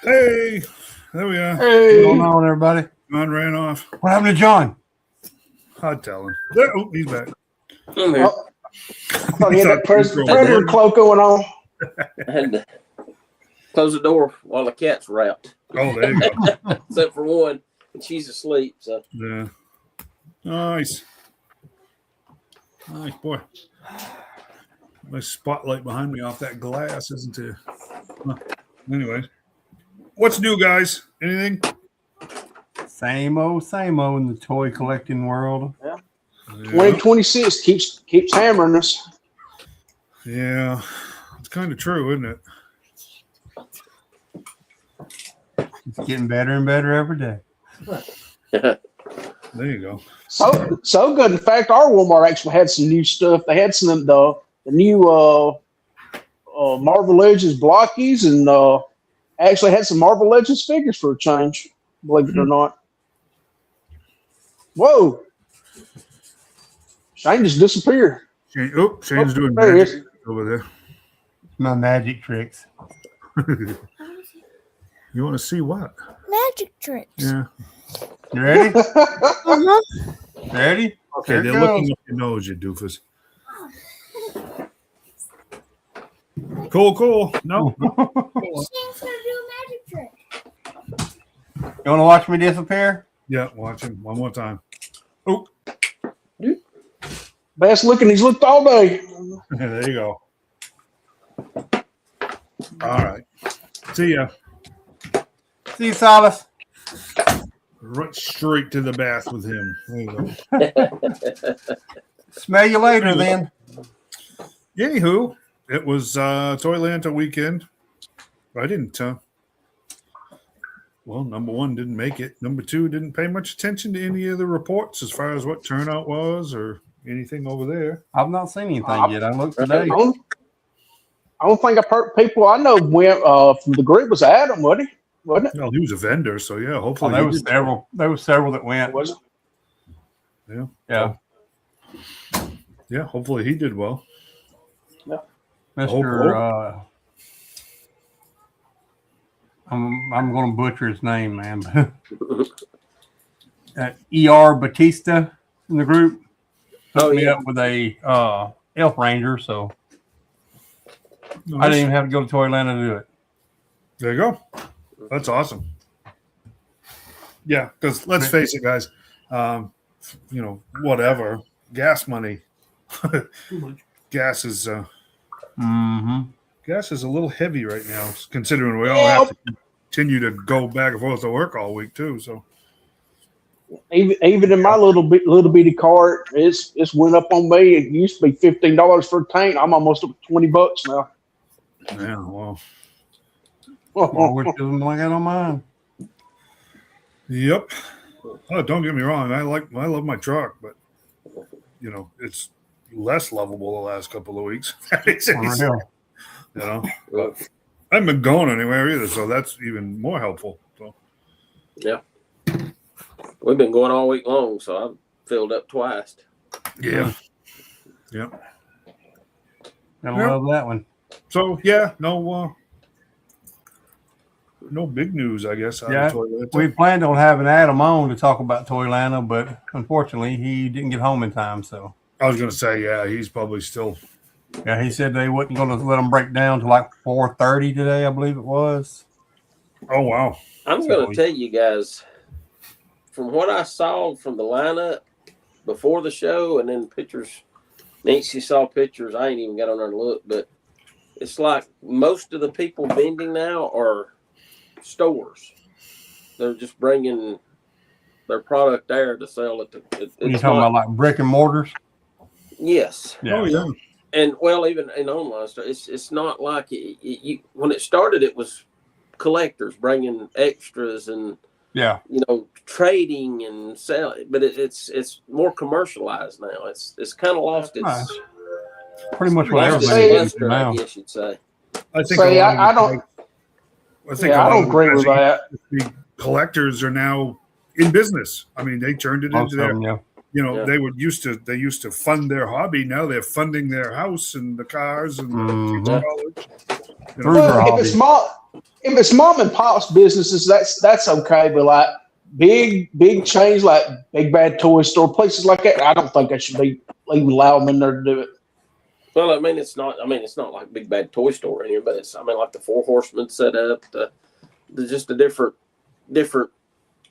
Hey, there we are. Hey. What's going on, everybody? John ran off. What happened to John? I'd tell him. There, oh, he's back. I'm here. I thought he had that predator Lord. cloak going on. I had to close the door while the cat's wrapped. Oh, there you go. Except for one, and she's asleep. So Yeah. Nice. Nice, boy. Nice spotlight behind me off that glass, isn't it? Huh. Anyway, what's new, guys? Anything? Same old in the toy collecting world. Yeah. 2026 keeps hammering us. Yeah. It's kind of true, isn't it? It's getting better and better every day. There you go. So good. In fact, our Walmart actually had some new stuff. They had some of the new Marvel Legends blockies, and actually had some Marvel Legends figures for a change. Believe it or not. Whoa! Shane just disappeared. Shane's doing there he magic is. over there. My magic tricks. You want to see what? Magic tricks. Yeah. You ready? Uh-huh. Ready? Okay, Here it they're goes. looking up your nose, you doofus. Cool. No. Shane's gonna do a magic trick. You want to watch me disappear? Yeah, watch him one more time. Oh, Best looking he's looked all day. there you go. All right. See ya. See you, Silas. Right straight to the bath with him. There you go. Smell you later, then. Anywho, it was Toylanta weekend. I didn't. Well, number one, didn't make it. Number two, didn't pay much attention to any of the reports as far as what turnout was or anything over there. I've not seen anything yet. I looked today. I don't think I've heard people I know went from the group was Adam, wasn't he? Wasn't it? Well, he was a vendor, so yeah, Oh, hopefully. there he was did. several. There was several that went. Was it? Yeah. Yeah. Yeah, hopefully he did well. Mr. I'm going to butcher his name, man. E.R. Batista in the group hooked me up with a Elf Ranger, so Nice. I didn't even have to go to Toylanta to do it. There you go. That's awesome. Yeah, because let's face it, guys. Whatever gas money. Gas is gas is a little heavy right now, considering we all have to continue to go back and forth to work all week too. So Even in my little bitty cart, it's went up on me. It used to be $15 for a tank. I'm almost up to $20 now. yeah, well, Which isn't like that on mine. yep. Oh, don't get me wrong. I love my truck, but it's less lovable the last couple of weeks. Unreal. But I haven't been going anywhere either, so that's even more helpful. So yeah, we've been going all week long, so I've filled up twice. yeah. Gotta love that one. So yeah, no big news, I guess. out of Yeah, Toylanta. we planned on having Adam on to talk about Toylanta, but unfortunately he didn't get home in time. So I was going to say, yeah, he's probably still. yeah, he said they wasn't going to let him break down to like 4:30 today, I believe it was. Oh wow! I'm going to tell you guys, from what I saw from the lineup before the show, and then pictures. Nancy saw pictures. I ain't even got on there to look, but it's like most of the people vending now are stores. They're just bringing their product there to sell it. You're talking about like brick and mortars? Yes. Yeah. Oh yeah. And well, even in online stuff, it's not like when it started. It was collectors bringing extras and Yeah. trading and selling, but it's more commercialized now. It's kind of lost its Pretty much what lost its everybody is luster, now. I guess you'd say. I think. Say, a lot of I the don't. guys- I think. Yeah, I don't agree with that. The collectors are now in business. I mean, they turned it Most into of their. them, yeah. Yeah. They used to fund their hobby. Now they're funding their house and the cars and the Mhm. college. Through their Well, hobby. if it's mom and pop's businesses, that's okay. But like big chains like Big Bad Toy Store, places like that, I don't think they should be even allow them in there to do it. Well, I mean, it's not like Big Bad Toy Store in here, but it's, I mean, like the Four Horsemen set up, the just a different.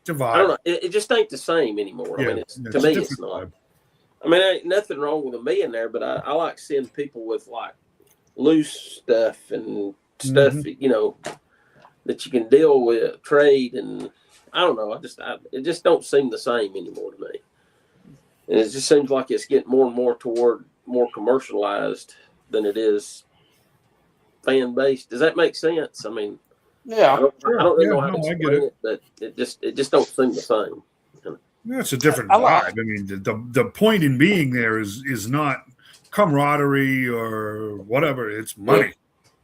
Divide. I don't know. It just ain't the same anymore. Yeah, I mean, to me, it's not. vibe. I mean, ain't nothing wrong with them being there, but I like seeing people with like loose stuff and stuff, you know, that you can deal with, trade, and I don't know. It just don't seem the same anymore to me. And it just seems like it's getting more and more toward more commercialized than it is fan based. Does that make sense? I mean, Yeah, I don't really know how to I get explain it, but it just don't seem the same. Yeah, it's a different I vibe. like- I mean, the point in being there is not camaraderie or whatever. It's money.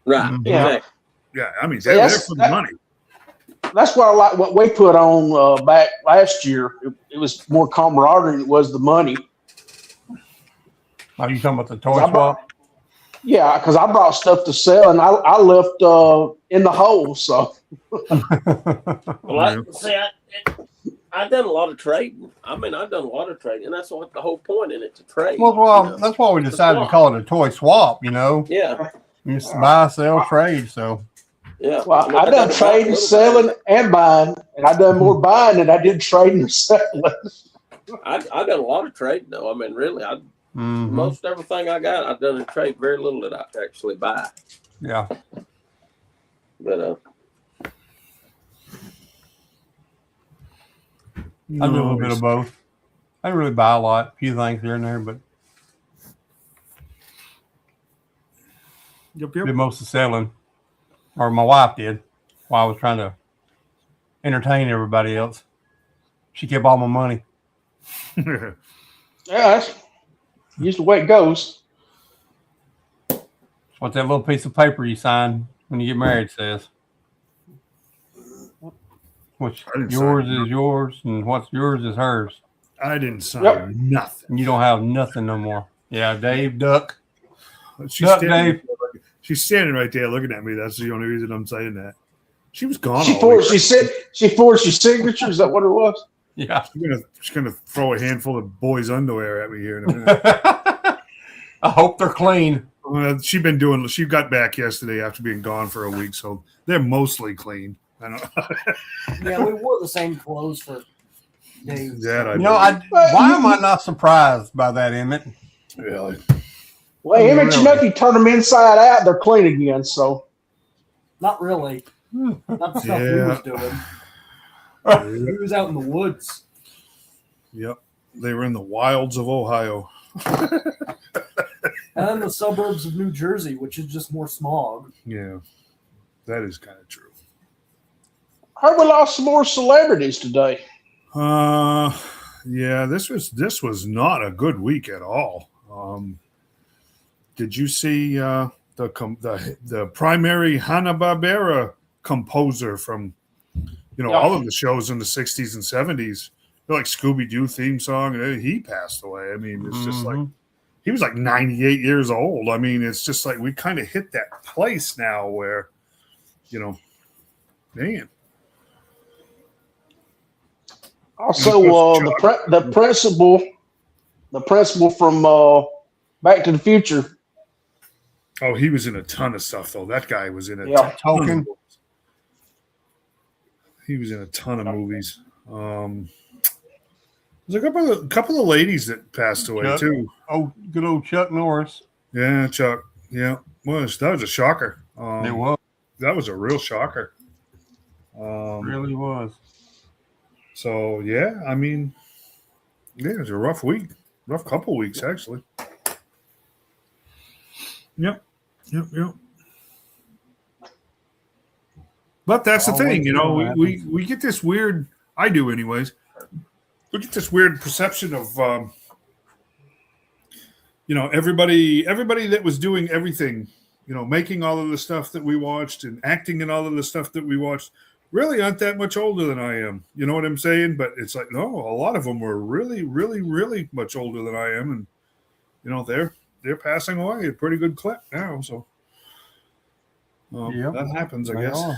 Right. Yeah. Exactly. Yeah, I mean, See, they're there that's- for the money. that's what I like. What we put on back last year, it was more camaraderie than it was the money. Are you talking about the toy I brought- swap? Yeah, because I brought stuff to sell and I left in the hole. So Well, I've done a lot of trading. I mean, I've done a lot of trading, and that's what the whole point in it, to trade. Well, you know? that's why we decided to call it a toy swap. You know, Yeah, you just buy, sell, trade. So yeah. well, I mean, I done about a trading, little selling, and buying, and I done more buying than I did trading and selling. I've done a lot of trading, though. I mean, really, most everything I got, I've done in trade. Very little that I actually buy. yeah, But I do a little bit of both. I don't really buy a lot, a few things here and there, but Yep, did most of the selling, or my wife did, while I was trying to entertain everybody else. She kept all my money. yep. Yeah, that's usually the way it goes. What that little piece of paper you sign when you get married says. Which I didn't yours sign is yours, and what's yours is hers. I didn't sign Yep. nothing. And you don't have nothing no more. Yeah, Dave, duck. She's Duck, standing, Dave. she's standing right there looking at me. That's the only reason I'm saying that. She was gone. She all forged. week. She forged your signature. Is that what it was? Yeah. She's gonna throw a handful of boys' underwear at me here in a minute. I hope they're clean. She got back yesterday after being gone for a week, so they're mostly clean. I don't. Yeah, we wore the same clothes for days. That I You know, why am I not surprised by that, Emmett? really. Well, him and you know, if you turn them inside out, they're clean again. So Not really. Not the stuff we Yeah. was doing. We was out in the woods. Yep, they were in the wilds of Ohio. And then the suburbs of New Jersey, which is just more smog. Yeah, that is kind of true. heard we lost some more celebrities today. Yeah, this was not a good week at all. Did you see the primary Hanna-Barbera composer from all of the shows in the 60s and 70s, like Scooby-Doo theme song, and he passed away. I mean, it's just like he was like 98 years old. I mean, it's just like we kind of hit that place now where, man. Also, the principal from Back to the Future. Oh, he was in a ton of stuff though. That guy was in a Yeah. ton of Token. movies. He was in a ton of movies. There's a couple of ladies that passed away Chuck. too. Oh, good old Chuck Norris. Yeah, Chuck. Yeah, that was a shocker. It was. That was a real shocker. Really was. So yeah, I mean, yeah, it was a rough couple weeks actually. Yep. But that's the thing, we get this weird. I do, anyways. We get this weird perception of, everybody that was doing everything, making all of the stuff that we watched and acting in all of the stuff that we watched, really aren't that much older than I am. You know what I'm saying? But it's like, no, a lot of them were really, really, really much older than I am, and they're passing away at a pretty good clip now. So Yep. that happens, I They guess. are.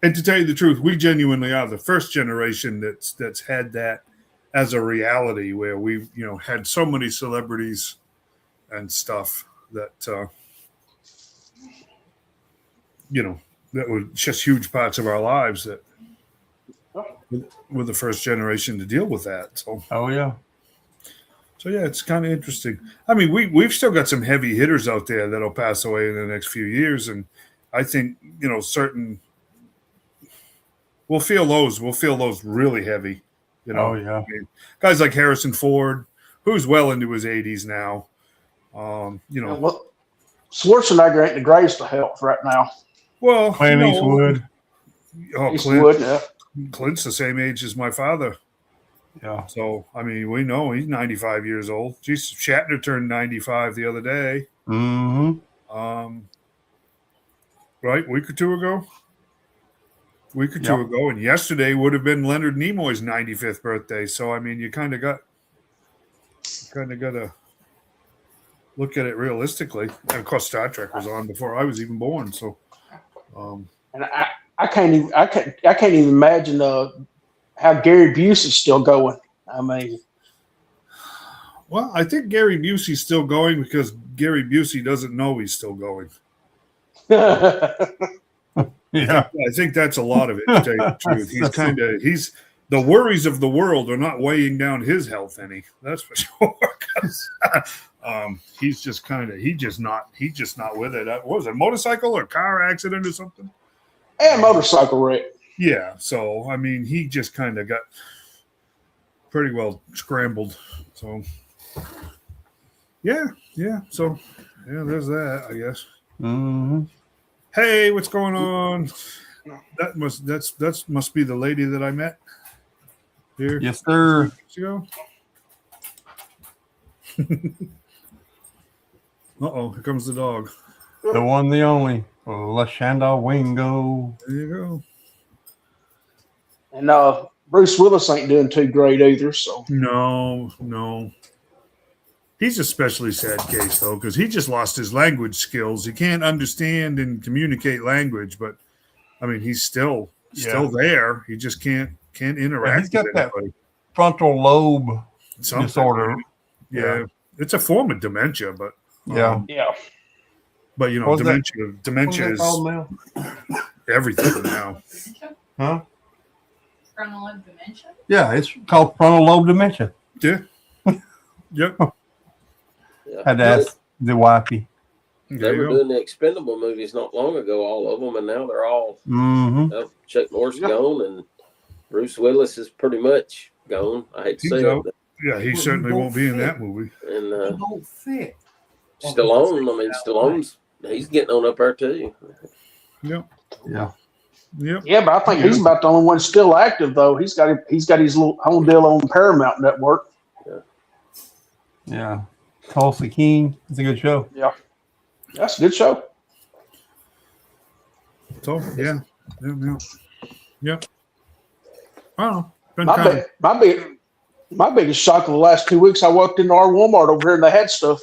And to tell you the truth, we genuinely are the first generation that's had that as a reality, where we had so many celebrities and stuff that that were just huge parts of our lives that we're the first generation to deal with that. So yeah. So yeah, it's kind of interesting. I mean, we've still got some heavy hitters out there that'll pass away in the next few years, and I think certain we'll feel those really heavy. Oh yeah. I mean, guys like Harrison Ford, who's well into his 80s now. Well, Schwarzenegger ain't the greatest of health right now. Well, Clint Eastwood. Oh, Eastwood, yeah. Clint's the same age as my father. Yeah. So, I mean, we know he's 95 years old. Geez, Shatner turned 95 the other day. Mm-hmm. Right? Week or two ago, and yesterday would have been Leonard Nimoy's 95th birthday. So, I mean, you kind of got to look at it realistically. And of course, Star Trek was on before I was even born. So, and I can't even imagine how Gary Busey's still going. I mean, well, I think Gary Busey's still going because Gary Busey doesn't know he's still going. Yeah. I think that's a lot of it, to tell you the truth. He's the worries of the world are not weighing down his health any. That's for sure. He's just not with it. What was it, a motorcycle or car accident or something? And motorcycle wreck. Yeah. So, I mean, he just kind of got pretty well scrambled. So, yeah. So, yeah, there's that, I guess. Mm-hmm. Hey, what's going on? That must be the lady that I met here. Yes, sir. Uh-oh, here comes the dog. The one, the only. Lashanda Wingo. There you go. And Bruce Willis ain't doing too great either. So No. He's a especially sad case, though, because he just lost his language skills. He can't understand and communicate language, but, I mean, he's still there. He just can't interact He's got with that anybody. frontal lobe Something. disorder. Yeah. It's a form of dementia, but Yeah. but dementia is everything now. Huh? Frontal lobe dementia? Yeah, it's called frontal lobe dementia. Yeah. Yep. Had to ask the wifey. They were doing the Expendable movies not long ago, all of them, and now they're all Chuck Norris gone, and Bruce Willis is pretty much gone. I hate to say it. But, yeah, he certainly won't be in that movie. And don't fit. Stallone's he's getting on up there too. Yep. Yeah. Yep. yeah, but I think he's about the only one still active though. He's got his little own deal on Paramount Network. Yeah. Tulsa King. It's a good show. Yeah, that's a good show. So yeah. I don't know. Been kind of My biggest shock of the last 2 weeks, I walked into our Walmart over here and they had stuff.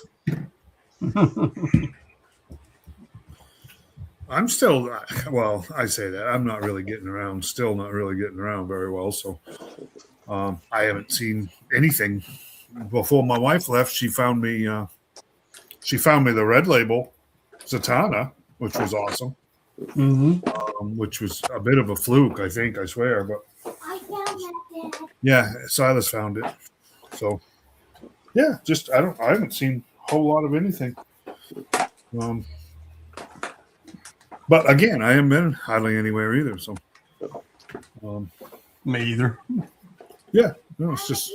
I'm still, well, I say that. I'm not really getting around, still not really getting around very well. So I haven't seen anything. Before my wife left, she found me the Red Label Zatanna, which was awesome. Which was a bit of a fluke, I think, I swear. But I found that, Dad. yeah, Silas found it. So yeah, just I haven't seen a whole lot of anything. But again, I haven't been hardly anywhere either. So Me either. yeah, no, it's just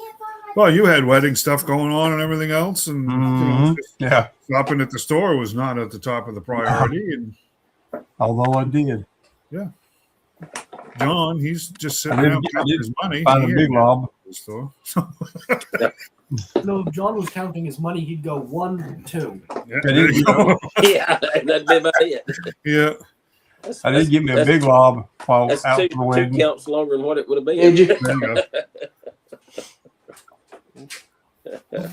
well, you had wedding stuff going on and everything else, and Yeah. shopping at the store was not at the top of the priority. And Although I did. John, he's just sitting I down did counting his money. Find a He big ain't lob. at the store. No, if John was counting his money, he'd go 1, 2. Yeah, there you go. Yeah, that'd be about it. Yeah. I did get me a big lob while That's out two for the wedding. counts longer than what it would have been. Did you? There you go.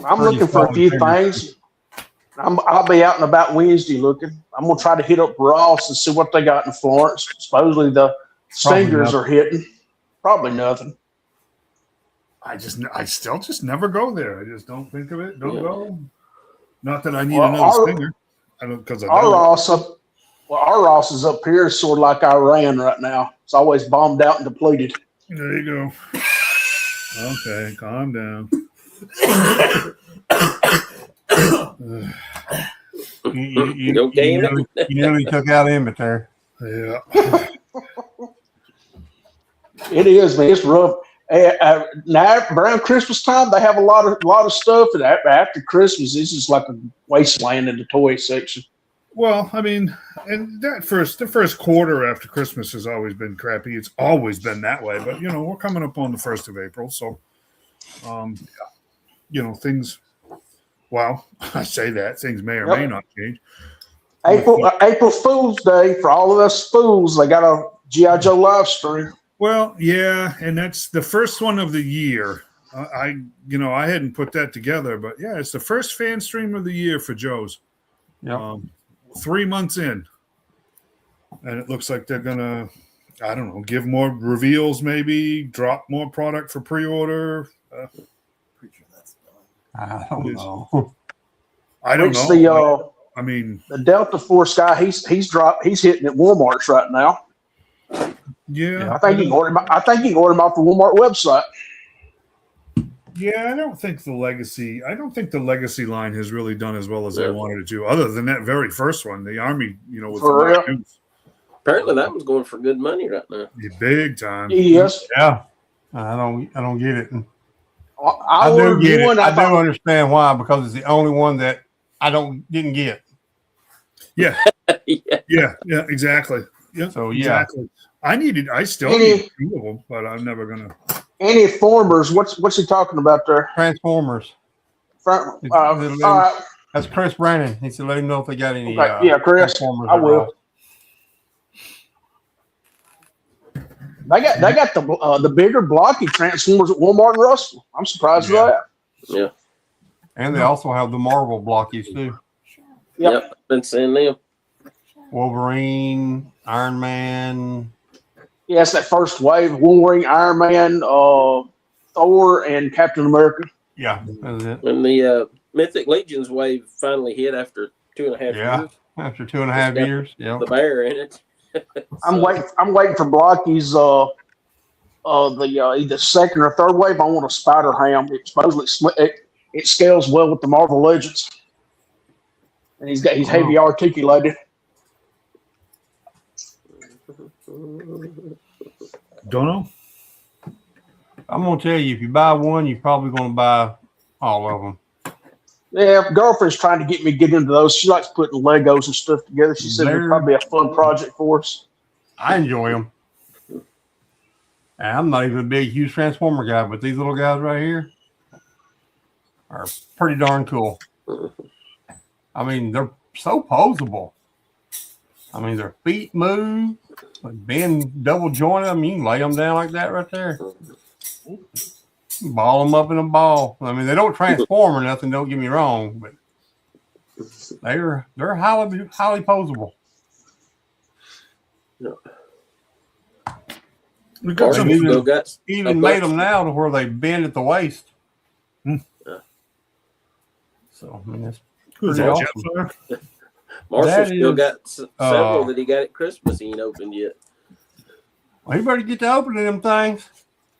I'm looking for a few things. I'll be out and about Wednesday looking. I'm gonna try to hit up Ross and see what they got in Florence. Supposedly the Stingers are hitting. Probably nothing. I still just never go there. I just don't think of it. Don't Yeah. go. Not that I need Well, another stinger. I don't because I Our don't. Ross is up here, sort of like Iran right now. It's always bombed out and depleted. There you go. Okay, calm down. You Okay, Emmett? nearly took out Emmett there. Yeah. It is, man. It's rough. Now around Christmas time, they have a lot of stuff, and after Christmas, it's just like a wasteland in the toy section. Well, I mean, and the first quarter after Christmas has always been crappy. It's always been that way. But we're coming up on the 1st of April, so things. Well, I say that things may or may not change. April Fool's Day for all of us fools. They got a GI Joe live stream. Well, yeah, and that's the first one of the year. I hadn't put that together, but yeah, it's the first fan stream of the year for Joe's. Yeah. 3 months in, and it looks like they're gonna, I don't know, give more reveals, maybe drop more product for pre-order. I don't know. I don't Which know. I mean, the Delta Force guy, he's hitting at Walmart's right now. yeah. I think he can order them off the Walmart website. Yeah, I don't think the legacy line has really done as well as they wanted it to. Other than that very first one, the Army, with For the real? news. Apparently that one's going for good money right now. Yeah, big time. Yes, Yeah. I don't get it. I do ordered get one. it. I I thought, do understand why, because it's the only one that I didn't get. Yeah, Yeah. yeah, exactly. Yeah, So, yeah. exactly. I still need 2 of them, but I'm never gonna. Any formers? What's he talking about there? Transformers. Front, That's Chris Brandon. He said, let him know if they got any. Okay, yeah, Chris, Transformers I at will. all. They got the bigger blocky Transformers at Walmart and Russell. I'm surprised with that. Yeah. And they also have the Marvel blockies too. Yep. Been seeing them. Wolverine, Iron Man. Yeah, it's that first wave: Wolverine, Iron Man, Thor, and Captain America. Yeah, that's it. When the Mythic Legions wave finally hit after 2.5 Yeah. years, After 2.5 years. Yeah. the bear in it. I'm waiting for Blocky's the either second or third wave. I want a Spider Ham. It supposedly it scales well with the Marvel Legends, and he's heavy articulated. Don't know. I'm gonna tell you, if you buy one, you're probably gonna buy all of them. Yeah, girlfriend's trying to get me to get into those. She likes putting Legos and stuff together. She said it'd probably be a fun project for us. I enjoy them. And I'm not even a big, huge Transformer guy, but these little guys right here are pretty darn cool. I mean, they're so posable. I mean, their feet move, like being double jointed. I mean, you can lay them down like that right there. Ball them up in a ball. I mean, they don't transform or nothing. Don't get me wrong, but they're highly posable. We got some. Even- Still got Even made them now to where they bend at the waist. Hmm. So I mean, that's Who's pretty that? awesome. Jeff? Marshall That still is, got several that he got at Christmas. He ain't opened yet. Well, you better get to opening them things.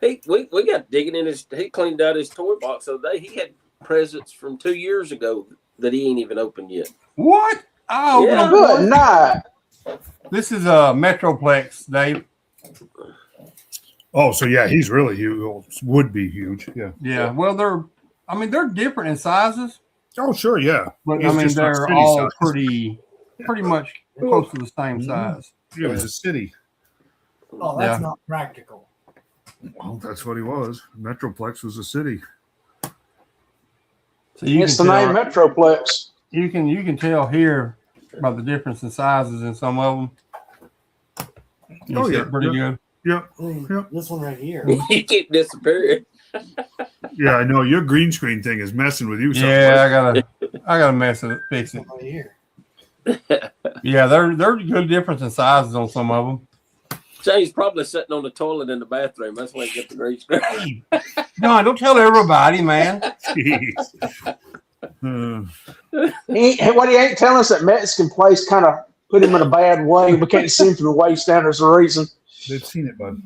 We got digging in his. He cleaned out his toy box the other day. He had presents from 2 years ago that he ain't even opened yet. What? Oh, Yeah. Good night. This is a Metroplex, Dave. Oh, so yeah, he's really huge. Would be huge. Yeah. Yeah. Well, they're different in sizes, Oh, sure. Yeah. but He's I mean just not they're city all size. pretty much close to the same size. Yeah, he's a city. Oh, that's Yeah. not practical. Well, that's what he was. Metroplex was a city. So you It's the can name tell, Metroplex. you can tell here about the difference in sizes in some of them. You Oh, see yeah, it pretty good. Yeah. I mean, Yep. this one right here. He keep disappearing. Yeah, I know your green screen thing is messing with you. Yeah, I gotta mess it, fix it. Right here. Yeah, they're good difference in sizes on some of them. Shane's probably sitting on the toilet in the bathroom. That's why he get the grease grip. No, don't tell everybody, man. Jeez. What he ain't telling us that Mexican place kind of put him in a bad way. We can't see him from the waist down. There's a reason. They've seen it, bud.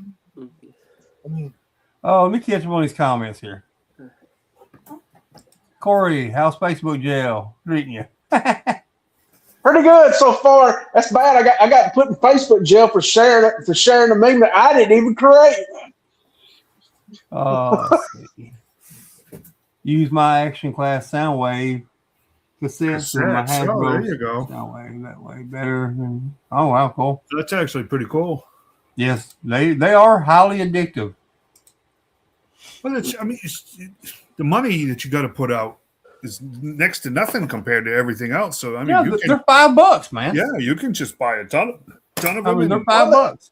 Oh, let me catch up on these comments here. Corey, how's Facebook jail treating you? Pretty good so far. That's bad. I got put in Facebook jail for sharing a meme that I didn't even create. Let's see. Use my action class sound wave cassettes from my Cassettes. Oh, there you Hasbro go. sound wave. That way better than. Oh wow, cool. That's actually pretty cool. Yes, they are highly addictive. But the money that you got to put out is next to nothing compared to everything else. So I mean, Yeah, they're $5, man. yeah, you can just buy a ton of I them. mean, they're $5.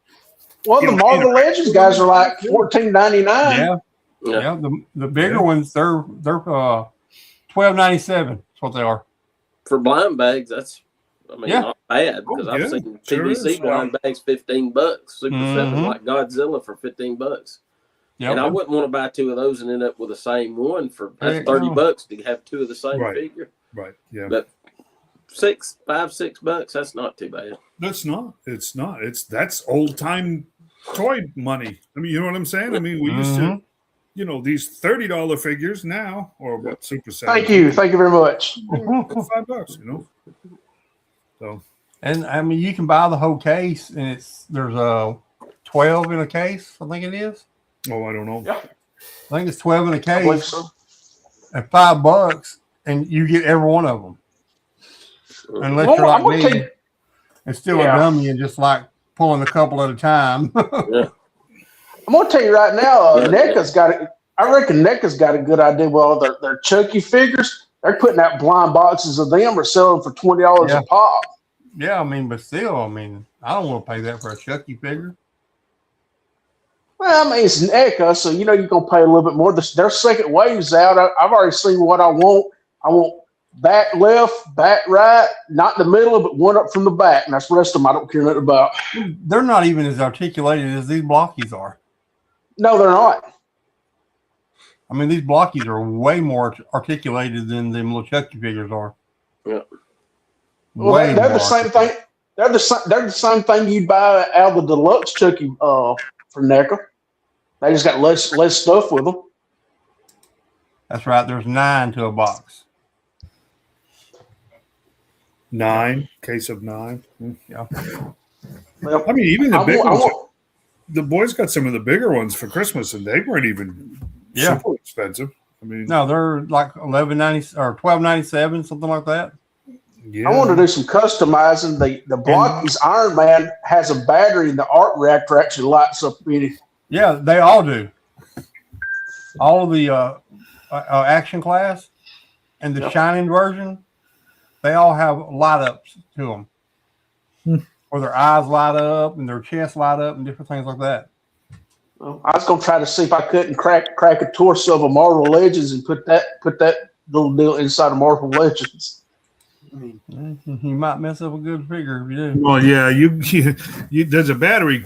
Well, the Marvel Legends guys are like $14.99. Yeah, Yeah. yeah. The bigger ones, they're $12.97. That's what they are. For blind bags, that's Yeah. not bad because Oh, I've yeah, seen sure PVC is. blind bags $15, Super 7 Mhm. like Godzilla for $15. Yeah, And I wouldn't want to buy two of those and end up with the same one for There that's you $30 go. to have two of the same Right. figure. Right. Yeah. But $6, that's not too bad. That's not. It's not. That's old time toy money. I mean, you know what I'm saying? I mean, we used to, these $30 figures now, or what? Super 7. Thank you very much. $5. So And I mean, you can buy the whole case, and there's a 12 in a case. I think it is. I don't know. Yeah. I think it's 12 in a I believe case so. at $5, and you get every one of them. Unless Well, you're I'm like gonna me, take- and still Yeah. a dummy and just like pulling a couple at a time. Yeah. I'm gonna tell you right now, Yeah. NECA's got it. I reckon NECA's got a good idea. Well, their Chucky figures, they're putting out blind boxes of them or selling for $20 Yeah. a pop. Yeah, I mean, but still, I mean, I don't want to pay that for a Chucky figure. Well, I mean, it's NECA, so you're gonna pay a little bit more. Their second wave's out. I've already seen what I want. I want back left, back right, not in the middle, but one up from the back. And that's the rest of them I don't care nothing about. They're not even as articulated as these blockies are. No, they're not. I mean, these blockies are way more articulated than them little Chucky figures are. Yeah. Well, Way they're more the same articulated. thing. They're the same thing you'd buy out of the deluxe Chucky for NECA. They just got less stuff with them. That's right. There's 9 to a box. 9, case of 9. Yeah. Well, I mean, even the I big want- I ones. want- The boys got some of the bigger ones for Christmas, and they weren't even Yeah. super expensive. I mean, No, they're like $11.90 or $12.97, something like that. yeah. I want to do some customizing. The Blockies Iron Man has a battery, and the art reactor actually lights up in it. Yeah, they all do. All of the action class and the Yep. Shining version, they all have light ups to them. Or their eyes light up and their chest light up and different things like that. Well, I was gonna try to see if I couldn't crack a torso of a Marvel Legends and put that little deal inside of Marvel Legends. You might mess up a good figure if you do. Well, yeah, you there's a battery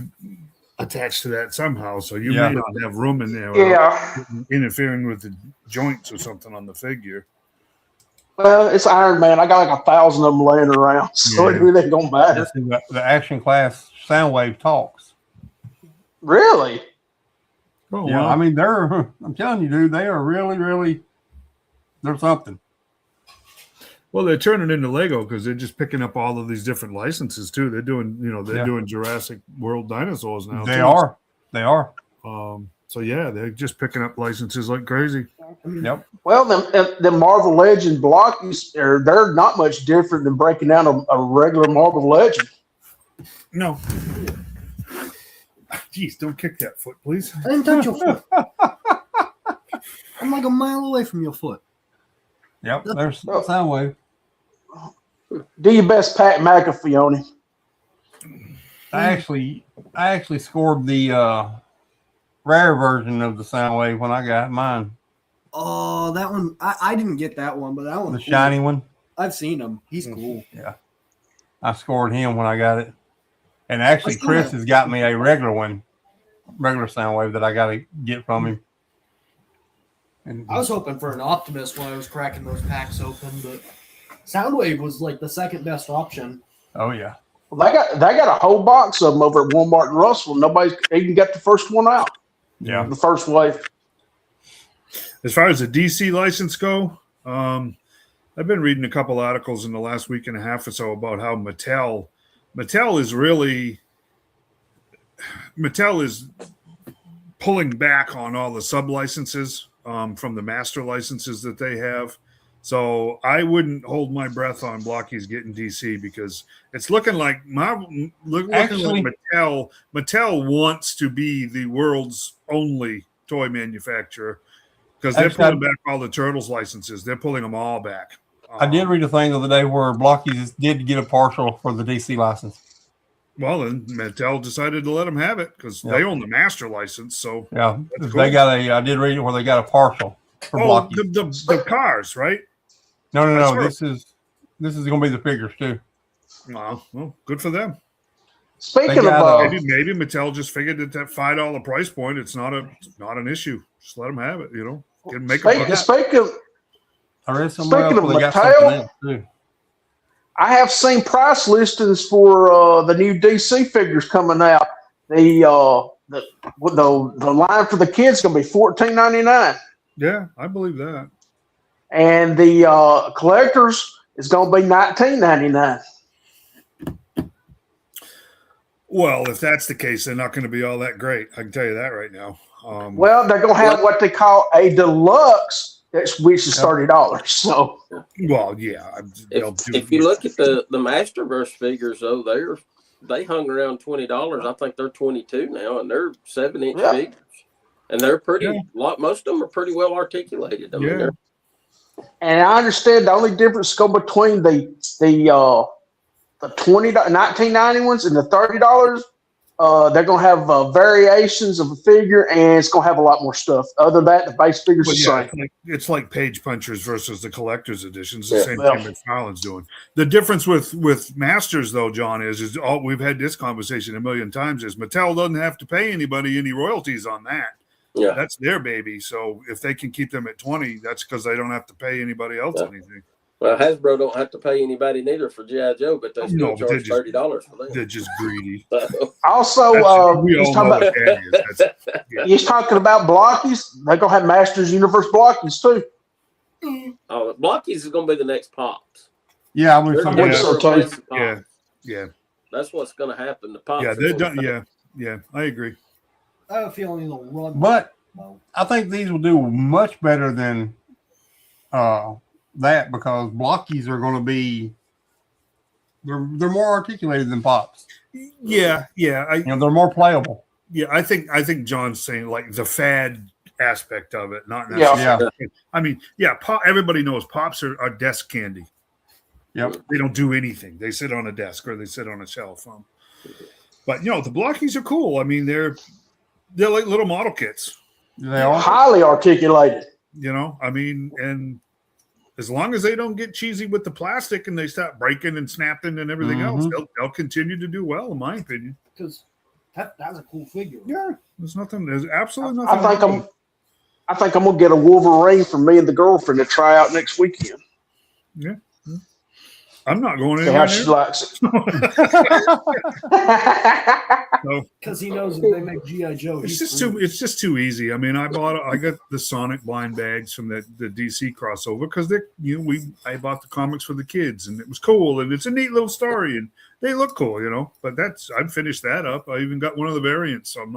attached to that somehow, so you Yeah. may not have room in there. Yeah. Interfering with the joints or something on the figure. Well, it's Iron Man. I got like 1,000 of them laying around, so Yeah. it really don't matter. The action class Soundwave talks. Really? Oh, Yeah, well. I mean, I'm telling you, dude, they are really, really, they're something. Well, they're turning into Lego because they're just picking up all of these different licenses too. They're doing, Yeah. doing Jurassic World dinosaurs now. They too. are. They are. So yeah, they're just picking up licenses like crazy. Yep. Well, the Marvel Legend blockies they're not much different than breaking down a regular Marvel Legend. No. Jeez, don't kick that foot, please. I didn't touch your foot. I'm like a mile away from your foot. Yep. There's Oh. Soundwave. Do your best, Pat McAfee on him. I actually scored the rare version of the Soundwave when I got mine, Oh, that one. I didn't get that one, but that one. the shiny one. I've seen him. He's cool. I scored him when I got it, And actually, Chris has got me a regular sound wave that I got to get from him. And I was hoping for an Optimus when I was cracking those packs open, but Soundwave was like the second best option. oh yeah, Well, they got a whole box of them over at Walmart and Russell. Nobody's even got the first one out. yeah. The first wave. As far as the DC license go, I've been reading a couple articles in the last week and a half or so about how Mattel is pulling back on all the sub licenses from the master licenses that they have. So I wouldn't hold my breath on Blocky's getting DC because it's looking like like Mattel wants to be the world's only toy manufacturer because they're pulling back all the Turtles licenses. They're pulling them all back. I did read a thing the other day where Blocky's did get a partial for the DC license. Well, then Mattel decided to let them have it because they own the master license. So yeah, cool. They got I did read it where they got a partial for Blocky. The cars, right? No. This is going to be the figures too. Well, good for them. Speaking of, maybe Mattel just figured that $5 price point, it's not an issue. Just let them have it. speaking I read somewhere Speaking else where they got of something else too. I have seen price listings for the new DC figures coming out. The line for the kids is going to be $14.99. Yeah, I believe that. And the collectors is going to be $19.99. Well, if that's the case, they're not going to be all that great. I can tell you that right now. Well, they're going to have what they call a deluxe, which is $30. So, well, yeah. If you look at the Masterverse figures, though, they hung around $20. I think they're $22 now, and they're 7-inch figures, and they're pretty. Most of them are pretty well articulated. I mean, and I understand the only difference go between the $19.90 ones and the $30. They're going to have variations of a figure, and it's going to have a lot more stuff. Other than that, the base figure's the same. It's like Page Punchers versus the collector's editions. The same thing McFarlane's doing. The difference with Masters, though, John, is we've had this conversation a million times, is Mattel doesn't have to pay anybody any royalties on that. Yeah. That's their baby. So if they can keep them at 20, that's because they don't have to pay anybody else anything. Well, Hasbro don't have to pay anybody neither for G.I. Joe, but they still charge $30 for that. They're just greedy. Also, you're talking about Blockies. They're going to have Masters Universe Blockies, too. Oh, Blockies is going to be the next Pops. Yeah, I'm going Yeah. That's what's going to happen. The Pops. Yeah, they're done. Yeah, I agree. I have a feeling they'll run. But I think these will do much better than that because Blockies are going to be they're more articulated than Pops. Yeah. They're more playable. Yeah, I think John's saying like the fad aspect of it, not necessarily. Yeah. I mean, everybody knows Pops are desk candy. Yep. They don't do anything. They sit on a desk or they sit on a shelf. But the Blockies are cool. I mean, they're like little model kits. They are highly articulated. I mean, and as long as they don't get cheesy with the plastic and they stop breaking and snapping and everything else, they'll continue to do well, in my opinion. Because that's a cool figure. Yeah, there's absolutely nothing. I think I'm gonna get a Wolverine for me and the girlfriend to try out next weekend. Yeah. I'm not going anywhere. How she likes it. Because he knows if they make G.I. Joe. It's just too easy. I mean, I got the Sonic blind bags from the DC crossover because I bought the comics for the kids and it was cool and it's a neat little story and they look cool, But I'd finished that up. I even got one of the variants, so I'm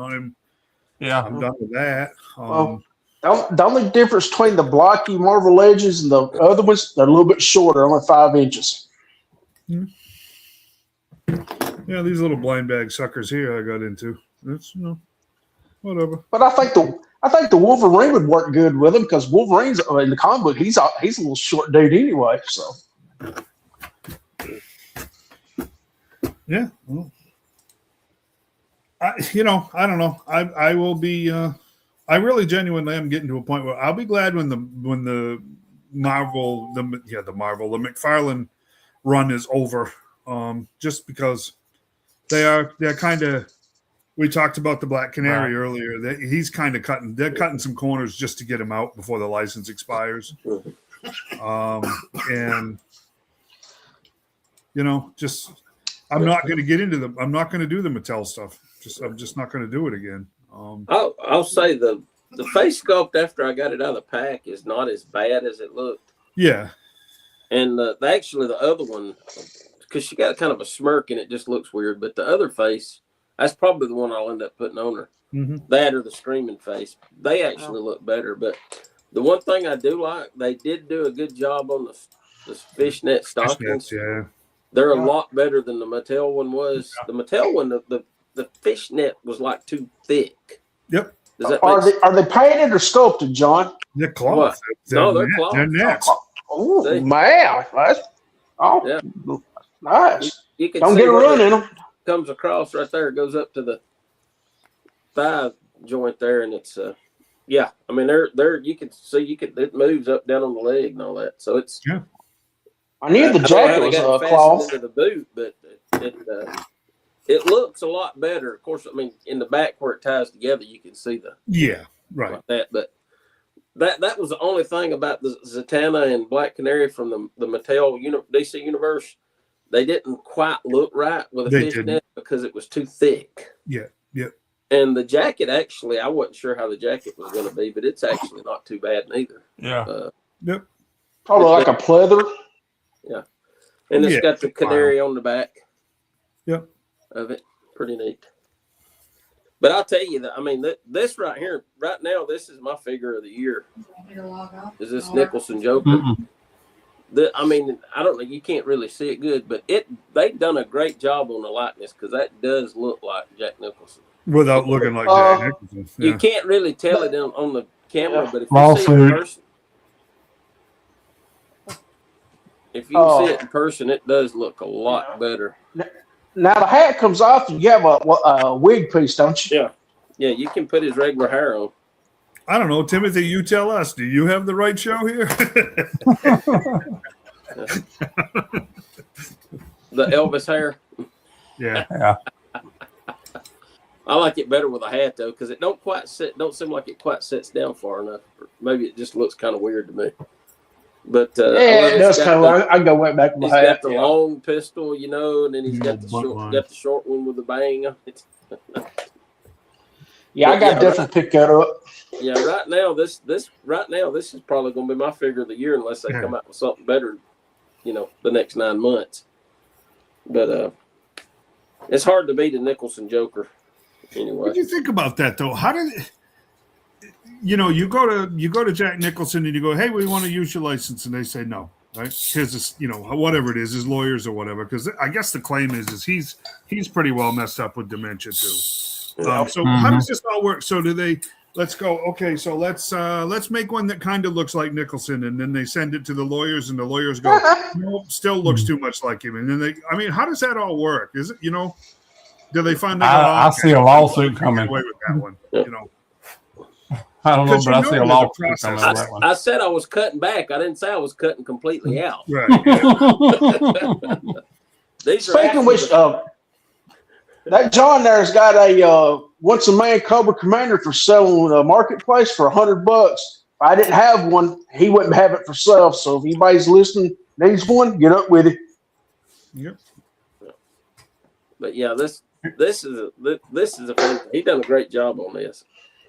done with that. The only difference between the blocky Marvel Legends and the other ones, they're a little bit shorter, only 5 inches. Yeah, these little blind bag suckers here I got into. That's whatever. But I think the Wolverine would work good with him because Wolverine's in the comic book. He's a little short dude anyway. So yeah, well, I don't know. I will be. I really genuinely am getting to a point where I'll be glad when the McFarlane run is over. Just because They're kind of. We talked about the Black Canary earlier. He's kind of cutting. They're cutting some corners just to get him out before the license expires. And just I'm not going to get into them. I'm not going to do the Mattel stuff. I'm just not going to do it again. I'll say the face sculpt after I got it out of the pack is not as bad as it looked. Yeah. And actually the other one, because she got kind of a smirk and it just looks weird. But the other face, that's probably the one I'll end up putting on her. Mm-hmm. That or the screaming face. They actually look better. But the one thing I do like, they did do a good job on the fishnet stockings. Yeah. They're a lot better than the Mattel one was. The Mattel one, the fishnet was like too thick. Yep. Does that Are they painted or sculpted, John? They're cloth. They're cloth. They're nets. Oh, See? man. Yeah. Nice. You can Don't see get a where run it in them. comes across right there. It goes up to the thigh joint there, and it's yeah. I mean, they're you can see it moves up down on the leg and all that. So it's I knew the jacket was cloth. into the boot, but it looks a lot better. Of course, I mean, in the back where it ties together, you can see Right. like that. But that was the only thing about the Zatanna and Black Canary from the Mattel DC universe. They didn't quite look right with a fishnet because it was too thick. Yeah. And the jacket, actually, I wasn't sure how the jacket was going to be, but it's actually not too bad neither. Yeah. Yep. Probably like a pleather. Yeah. And it's got the canary on the back. Yep. Of it. Pretty neat. But I'll tell you that, I mean, this right here, right now, this is my figure of the year. Is this Nicholson Joker? Mm-mm. I mean, I don't know. You can't really see it good, but they've done a great job on the likeness because that does look like Jack Nicholson. Without looking like Jack Nicholson. Yeah. You can't really tell it on the camera, but if you see it in person, it does look a lot better. Now the hat comes off, and you have a wig piece, don't you? Yeah, you can put his regular hair on. I don't know, Timothy. You tell us. Do you have the right show here? The Elvis hair. Yeah. I like it better with a hat though, because it don't seem like it quite sets down far enough. Or maybe it just looks kind of weird to me. But it does kind of. I go right back to my hat. He's got the long pistol, and then he's got the short one with the bang on it. Yeah, I got to definitely pick that up. Yeah, right now this is probably going to be my figure of the year unless they come out with something better, the next 9 months. But it's hard to beat a Nicholson Joker. Anyway, what do you think about that though? How did you go to Jack Nicholson and you go, hey, we want to use your license, and they say no, right? Here's this, whatever it is, his lawyers or whatever, because I guess the claim is he's pretty well messed up with dementia too. So how does this all work? So do they? Let's go. Okay, so let's make one that kind of looks like Nicholson, and then they send it to the lawyers, and the lawyers go, nope, still looks too much like him, and then how does that all work? Is it do they find that? I see a lawsuit coming. Away with that one, I don't know, but I see a lawsuit coming. I said I was cutting back. I didn't say I was cutting completely out. Right. Speaking of which, that John there's got a once a man Cobra Commander for sale on the marketplace for $100. If I didn't have one, he wouldn't have it for sale. So if anybody's listening needs one, get up with it. Yep. But yeah, this is a thing. He done a great job on this.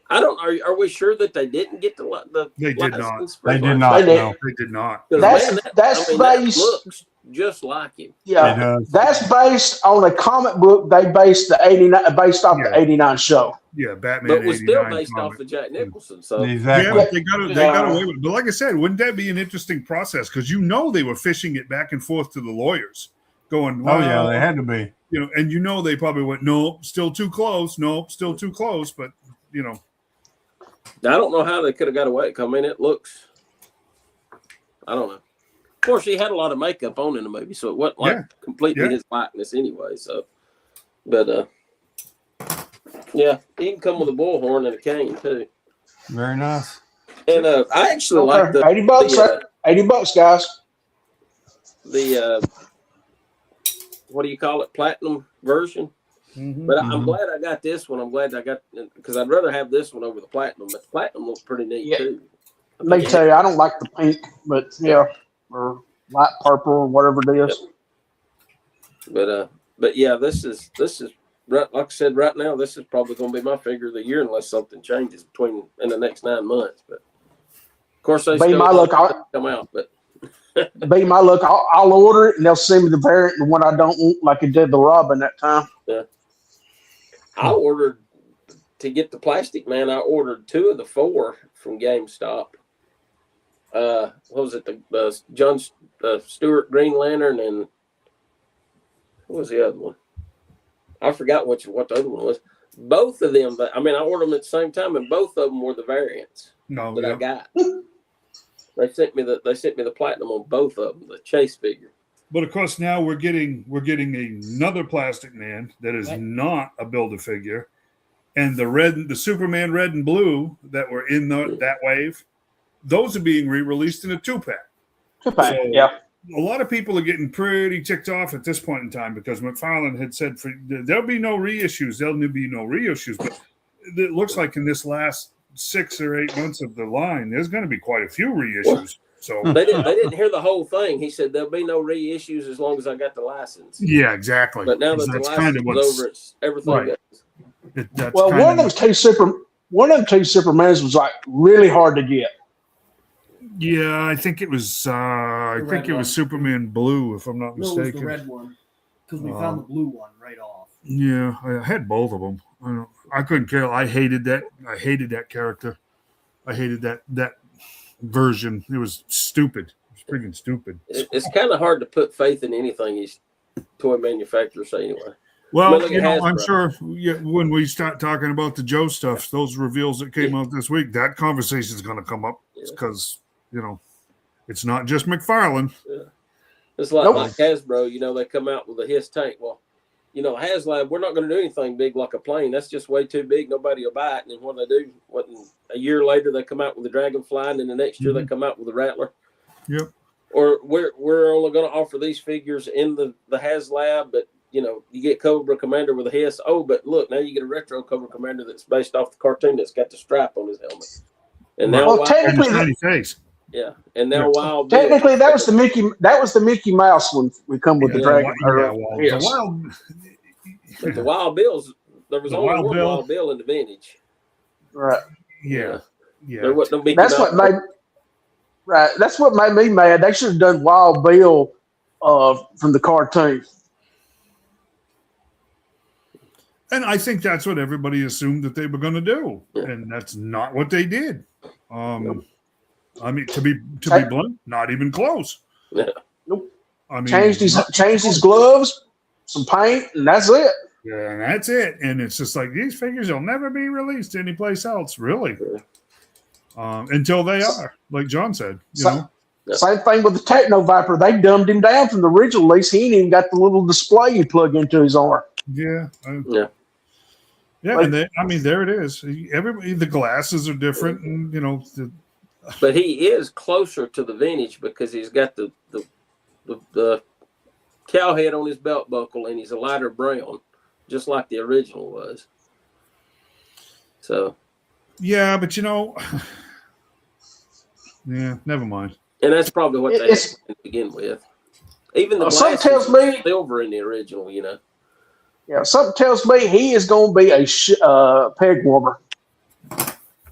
I don't. Are we sure that they didn't get the? They did not. They did not. No, they did not. That's based. That looks just like him. Yeah, that's based on a comic book. They based the '89 based off the '89 show. Yeah, Batman. But was still based off of Jack Nicholson. So exactly. Yeah, they got away with it. But like I said, wouldn't that be an interesting process? Because they were fishing it back and forth to the lawyers, going, well, oh yeah, they had to be. And they probably went, nope, still too close. Nope, still too close. But I don't know how they could have got away. I mean, it looks. I don't know. Of course, he had a lot of makeup on in the movie, so it wasn't like completely his likeness anyway. So, but yeah, he can come with a bullhorn and a cane too. Very nice. And I actually like the $80. $80, guys. The what do you call it? Platinum version. But I'm glad I got this one. I'm glad I got because I'd rather have this one over the platinum. But the platinum looks pretty neat too. Me too. I don't like the pink, but or light purple or whatever it is. But yeah, this is right. Like I said, right now, this is probably going to be my figure of the year unless something changes in the next 9 months. But of course, they still come out. But be my luck. I'll order it and they'll send me the variant and what I don't want, like it did the Robin that time. Yeah, I ordered to get the plastic man. I ordered 2 of the 4 from GameStop. What was it? The John Stewart Green Lantern and what was the other one? I forgot what the other one was. Both of them, but I mean, I ordered them at the same time, and both of them were the variants I got. They sent me the platinum on both of them, the chase figure. But of course, now we're getting another plastic man that is not a Build-A-Figure, and the Superman red and blue that were in that wave, those are being re-released in a 2-pack. 2-pack, yeah. A lot of people are getting pretty ticked off at this point in time because McFarlane had said there'll be no reissues. There'll be no reissues. But it looks like in this last 6 or 8 months of the line, there's going to be quite a few reissues. So they didn't hear the whole thing. He said there'll be no reissues as long as I got the license. Yeah, exactly. But now that the license is over, it's everything goes. One of them two Supermans was like really hard to get. Yeah, I think it was. Superman Blue, if I'm not mistaken. It was the red one because we found the blue one right off. Yeah, I had both of them. I couldn't care. I hated that. I hated that character. I hated that version. It was stupid. It was freaking stupid. It's kind of hard to put faith in anything these toy manufacturers say anyway. Well, I'm sure when we start talking about the Joe stuff, those reveals that came out this week, that conversation is going to come up because. It's not just McFarlane. Yeah. It's like Hasbro, they come out with a HISS tank. Well, HasLab, we're not going to do anything big like a plane. That's just way too big. Nobody will buy it. And then what they do, a year later, they come out with a Dragonfly, and then the next year they come out with a Rattler. Yep. Or we're only going to offer these figures in the HasLab, but, you get Cobra Commander with a HISS. Oh, but look, now you get a retro Cobra Commander that's based off the cartoon that's got the stripe on his helmet. And now technically, yeah, and now Wild Bill. Technically, that was the Mickey Mouse one. We come with the Dragon. But the Wild Bills, there was only one Wild Bill in the vintage. Right. Yeah. There wasn't no That's what made. Right. That's what made me mad. They should have done Wild Bill, from the cartoon. And I think that's what everybody assumed that they were going to do, and that's not what they did. I mean, to be blunt, not even close. Yeah. Nope. I mean, changed his gloves, some paint, and that's it. Yeah, and that's it. And it's just like these figures will never be released anyplace else, really, until they are, like John said. Same thing with the Techno Viper. They dumbed him down from the original release. He ain't even got the little display you plug into his arm. Yeah. And there it is. The glasses are different, and But he is closer to the vintage because he's got the cow head on his belt buckle, and he's a lighter brown, just like the original was. So. Yeah, but never mind. And that's probably what they had to begin with. Even the glass tells me silver in the original, Yeah, something tells me he is going to be a peg warmer.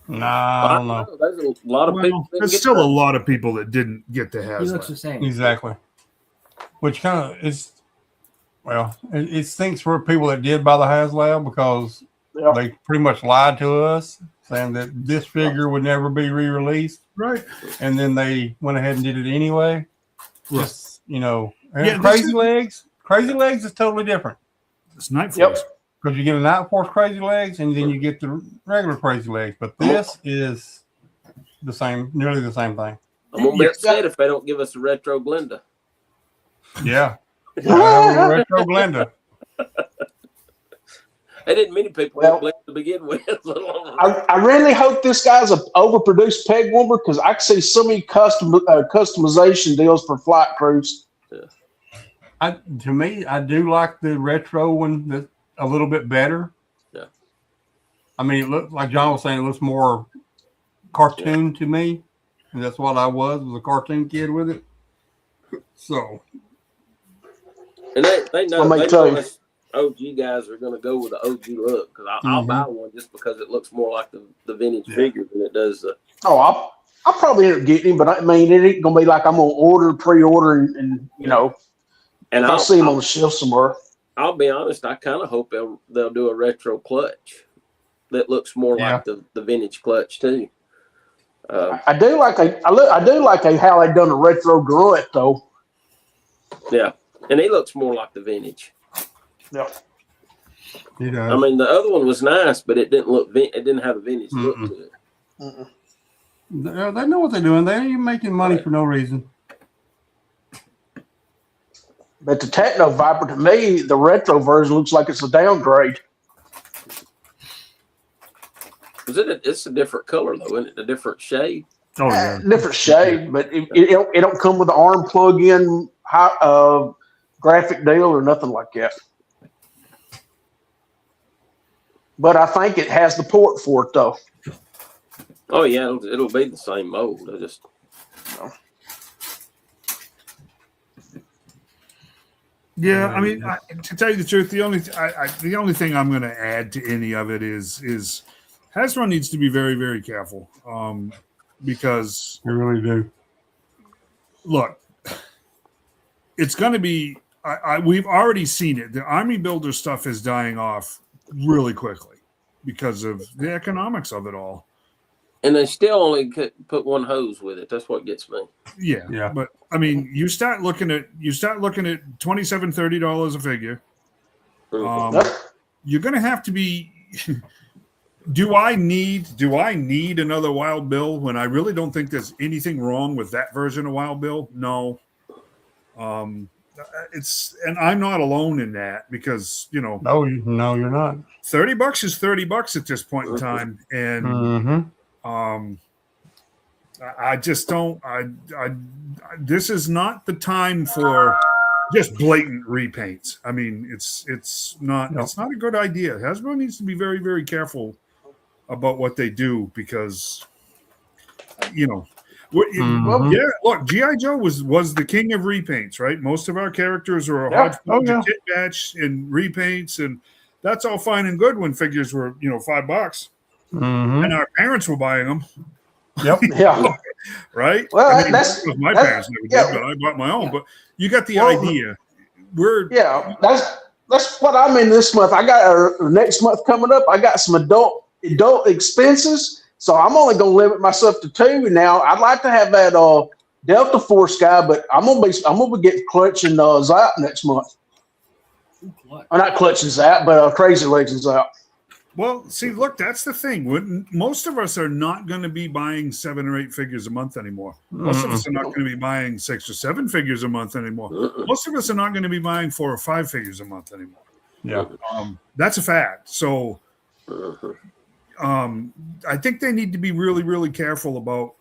Nah, I don't know. There's a lot of people. There's still a lot of people that didn't get to HasLab. He looks the same. Exactly. Which kind of is, it stinks for people that did buy the HasLab because they pretty much lied to us, saying that this figure would never be re-released. Right. And then they went ahead and did it anyway. Right. Just, Crazy Legs. Crazy Legs is totally different. It's Night Force. Because you get a Night Force Crazy Legs, and then you get the regular Crazy Legs. But this is the same, nearly the same thing. I'm gonna be upset if they don't give us a retro Glenda. Yeah, retro Glenda. They didn't many people Glenda to begin with. I really hope this guy's an overproduced peg warmer because I can see so many customization deals for flight crews. To me, I do like the retro one that a little bit better. Yeah. I mean, it looked like John was saying, it looks more cartoon to me, and that's what I was a cartoon kid with it. So, And they know, Let me they tell know you. us OG guys are going to go with the OG look because I'll buy one just because it looks more like the vintage figure than it does the. Oh, I'll probably end up getting him, but I mean, it ain't gonna be like I'm gonna pre-order, and you know, And I'll see him on the shelf somewhere. I'll be honest, I kind of hope they'll do a retro clutch that looks more like the vintage clutch too. I do like how they done the retro Grunt though. Yeah, and he looks more like the vintage. Yeah. he does. I mean, the other one was nice, but it didn't look. It didn't have a vintage look to it. They know what they're doing. They ain't making money for no reason. But the Techno Viper, to me, the retro version looks like it's a downgrade. It's a different color though, isn't it? A different shade. Oh yeah, Different shade, but it don't come with the ARM plug-in graphic deal or nothing like that. But I think it has the port for it though. Oh yeah, it'll be the same mold. I just. yeah. I mean, to tell you the truth, the only thing I'm going to add to any of it is Hasbro needs to be very, very careful, because They really do. look, it's going to be. We've already seen it. The Army Builder stuff is dying off really quickly because of the economics of it all. And they still only could put one hose with it. That's what gets me. Yeah. But I mean, you start looking at $27, $30 a figure. You're going to have to be. Do I need another Wild Bill when I really don't think there's anything wrong with that version of Wild Bill? No. And I'm not alone in that because No, you're not. $30 is $30 at this point in time, and I just don't. This is not the time for just blatant repaints. I mean, it's not. No. It's not a good idea. Hasbro needs to be very, very careful about what they do because, yeah. Look, GI Joe was the king of repaints, right? Most of our characters were a hodgepodge kit batch and repaints, and that's all fine and good when figures were $5, and our parents were buying them. Yep. Yeah. Right. Well, I mean, my parents never did, but I bought my own. But you got the idea. That's what I'm in this month. I got next month coming up. I got some adult expenses, so I'm only going to limit myself to 2. Now I'd like to have that Delta Force guy, but I'm gonna get Clutch and Zap next month. Not Clutch and Zap, but Crazy Legs and Zap. Well, see, look, that's the thing. Most of us are not going to be buying 7 or 8 figures a month anymore. Most of us are not going to be buying 6 or 7 figures a month anymore. Most of us are not going to be buying 4 or 5 figures a month anymore. Yeah, that's a fact. So, I think they need to be really, really careful about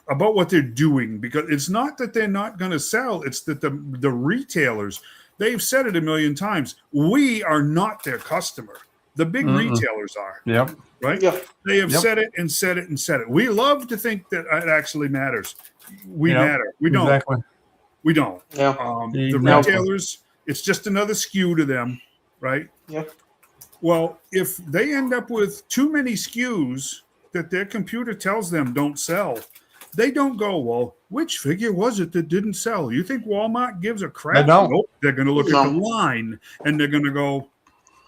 what they're doing, because it's not that they're not going to sell. It's that the retailers, they've said it a million times. We are not their customer. The big retailers are. Yep. Right? Yep. They have said it and said it and said it. We love to think that it actually matters. We matter. We don't. Exactly. We don't. Yeah. The retailers, it's just another SKU to them, right? Yep. Well, if they end up with too many SKUs that their computer tells them don't sell, they don't go, well, which figure was it that didn't sell? You think Walmart gives a crap? They don't. Nope. They're going to look at the line and they're going to go,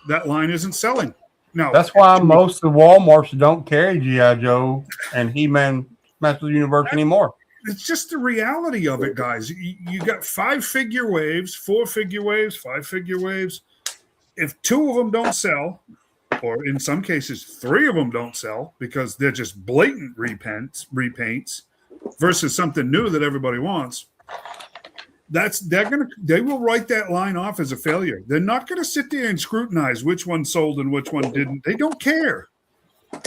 that line isn't selling. No, that's why most of the Walmarts don't carry G.I. Joe and He-Man Masters Universe anymore. It's just the reality of it, guys. You got 5 figure waves, 4 figure waves, 5 figure waves. If 2 of them don't sell, or in some cases 3 of them don't sell because they're just blatant repaints versus something new that everybody wants, they will write that line off as a failure. They're not going to sit there and scrutinize which one sold and which one didn't. They don't care. Yeah.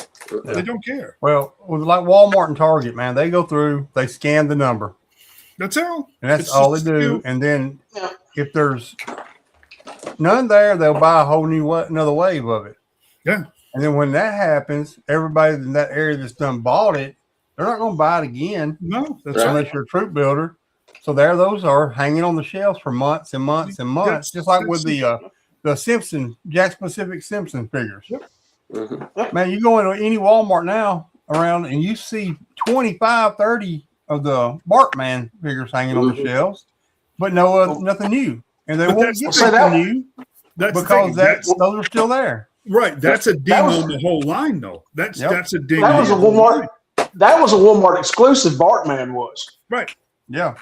They don't care. Well, like Walmart and Target, man, they go through, they scan the number. That's all. And that's all they do. And then if there's none there, they'll buy a whole new another wave of it. Yeah. And then when that happens, everybody in that area that's done bought it, they're not going to buy it again. No, that's Right. Unless you're a troop builder. So there those are hanging on the shelves for months and months and months, just like with the Simpson, Jack Pacific Simpson figures. Mhm. Man, you go into any Walmart now around and you see 25, 30 of the Bartman figures hanging on the shelves, but nothing new. And they But won't that's- get anything new That's the because thing. those are still there. Right. That's a ding That was- on the whole line, though. That's Yep. that's a ding. That on was the a whole Walmart. line. That was a Walmart exclusive. Bartman was. Right. Yeah.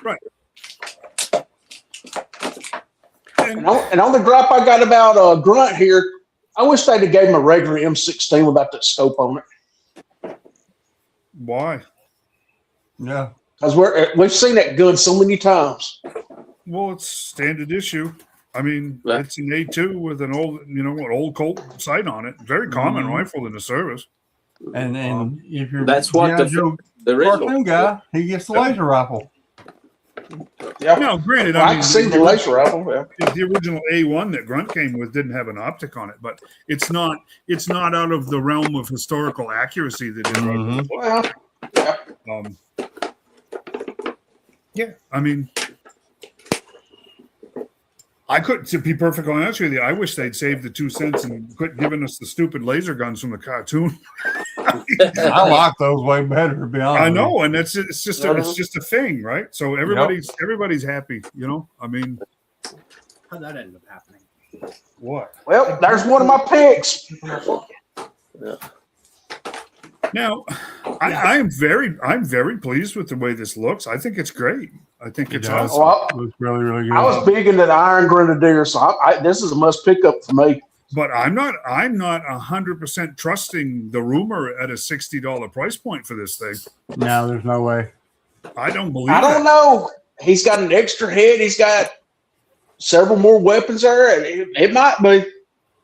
And And on the gripe I got about Grunt here, I wish they'd have gave him a regular M16 without that scope on it. why? Yeah. Because we've seen that gun so many times. Well, it's standard issue. I mean, Yeah. it's an A2 with an old Colt sight on it. Very common Mhm. rifle in the service. And if you're That's what G.I. the Joe original cartoon guy, he gets the laser rifle. Yeah. Now, granted, Well, I I can mean, see the laser rifle. Yeah. the original A1 that Grunt came with didn't have an optic on it, but it's not out of the realm of historical accuracy that it Mhm. Well, yeah. Um, yeah, I mean, I couldn't, to be perfectly honest with you, I wish they'd saved the 2 cents and quit giving us the stupid laser guns from the cartoon. I like those way better, to be honest. I know, and it's just a thing, right? So everybody's happy, you know. I mean, How'd that end up happening? what? Well, there's one of my picks. Now, I'm very pleased with the way this looks. I think it's great. I think it's does. awesome. Well, Looks really, really good. I was big into the Iron Grenadier, so this is a must pick up for me. But I'm not 100% trusting the rumor at a $60 price point for this thing. No, there's no way. I don't believe I don't it. know. He's got an extra head. He's got several more weapons there. It might be.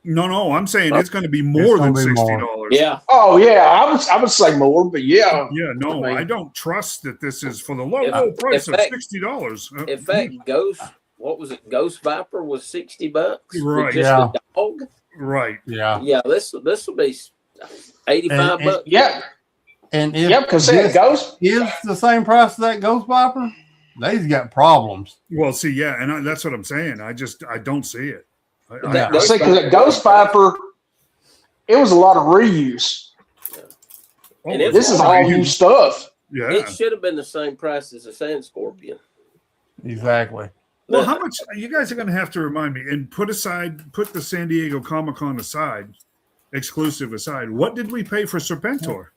No, I'm saying it's going to be more than gonna be $60. more. Yeah. Oh yeah, I would say more, but yeah. Yeah, no, Right. I don't trust that this is for the low In price of fact- $60. In fact, what was it? Ghost Viper was $60 Right. with just Yeah. a dog. Right. Yeah. Yeah, this will be $85 And- bucks. Yeah, And if yeah, because it this goes. is the same price as that Ghost Viper, they've got problems. Well, see, yeah, and that's what I'm saying. I don't see it. That I see, because that Ghost Viper, it was a lot of reuse. And it This is all new stuff. Yeah. It should have been the same price as a Sand Scorpion. Exactly. Well, how much you guys are going to have to remind me and put the San Diego Comic-Con aside, exclusive aside. What did we pay for Serpentor?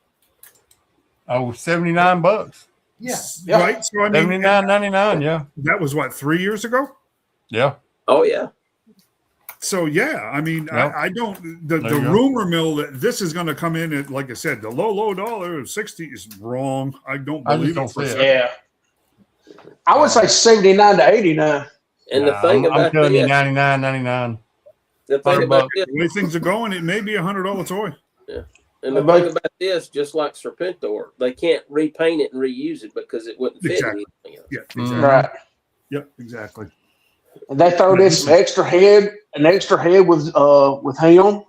Oh, $79. Yeah. Yeah. Right. So I mean, $79.99. Yeah. that was what, 3 years ago? Yeah. Oh yeah. So yeah, I mean, Yep. I don't. The There you go. rumor mill that this is going to come in at, like I said, the low dollar of 60 is wrong. I don't I just believe don't it. For a see it. second. Yeah. I would say 79 to 89. And Nah, the thing I'm about telling you, this, $99.99. the thing about this, The way things are going, it may be $100 toy. and the thing about this, just like Serpentor, they can't repaint it and reuse it because it wouldn't fit Exactly. anything else. Yeah. Mhm. Exactly. Right. Yep. Exactly. And they throw in some extra head with him.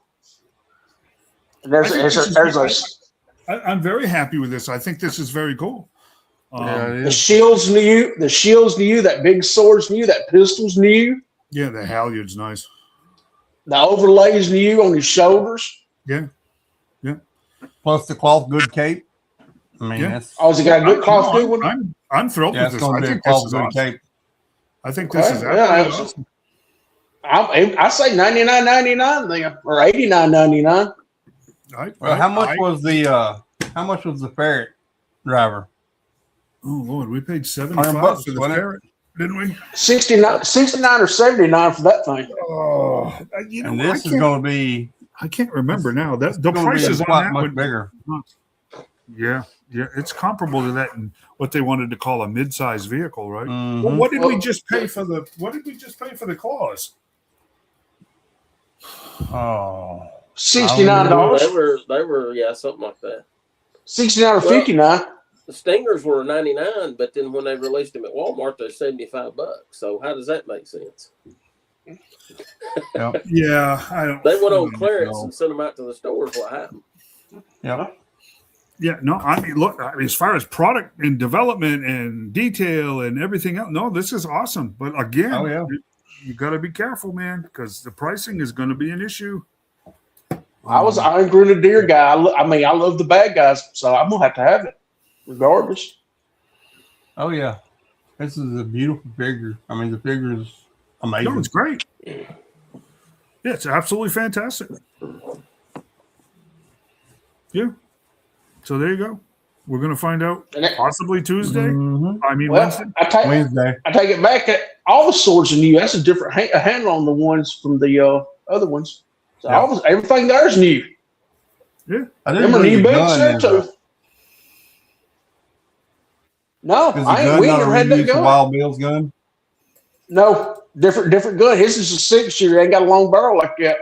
And I think this is- I'm very happy with this. I think this is very cool. Yeah, it the is. shields new, that big sword's new, that pistol's new, Yeah, the halyard's nice. the overlays new on his shoulders. Yeah. Plus the cloth good cape. I mean, Yeah. that's Oh, has he got a good cloth good one? I'm thrilled yeah, with it's this. going I to be a think this cloth is good awesome. cape. I think this is Okay, yeah, absolutely awesome. I say $99.99 then, or $89.99. Well, how much was the ferret driver? Oh Lord, we paid $75 $100 for the wasn't it? ferret, didn't we? 69 or 79 for that thing. Oh, you know, And this is going to be I can't remember now. That the gonna be prices on quite that much would bigger. yeah, it's comparable to that in what they wanted to call a mid-size vehicle, right? Mhm. Well, what did we just pay for the claws? Oh, $69. They were something like that. 69 or 59. The Stingers were 99, but then when they released them at Walmart, they're $75. So how does that make sense? Yep. Yeah, I don't. They went on no. clearance and sent them out to the stores. What happened? Yep. Yeah, no, I mean, look, I mean, as far as product and development and detail and everything else, no, this is awesome. But again, Oh, yeah. you got to be careful, man, because the pricing is going to be an issue. I was an Iron Grenadier guy. I mean, I love the bad guys, so I'm gonna have to have it, regardless. Oh yeah. This is a beautiful figure. I mean, the figure is amazing. No, it's great. Yeah, it's absolutely fantastic. Yeah. So there you go. We're going to find out possibly Tuesday. Mhm. I mean, Well, Wednesday. Wednesday. I take it back. All the swords are new. That's a different handle on the ones from the other ones. So Yeah. everything there's new. I Them are new boots there too. No, Is the I ain't. gun We ain't not a never had that reuse of gun. Wild Bill's gun? No, different gun. His is a 6-shooter. Ain't got a long barrel like that.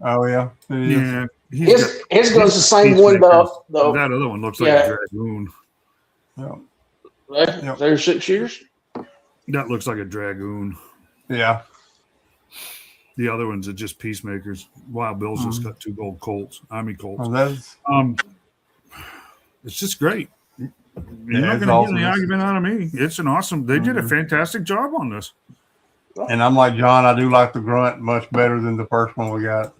Oh yeah. It is. Yeah. He's got- His gun's the same he's one. got- The that other one looks like yeah. a dragoon. Yeah. They're 6-shooters. That looks like a dragoon. Yeah. The other ones are just peacemakers. Wild Bill's just got 2 gold Colts, Army Colts. Well, that's It's just great. You're Yeah, not it's going to awesome. get any argument out of me. It's an awesome. They did a fantastic job on this. and I'm like John. I do like the grunt much better than the first one we got.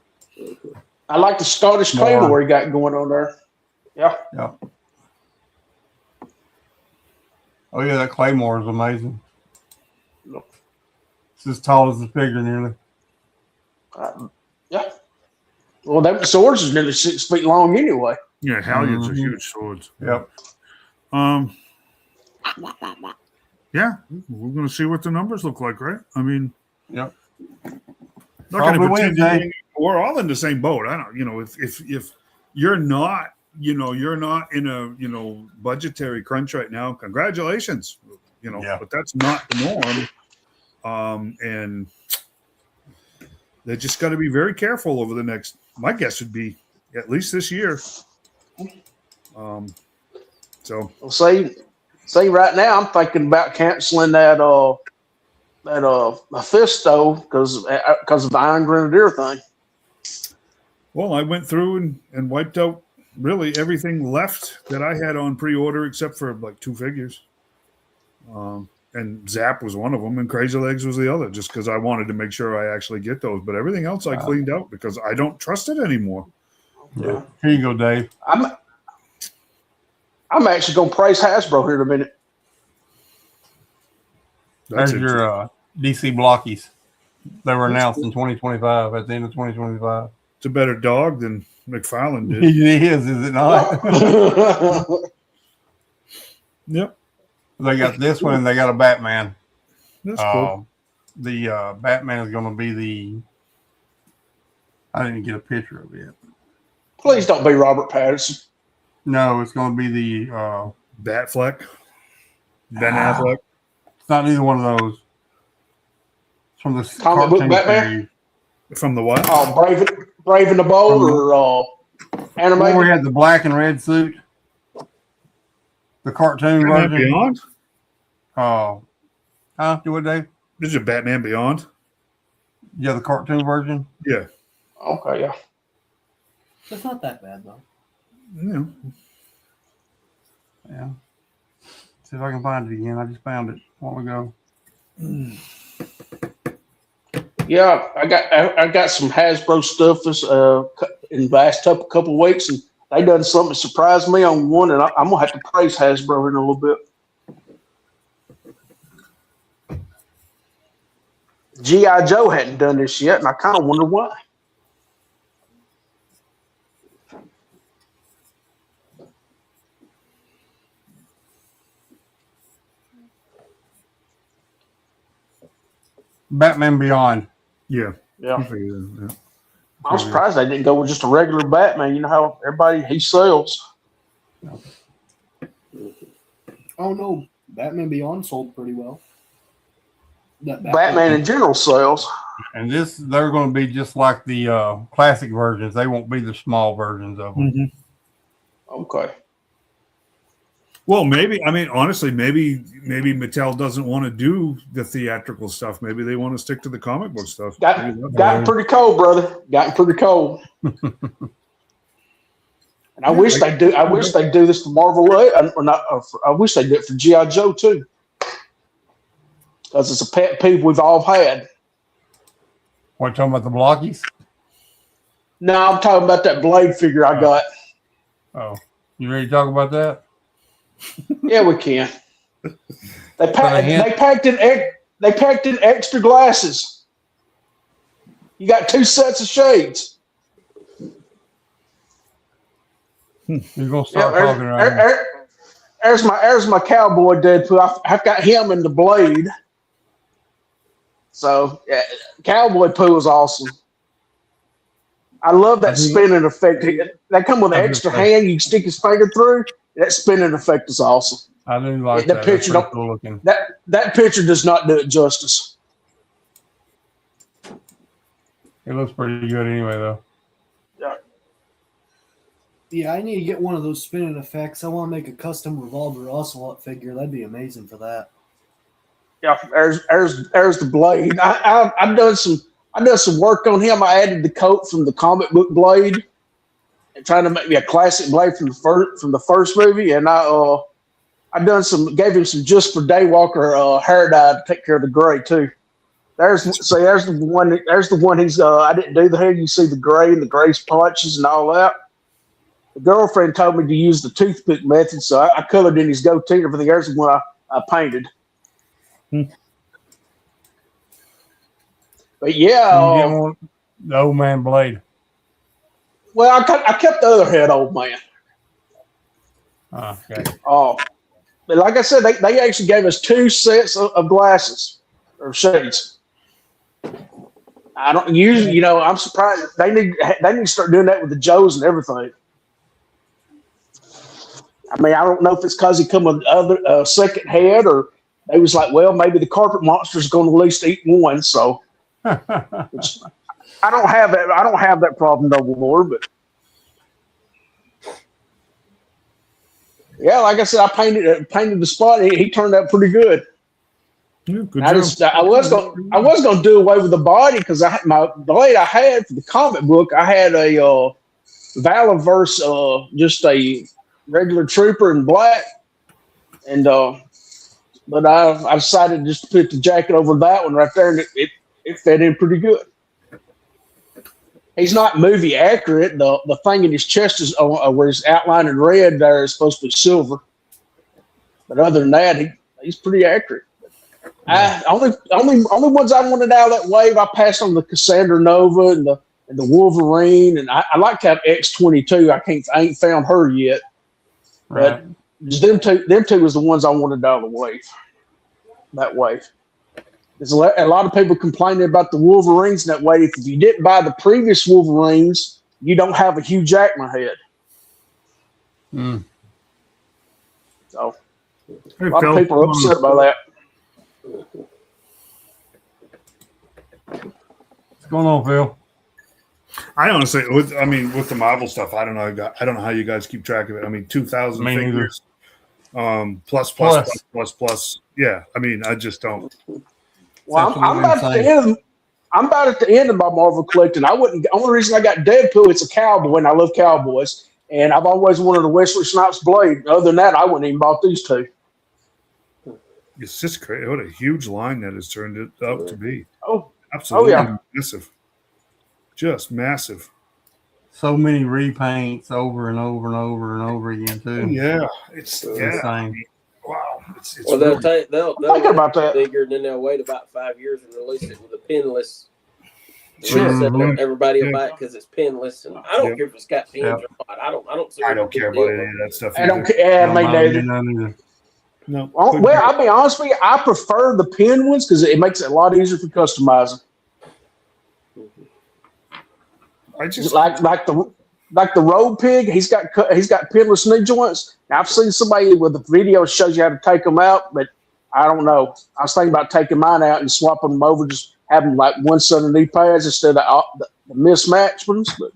I like the Scottish More. Claymore he got going on there. Yeah. Yeah. Oh yeah, that Claymore is amazing. It's as tall as the figure nearly. Yeah. Well, that swords is nearly 6 feet long anyway. Yeah, halyards are Mhm. huge swords. Yep. Yeah, we're going to see what the numbers look like, right? I mean, Yep. not going Probably to pretend Wednesday. we're all in the same boat. I don't, if you're not, you're not in a, budgetary crunch right now. Congratulations, Yeah. but that's not the norm. And they just got to be very careful over the next. My guess would be at least this year. So Well, see, right now I'm thinking about canceling that Mephisto because of the Iron Grenadier thing. well, I went through and wiped out really everything left that I had on pre-order except for like 2 figures. And Zap was one of them, and Crazy Legs was the other, just because I wanted to make sure I actually get those. But everything else I cleaned out because I don't trust it anymore. Yeah. Here you go, Dave. I'm actually gonna praise Hasbro here in a minute. That's There's your DC blockies. They were announced in 2025, at the end of 2025. It's a better dog than McFarlane did. It is it not? Yep, They got this one and they got a Batman. that's cool. The Batman is going to be I didn't get a picture of it. Please don't be Robert Pattinson. No, it's going to be the Batfleck, Ben Affleck. it's not either one of those. It's from the Comic book cartoon Batman? series. From the what? Brave and the Bold or animated. Before we had the black and red suit. The cartoon Batman version. Beyond? Do what, Dave? This is a Batman Beyond? Yeah, the cartoon version. Yeah. Okay, yeah. It's not that bad though. Yeah. Yeah. See if I can find it again. I just found it a while ago. Yeah, I got some Hasbro stuff this in the last couple of weeks, and they done something that surprised me on one, and I'm gonna have to praise Hasbro in a little bit. G.I. Joe hadn't done this yet, and I kind of wonder why. Batman Beyond. Yeah. Yeah, Yeah. I'm surprised they didn't go with just a regular Batman. You know how everybody he sells. Oh no, Batman Beyond sold pretty well. That Batman in general sells. And they're going to be just like the classic versions. They won't be the small versions of them. Mhm. Okay. Well, maybe. I mean, honestly, maybe Mattel doesn't want to do the theatrical stuff. Maybe they want to stick to the comic book stuff. Gotten pretty cold, brother. Gotten pretty cold. And I wish they do. I wish they do this for Marvel, or not. I wish they did it for GI Joe too, because it's a pet peeve we've all had. What, talking about the blockies? No, I'm talking about that Blade figure I got. Oh, you ready to talk about that? Yeah, we can. They packed in extra glasses. You got 2 sets of shades. You're gonna start talking right There's my cowboy Deadpool. I've got him in the Blade. So yeah, Cowboy Pooh is awesome. I love that spinning effect. They come with an extra hand you can stick his finger through. That spinning effect is awesome. I do like that. Picture That's cool looking. That picture does not do it justice. It looks pretty good anyway, though. Yeah, I need to get one of those spinning effects. I want to make a custom Revolver Ocelot figure. That'd be amazing for that. Yeah, there's the Blade. I've done some work on him. I added the coat from the comic book Blade, and trying to make me a classic Blade from the first movie. And gave him some just for Daywalker hair dye to take care of the gray too. There's the one. There's the one he's. I didn't do the hair. You see the gray and the gray splotches and all that. The girlfriend told me to use the toothpick method, so I colored in his goatee and everything. There's the one I painted. But yeah, the old man Blade. Well, I kept the other head, old man. Okay. But like I said, they actually gave us 2 sets of glasses or shades. I don't usually, I'm surprised they need to start doing that with the Joes and everything. I mean, I don't know if it's because he come with other second head, or they was like, well, maybe the carpet monster's going to at least eat one. So I don't have that. I don't have that problem no more. But yeah, like I said, I painted the spot. He turned out pretty good. Yeah, good job. I was going to do away with the body because my blade I had for the comic book. I had a Valaverse, just a regular trooper in black, and but I decided just to put the jacket over that one right there, and it fit in pretty good. He's not movie accurate. The thing in his chest is where his outline in red there is supposed to be silver, but other than that, he's pretty accurate. Only ones I wanted out of that wave, I passed on the Cassandra Nova and the Wolverine, and I like to have X-22. I ain't found her yet. Right. But them two was the ones I wanted out of the wave. That wave. There's a lot of people complaining about the Wolverines in that wave. If you didn't buy the previous Wolverines, you don't have a Hugh Jackman head. So a lot of people are upset about that. What's going on, Phil? I honestly, with the Marvel stuff, I don't know how you guys keep track of it. I mean, 2,000 figures, plus. Yeah, I mean, I just don't. Well, I'm about at the end. I'm about at the end of my Marvel collecting. The only reason I got Deadpool, it's a cowboy, and I love cowboys. And I've always wanted a Wesley Snipes Blade. Other than that, I wouldn't even bought these 2. It's just crazy. What a huge line that has turned it out to be. Oh, absolutely yeah. Massive. Just massive. So many repaints over and over and over and over again too. Yeah, it's insane. Wow. Well, they'll thinking about that. Figure, and then they'll wait about 5 years and release it with a pinless. Sure. Everybody will buy it because it's pinless, and I don't care if it's got pins or not. I don't care about any of that stuff. I don't care. Me neither. No. Well, I'll be honest with you. I prefer the pin ones because it makes it a lot easier for customizing. I just like the Road Pig. He's got pinless knee joints. Now, I've seen somebody with a video shows you how to take them out, but I don't know. I was thinking about taking mine out and swapping them over, just having like one set of knee pads instead of the mismatched ones. But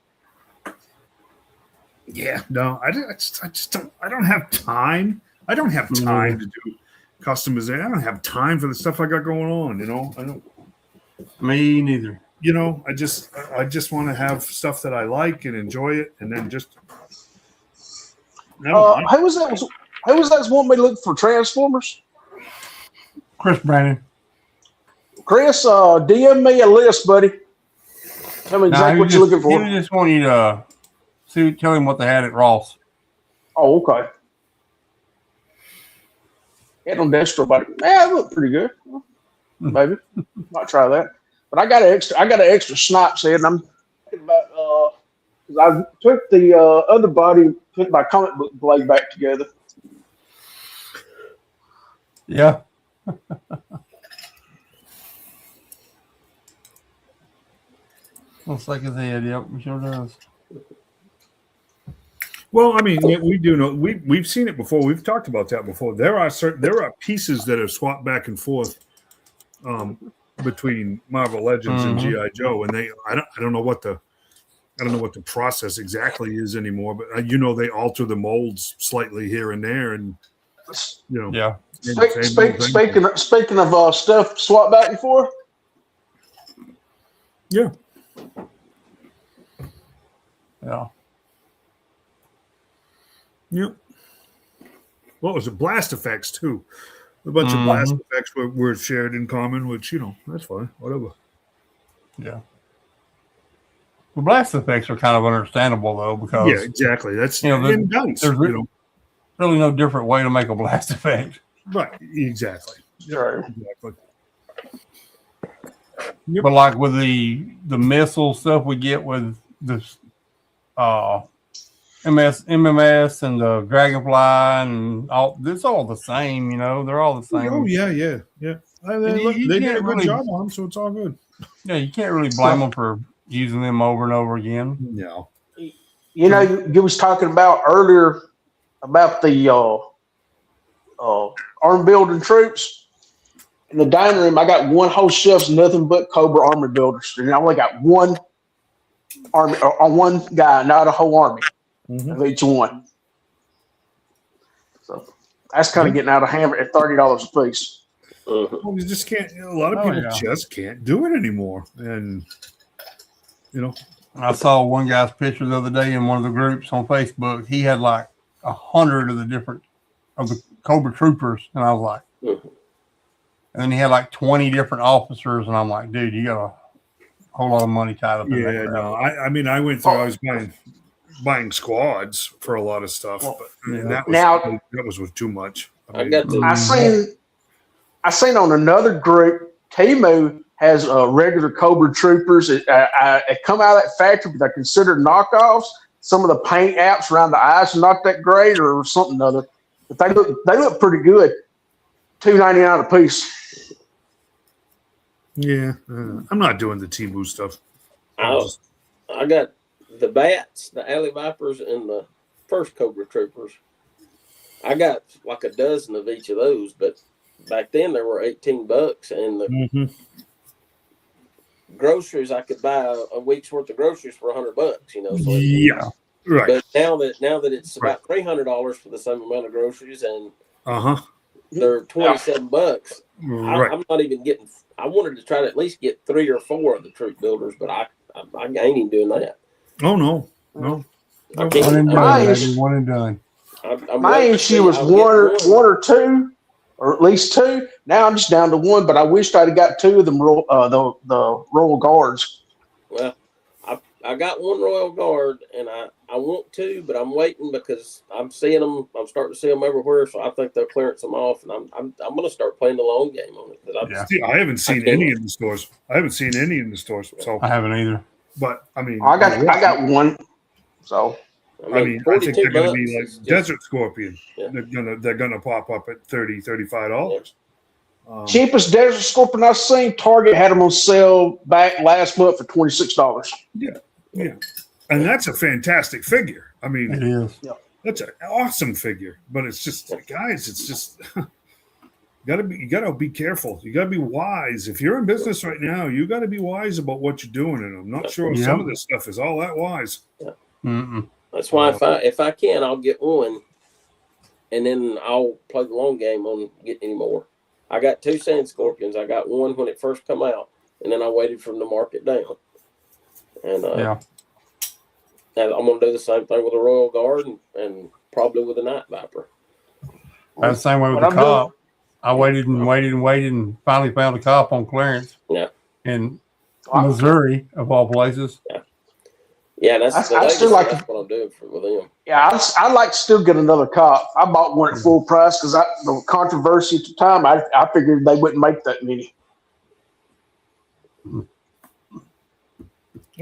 yeah, no, I just don't. I don't have time. I don't have time to do customization. I don't have time for the stuff I got going on. I don't. Me neither. I just want to have stuff that I like and enjoy it, and then just. Who was that? Who was that? Want me to look for Transformers? Chris Brandon. Chris, DM me a list, buddy. Tell me exactly what you're looking for. He just want you to tell him what they had at Ross. Oh, okay. Had on Destro, but it looked pretty good. Maybe might try that. But I got an extra snipe set, and I'm thinking about because I took the other body, put my comic book blade back together. Yeah. Looks like his head. Yep, it sure does. Well, I mean, we do know we've seen it before. We've talked about that before. There are pieces that are swapped back and forth between Marvel Legends and GI Joe, and I don't know what the process exactly is anymore, but they alter the molds slightly here and there, and yeah. Speaking of stuff swap back and forth. Yeah. Yeah. Yep. What was it? Blast effects too. A bunch of blast effects were shared in common, which that's fine. Whatever. Yeah. The blast effects are kind of understandable though, because exactly. That's there's really no different way to make a blast effect. Right. Exactly. Sure. Exactly. Yep. But like with the missile stuff we get with this MMS and the Dragonfly and all, it's all the same, they're all the same. Oh yeah. They did a good job on them, so it's all good. Yeah, you can't really blame them for using them over and over again. No. You was talking about earlier about the arm building troops. In the dining room, I got one whole shelf, nothing but Cobra armor builders. And I only got one army on one guy, not a whole army of each one. So that's kind of getting out of hand at $30 a piece. Well, you just can't. A lot of people just can't do it anymore, and I saw one guy's picture the other day in one of the groups on Facebook. He had like 100 of the Cobra troopers, and I was like. And then he had like 20 different officers, and I'm like, dude, you got a whole lot of money tied up in that. Yeah, no. I mean, I went through. I was buying squads for a lot of stuff, but that was too much. I seen on another group, Temu has regular Cobra troopers. It come out of that factory, but they're considered knockoffs. Some of the paint apps around the eyes are not that great, or something other, but they look pretty good. $2.99 a piece. Yeah, I'm not doing the Temu stuff. I got the Bats, the Alley Vipers, and the first Cobra Troopers. I got like a dozen of each of those, but back then there were $18, and the groceries I could buy a week's worth of groceries for $100. So right. But now that it's about $300 for the same amount of groceries, and they're $27. Right. I'm not even getting. I wanted to try to at least get 3 or 4 of the troop builders, but I ain't even doing that. Oh no. One and done. My issue was one or two, or at least 2. Now I'm just down to 1, but I wished I'd have got 2 of them. The Royal Guards. Well, I got 1 Royal Guard, and I want 2, but I'm waiting because I'm seeing them. I'm starting to see them everywhere, so I think they'll clearance them off, and I'm going to start playing the long game on it. I haven't seen any in the stores. So I haven't either. But I mean, I got 1. So I think they're going to be like Desert Scorpion. Yeah. They're gonna pop up at $35. Cheapest Desert Scorpion I've seen. Target had them on sale back last month for $26. Yeah, and that's a fantastic figure. I mean, it is. That's an awesome figure. But it's just, guys, it's just you gotta be careful. You gotta be wise. If you're in business right now, you gotta be wise about what you're doing. And I'm not sure if some of this stuff is all that wise. That's why if I can, I'll get 1. and then I'll play the long game on getting any more. I got 2 sand scorpions. I got one when it first come out, and then I waited for them to mark it down. And and I'm gonna do the same thing with the Royal Guard and probably with the Night Viper. That's the same way with the cop. I waited and waited and waited and finally found a cop on clearance. Yeah. In Missouri, of all places. Yeah. Yeah, that's I still like that's what I'm doing with them. Yeah, I'd like to still get another cop. I bought one at full price because the controversy at the time, I figured they wouldn't make that many.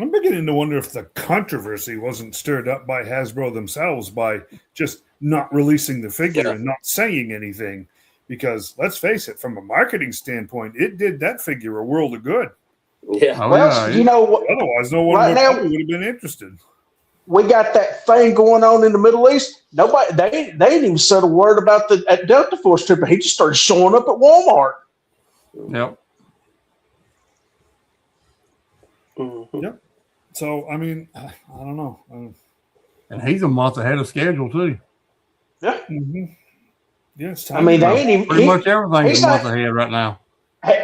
I'm beginning to wonder if the controversy wasn't stirred up by Hasbro themselves by just not releasing the figure and not saying anything. Because let's face it, from a marketing standpoint, it did that figure a world of good. Yeah. Oh, Well, you know what? Otherwise, no one Right now- would have been interested. We got that thing going on in the Middle East. Nobody, they ain't even said a word about at Delta Force trip. He just started showing up at Walmart. Yep. Mm-hmm. Yep. So, I mean, I don't know. And he's a month ahead of schedule, too. Yeah. Mm-hmm. Yeah, it's time. I mean, they ain't even. Pretty much everything's he's a month not- ahead right now.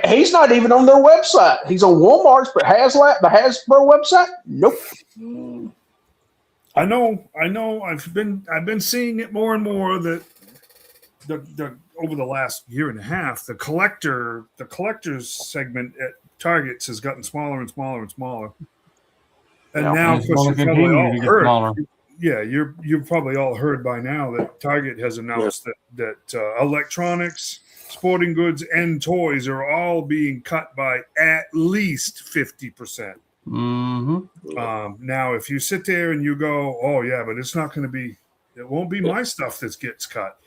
He's not even on their website. He's on Walmart's, but the Hasbro website, nope. I know. I've been seeing it more and more that the over the last year and a half, the collectors segment at Targets has gotten smaller and smaller and smaller. And now, of It's course, going to you've probably continue to all get heard. smaller. Yeah, you've probably all heard by now that Target has announced that electronics, sporting goods, and toys are all being cut by at least 50%. Mm-hmm. Now, if you sit there and you go, "Oh yeah, but it's not going to be, it won't be my stuff that gets cut."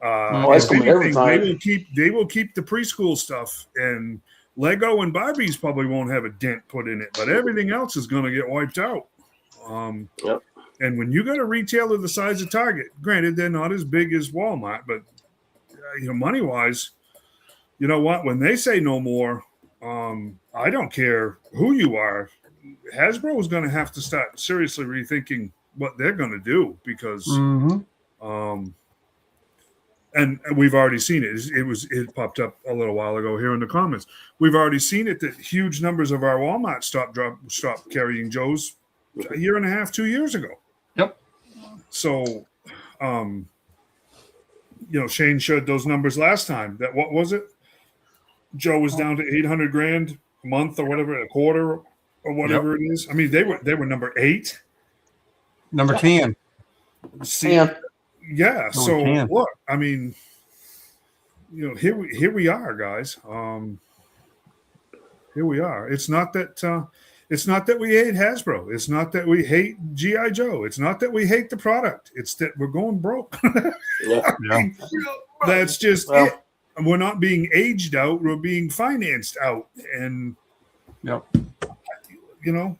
It's gonna be everything. They will keep the preschool stuff, and Lego and Barbies probably won't have a dent put in it, but everything else is going to get wiped out. Yep. And when you got a retailer the size of Target, granted they're not as big as Walmart, but money wise, you know what? When they say no more, I don't care who you are. Hasbro is going to have to start seriously rethinking what they're going to do because, and we've already seen it. It popped up a little while ago here in the comments. We've already seen it that huge numbers of our Walmart stopped carrying Joes a year and a half, 2 years ago. Yep. So, Shane showed those numbers last time. That what was it? Joe was down to $800,000 a month or whatever, a quarter or whatever it is. I mean, they were number 8, number 10. See, yeah. Number So 10. look, I mean, here we are, guys. Here we are. It's not that we hate Hasbro. It's not that we hate G.I. Joe. It's not that we hate the product. It's that we're going broke. Yeah. That's just it. We're not being aged out. We're being financed out. And,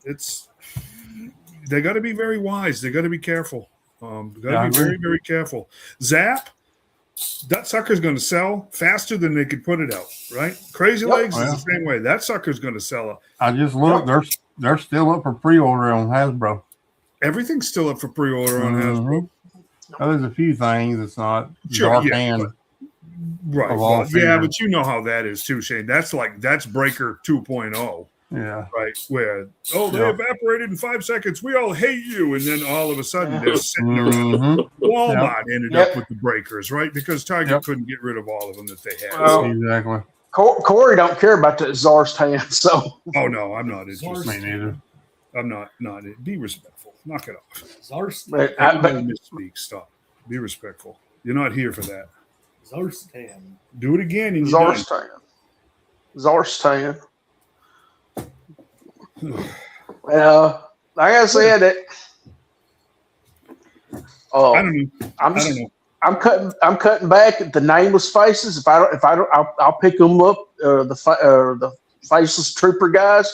it's they got to be very wise. They got to be careful. They got to be very, very careful. Zap, that sucker's going to sell faster than they could put it out, right? Crazy Legs is the same way. That sucker's going to sell it. I just looked. They're still up for pre-order on Hasbro. Everything's still up for pre-order on Hasbro. Oh, there's a few things. It's not Sure, dark yeah, hand. Right. Of all Well, yeah, but you know how that is too, Shane. That's Breaker 2.0. Yeah. Right. Where, they evaporated in 5 seconds. We all hate you. And then all of a sudden they're sitting around. Walmart ended up with the breakers, right? Because Target couldn't get rid of all of them that they had. Exactly. Corey don't care about the Zartan, so. Oh, no, I'm not interested. Me neither. I'm not. Be respectful. Knock it off. Zartan. Everybody misspeak. Stop. Be respectful. You're not here for that. Zartan. Do it again. And you're done. Zartan. Like I said, I don't know. I don't know. I'm cutting back at the nameless faces. If I don't, I'll pick them up. The faceless trooper guys.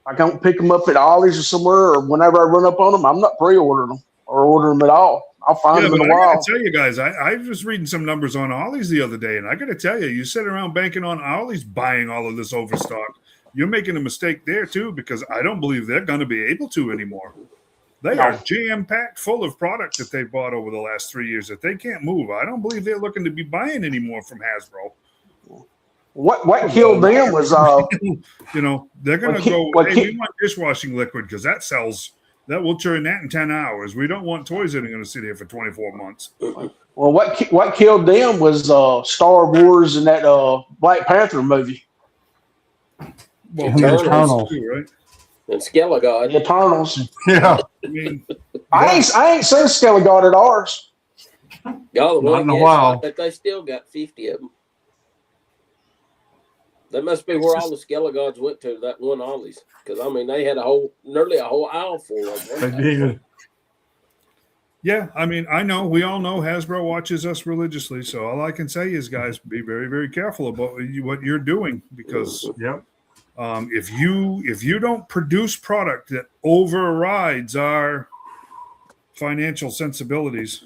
I don't pick them up at Ollie's or somewhere, or whenever I run up on them, I'm not pre-ordering them or ordering them at all. I'll find them in a while. I gotta tell you guys, I was reading some numbers on Ollie's the other day, and I got to tell you, sit around banking on Ollie's buying all of this overstock. You're making a mistake there too, because I don't believe they're going to be able to anymore. They No. are jam-packed full of product that they've bought over the last 3 years that they can't move. I don't believe they're looking to be buying any more from Hasbro. What killed them was You know, they're going to go, hey, we want dishwashing liquid because that sells. That we'll turn that in 10 hours. We don't want toys that are going to sit here for 24 months. well, what killed them was Star Wars and that Black Panther movie, Well, Eternals. too, right? And Skelligod. The Eternals. Yeah. I mean, I ain't seen Skelligard at ours. Y'all the Not one in a guess, while. I bet they still got 50 of them. That must be where all the Skelligods went to, that one Ollie's. Because, I mean, they had nearly a whole aisle full of them. They did. yeah, I mean, I know we all know Hasbro watches us religiously, so all I can say is, guys, be very, very careful about what you're doing because Yep. if you don't produce product that overrides our financial sensibilities,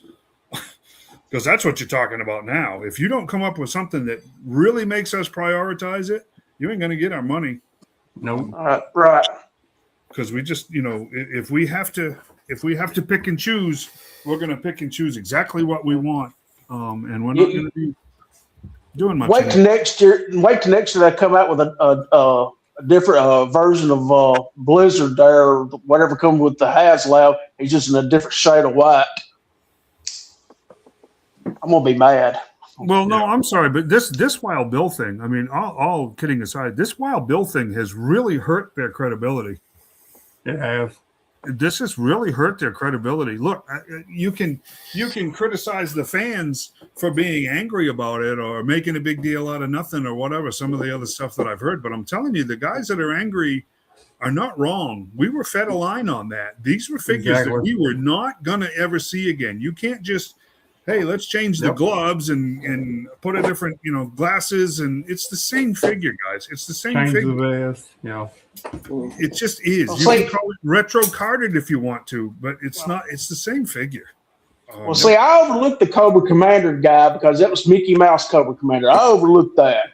because that's what you're talking about now. If you don't come up with something that really makes us prioritize it, you ain't going to get our money. Nope. Right. Because we just, if we have to pick and choose, we're going to pick and choose exactly what we want, and we're not going to be doing much. Wait till next year. They come out with a different version of Blizzard there, or whatever comes with the HasLab. He's just in a different shade of white. I'm gonna be mad. Well, no, I'm sorry, but this Wild Bill thing, I mean, all kidding aside, this Wild Bill thing has really hurt their credibility. It has. This has really hurt their credibility. Look, you can criticize the fans for being angry about it or making a big deal out of nothing or whatever, some of the other stuff that I've heard, but I'm telling you, the guys that are angry are not wrong. We were fed a line on that. These were figures that we were not going to ever see again. You can't just, hey, let's change the gloves and put a different, glasses, and it's the same figure, guys. It's the same figure. Change the vest, yeah. It just is. You can call it retro carded if you want to, but it's not. It's the same figure. Well, see, I overlooked the Cobra Commander guy because that was Mickey Mouse Cobra Commander. I overlooked that.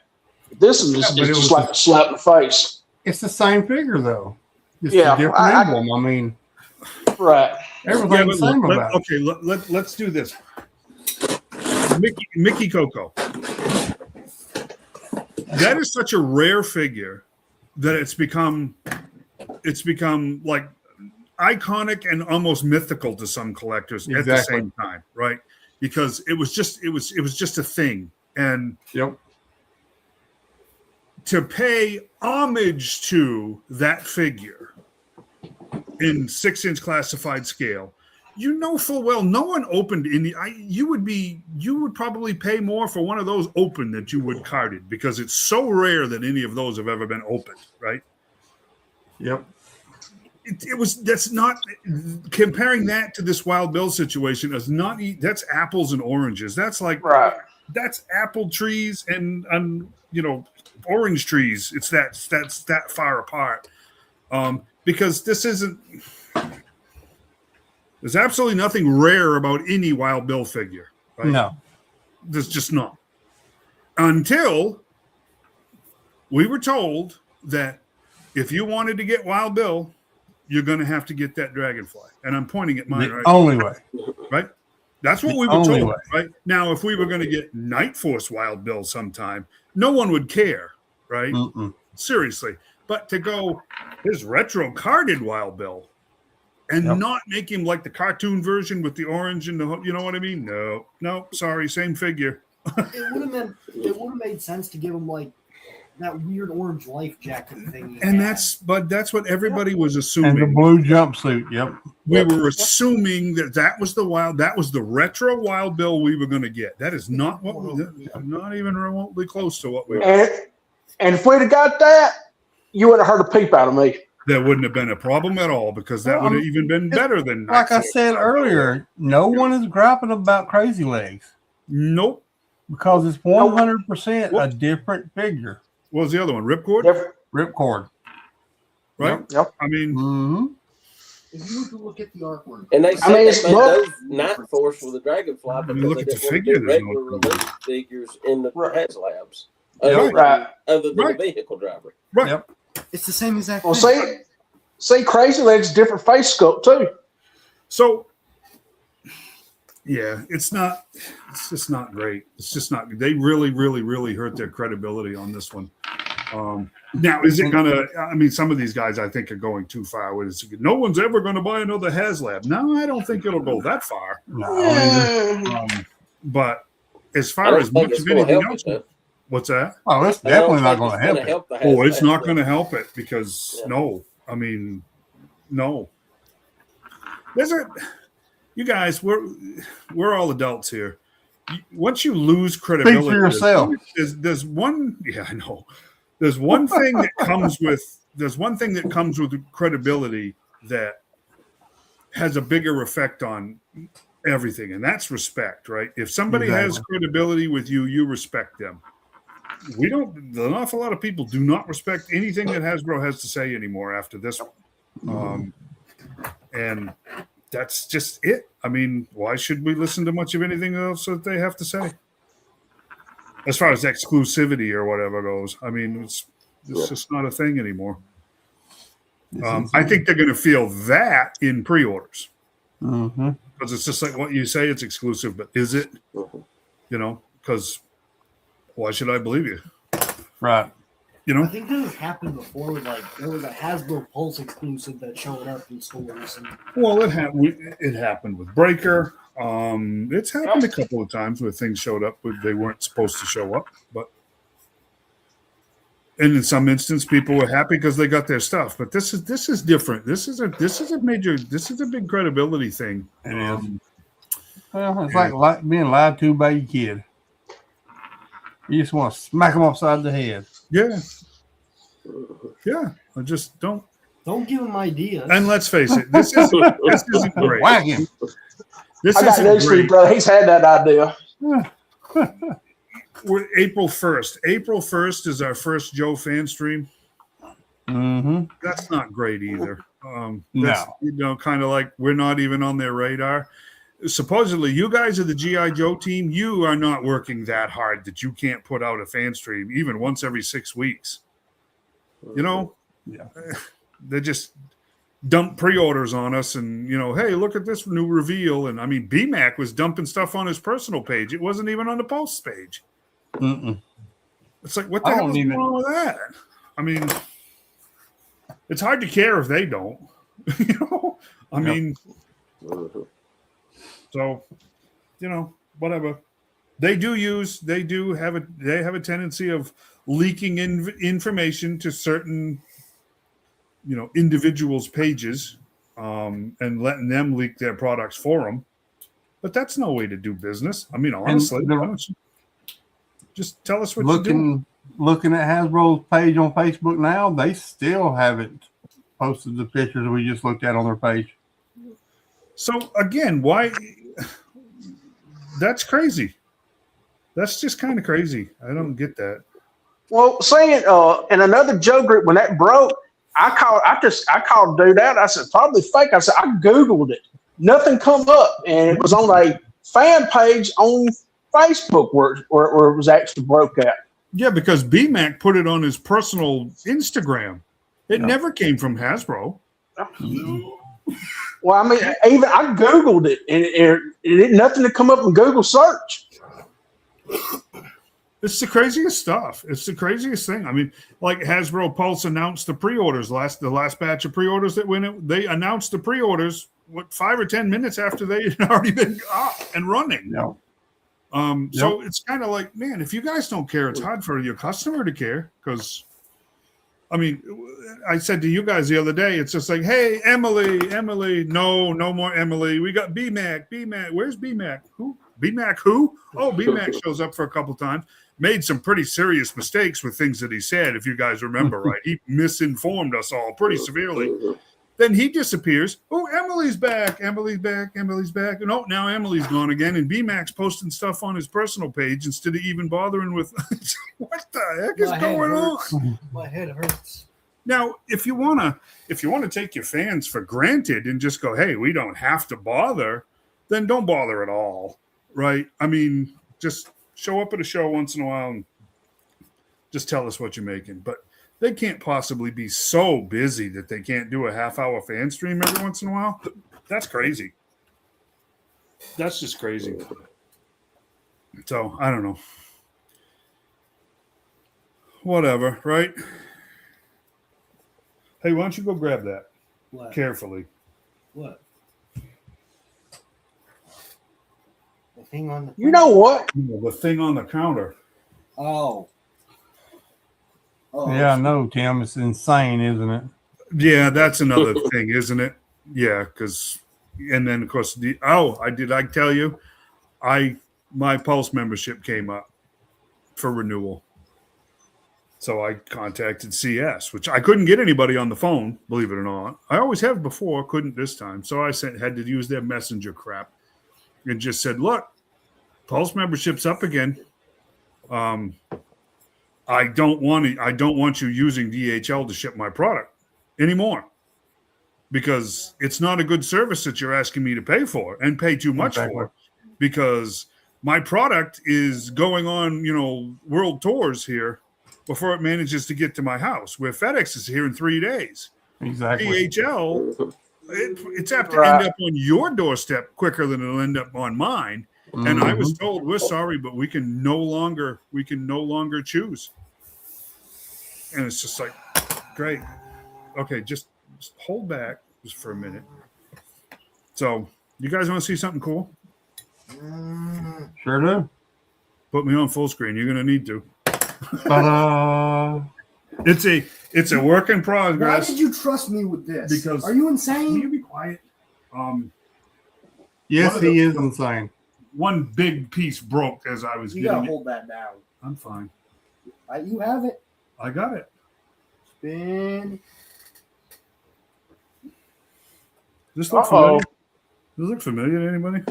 This one is just like a slap in the face. It's the same figure, though. Just Yeah, a different emblem. I mean, right. everything's the same about it. Okay, let's do this. Mickey Coco. That is such a rare figure that it's become like iconic and almost mythical to some collectors at the same time, right? Because it was just a thing, and to pay homage to that figure in 6-inch classified scale, full well no one opened any. You would probably pay more for one of those open than you would carded because it's so rare that any of those have ever been opened, right? Yep. That's not comparing that to this Wild Bill situation is not. That's apples and oranges. That's like that's apple trees and orange trees. It's that far apart because this isn't. There's absolutely nothing rare about any Wild Bill figure. Right? No. There's just not. Until we were told that if you wanted to get Wild Bill, you're going to have to get that Dragonfly. And I'm pointing at mine, right? Only way. Right? That's what we were told, right? Now, if we were going to get Night Force Wild Bill sometime, no one would care, right? Seriously. But to go, there's retro carded Wild Bill. And not make him like the cartoon version with the orange and the, you know what I mean? No, sorry, same figure. It would have made sense to give him like that weird orange life jacket thing. And that's what everybody was assuming. And the blue jumpsuit. Yep. We were assuming that was the retro Wild Bill we were going to get. That is not not even remotely close to what we were. And if we'd have got that, you would have heard a peep out of me. That wouldn't have been a problem at all because that would have even been better than. Like I said earlier, no one is griping about Crazy Legs. Nope. Because it's 100% a different figure. What was the other one? Ripcord? Ripcord. Right? Yep. I mean, if you were to look at the artwork. And they said they made those Night Force with the Dragonfly because look they at the didn't want figure, to do regular release figures in the HasLabs. Other than the vehicle driver. Right. Yep. It's the same exact thing. Well, see, Crazy Legs different face sculpt too. So, yeah, it's just not great. It's just not. They really, really, really hurt their credibility on this one. Now, is it gonna? I mean, some of these guys I think are going too far. With it. No one's ever going to buy another HasLab. No, I don't think it'll go that far. No, But as I far don't as think much it's of going to anything help else, it, though. what's that? oh, it's I don't definitely not think going to it's help gonna it. help the Oh, it's HasLab, not though. going to help it because no. I mean, no. You guys, we're all adults here. Once you lose credibility, Speak for yourself. There's one. Yeah, I know. There's one thing that comes with. There's one thing that comes with credibility that has a bigger effect on everything, and that's respect, right? If somebody has credibility with you, you respect them. We don't. An awful lot of people do not respect anything that Hasbro has to say anymore after this one, and that's just it. I mean, why should we listen to much of anything else that they have to say? As far as exclusivity or whatever goes, I mean, it's just not a thing anymore. I think they're going to feel that in pre-orders because it's just like what you say, it's exclusive, but is it? You know, because why should I believe you? Right. You I know, think this has happened before. Like there was a Hasbro Pulse exclusive that showed up in stores, and well, it happened with Breaker. It's happened a couple of times where things showed up but they weren't supposed to show up, and in some instance, people were happy because they got their stuff. But this is different. This is a big credibility thing. It is. Well, it's like being lied to by your kid. You just want to smack them upside the head. Yeah. I just don't give them ideas. And let's face it, this isn't great. Whack him. This I got isn't news for you, great. brother. He's had that idea. We're April 1st. April 1st is our first Joe fan stream. That's not great either. That's, kind of like we're not even on their radar. Supposedly, you guys are the G.I. Joe team. You are not working that hard that you can't put out a fan stream even once every 6 weeks. You know? Yeah. They just dump pre-orders on us and, hey, look at this new reveal. And, I mean, BMAC was dumping stuff on his personal page. It wasn't even on the Pulse page. It's like, what the hell is going on with that? I mean, it's hard to care if they don't. I mean, so, whatever. They have a tendency of leaking information to certain, individuals' pages, and letting them leak their products for them. But that's no way to do business. I mean, honestly, just tell us what you're doing. Looking at Hasbro's page on Facebook now, they still haven't posted the pictures we just looked at on their page. So again, why? That's crazy. That's just kind of crazy. I don't get that. Well, saying in another Joe group when that broke, I called dude out. I said probably fake. I said I Googled it. Nothing come up, and it was on a fan page on Facebook where it was actually broke out. Yeah, because BMAC put it on his personal Instagram. It never came from Hasbro. Well, I mean, even I Googled it, and it didn't nothing to come up in Google search. It's the craziest stuff. It's the craziest thing. I mean, like Hasbro Pulse announced the pre-orders, the last batch of pre-orders that went in. They announced the pre-orders 5 or 10 minutes after they had already been up and running. No. So it's kind of like, man, if you guys don't care, it's hard for your customer to care. Because, I mean, I said to you guys the other day, it's just like, hey, Emily, no more Emily. We got BMAC. Where's BMAC? Who? BMAC who? Oh, BMAC shows up for a couple times. Made some pretty serious mistakes with things that he said, if you guys remember, right? He misinformed us all pretty severely. Then he disappears. Oh, Emily's back. No, now Emily's gone again. And BMAC's posting stuff on his personal page instead of even bothering with what the heck is going on? My head hurts. Now, if you wanna take your fans for granted and just go, hey, we don't have to bother, then don't bother at all. Right? I mean, just show up at a show once in a while and just tell us what you're making. But they can't possibly be so busy that they can't do a half-hour fan stream every once in a while. That's crazy. That's just crazy. So I don't know. Whatever, right? Hey, why don't you go grab that What? carefully? What? The thing on the. You know what? The thing on the counter. Oh. Oh. Yeah, I know, Tim. It's insane, isn't it? Yeah, that's another thing, isn't it? Yeah, because, and then of course I tell you, my Pulse membership came up for renewal. So I contacted CS, which I couldn't get anybody on the phone, believe it or not. I always have before, couldn't this time. So I had to use their messenger crap and just said, look, Pulse membership's up again. I don't want you using DHL to ship my product anymore because it's not a good service that you're asking me to pay for and pay too much for, because my product is going on, world tours here before it manages to get to my house, where FedEx is here in 3 days. Exactly. DHL, it's apt to end up on your doorstep quicker than it'll end up on mine. And I was told, we're sorry, but we can no longer choose. And it's just like, great. Okay, just hold back just for a minute. So, you guys want to see something cool? Sure do. Put me on full screen. You're going to need to. Ta-da. It's a work in Why progress. did you trust me with this? Because are you will insane? you be quiet? Yes, he is insane. One big piece broke as I was You getting gotta it. hold that down. I'm fine. You have it. I got it. Spin. This look familiar? Does it look familiar to anybody?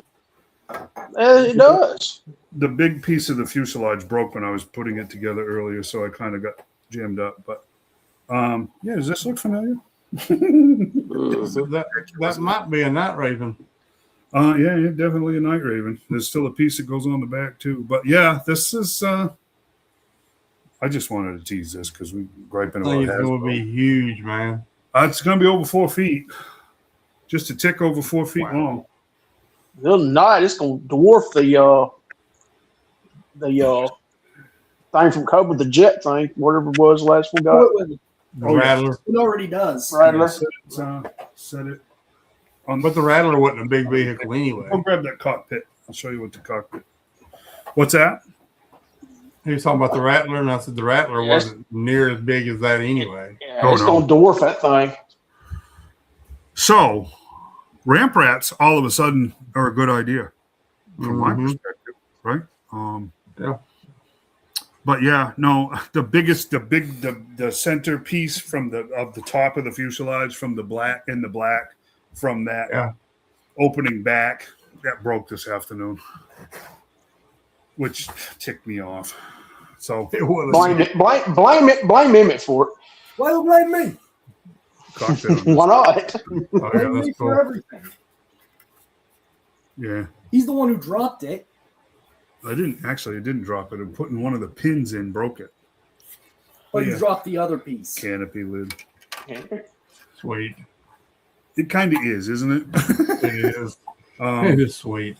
It does. The big piece of the fuselage broke when I was putting it together earlier, so I kind of got jammed up. But yeah, does this look familiar? So that might be a night raven. Yeah, definitely a night raven. There's still a piece that goes on the back too. But yeah, this is. I just wanted to tease this because we're griping I about think it. it's going to be huge, man. It's going to be over 4 feet, just a tick over 4 feet long. The other night, it's going to dwarf the thing from Cobra, the jet thing, whatever it was the last one got. The Rattler. It already does. Rattler. Set it. But the Rattler wasn't a big vehicle anyway. I'll grab that cockpit. I'll show you what the cockpit. What's that? He was talking about the Rattler, and I said the Rattler wasn't near as big as that anyway. Yeah, it's going to dwarf that thing. So, ramp rats all of a sudden are a good idea from my perspective, right? Yeah. But yeah, no, the centerpiece from the top of the fuselage from the black from that opening back that broke this afternoon, which ticked me off. So Blame Emmett for it. Why you blame me? Why not? Oh, yeah, that's For cool. everything. Yeah, He's the one who dropped it. I didn't drop it. I'm putting one of the pins in, broke it. But Yeah. you dropped the other piece. Canopy lid. Sweet. It kind of is, isn't it? It is. It is sweet.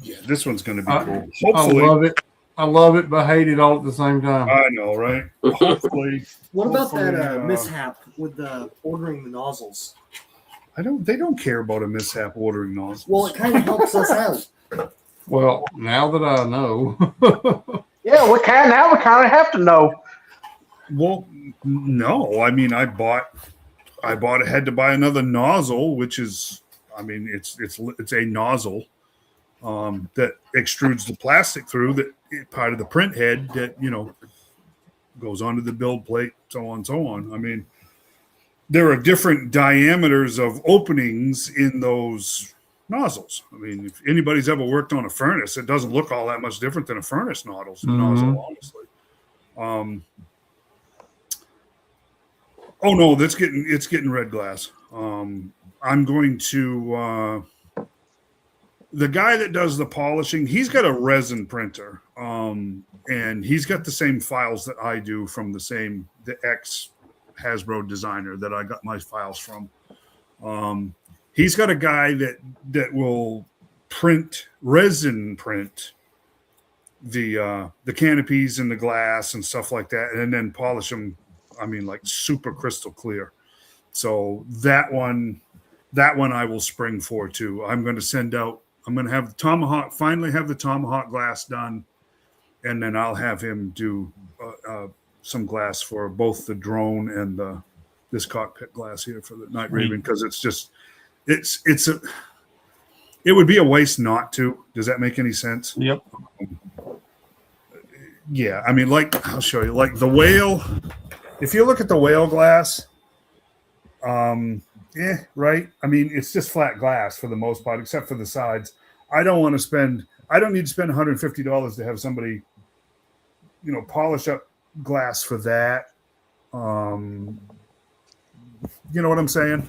Yeah, this one's going to be I- cool. I Hopefully, love it. I love it, but hate it all at the same time. I know, right? Hopefully, What about that Hopefully, mishap with the ordering the nozzles? they don't care about a mishap ordering nozzles. Well, it kind of helps us out. Well, now that I know, Yeah, we kind of have to know. Well, no. I mean, I had to buy another nozzle, which is, I mean, it's a nozzle that extrudes the plastic through that part of the print head that goes onto the build plate, so on, so on. I mean, there are different diameters of openings in those nozzles. I mean, if anybody's ever worked on a furnace, it doesn't look all that much different than a furnace nozzle, honestly. Oh no, it's getting red glass. I'm going to the guy that does the polishing, he's got a resin printer. And he's got the same files that I do from the ex Hasbro designer that I got my files from. he's got a guy that will resin print the canopies and the glass and stuff like that, and then polish them. I mean, like super crystal clear. So that one I will spring for too. I'm going to have the Tomahawk, finally have the Tomahawk glass done, and then I'll have him do some glass for both the drone and this cockpit glass here for the Night Raven, because it would be a waste not to. Does that make any sense? Yep. Yeah, I mean, like, I'll show you. Like the whale, if you look at the whale glass, right. I mean, it's just flat glass for the most part, except for the sides. I don't need to spend $150 to have somebody, polish up glass for that. You know what I'm saying?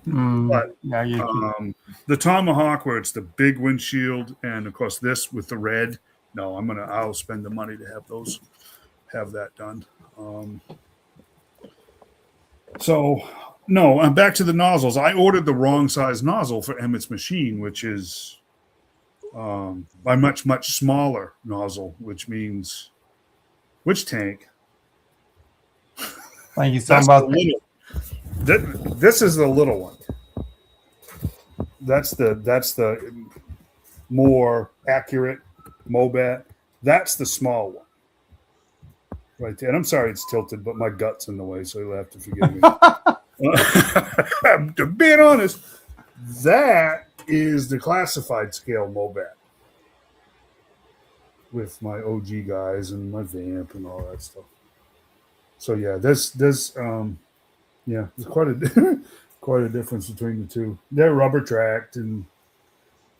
But the Tomahawk, where it's the big windshield, and of course this with the red. No, I'll spend the money to have that done. I'm back to the nozzles. I ordered the wrong size nozzle for Emmett's machine, which is a much, much smaller nozzle, which means which tank? Thank you so much. This is the little one. That's the more accurate Mobat. That's the small one. Right there. And I'm sorry it's tilted, but my gut's in the way, so you'll have to forgive me. To be honest, that is the classified scale Mobat with my OG guys and my vamp and all that stuff. So yeah, there's quite a quite a difference between the two. They're rubber tracked and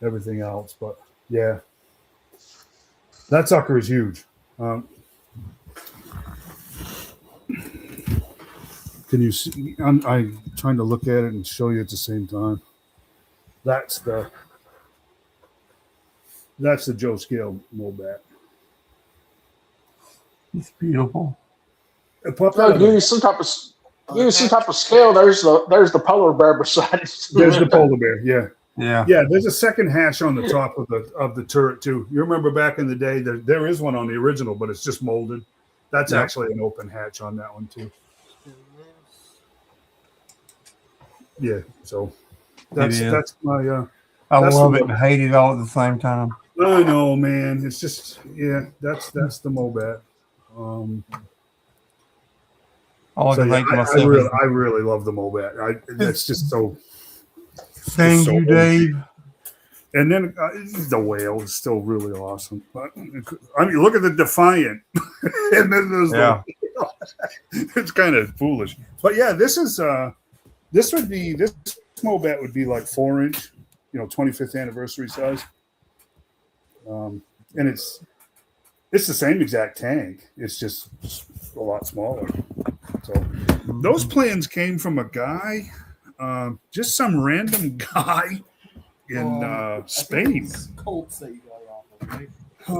everything else, but yeah, that sucker is huge. Can you see? I'm trying to look at it and show you at the same time. That's the Joe Scale Mobat. It's beautiful. Give you some type of scale. There's the polar bear beside it. There's the polar bear. Yeah. Yeah. There's a second hatch on the top of the turret too. You remember back in the day, there is one on the original, but it's just molded. That's actually an open hatch on that one too. Yeah. So that's my. I love it and hate it all at the same time. I know, man. It's just that's the Mobat. All I can think to myself I really love the Mobat. That's just so. Thank you, Dave. And then the whale is still really awesome. But I mean, look at the Defiant, and then there's it's kind of foolish. But yeah, this Mobat would be like 4-inch, 25th anniversary size. And it's the same exact tank. It's just a lot smaller. So those plans came from a guy, just some random guy in Spain. Colts that you got off of, right? I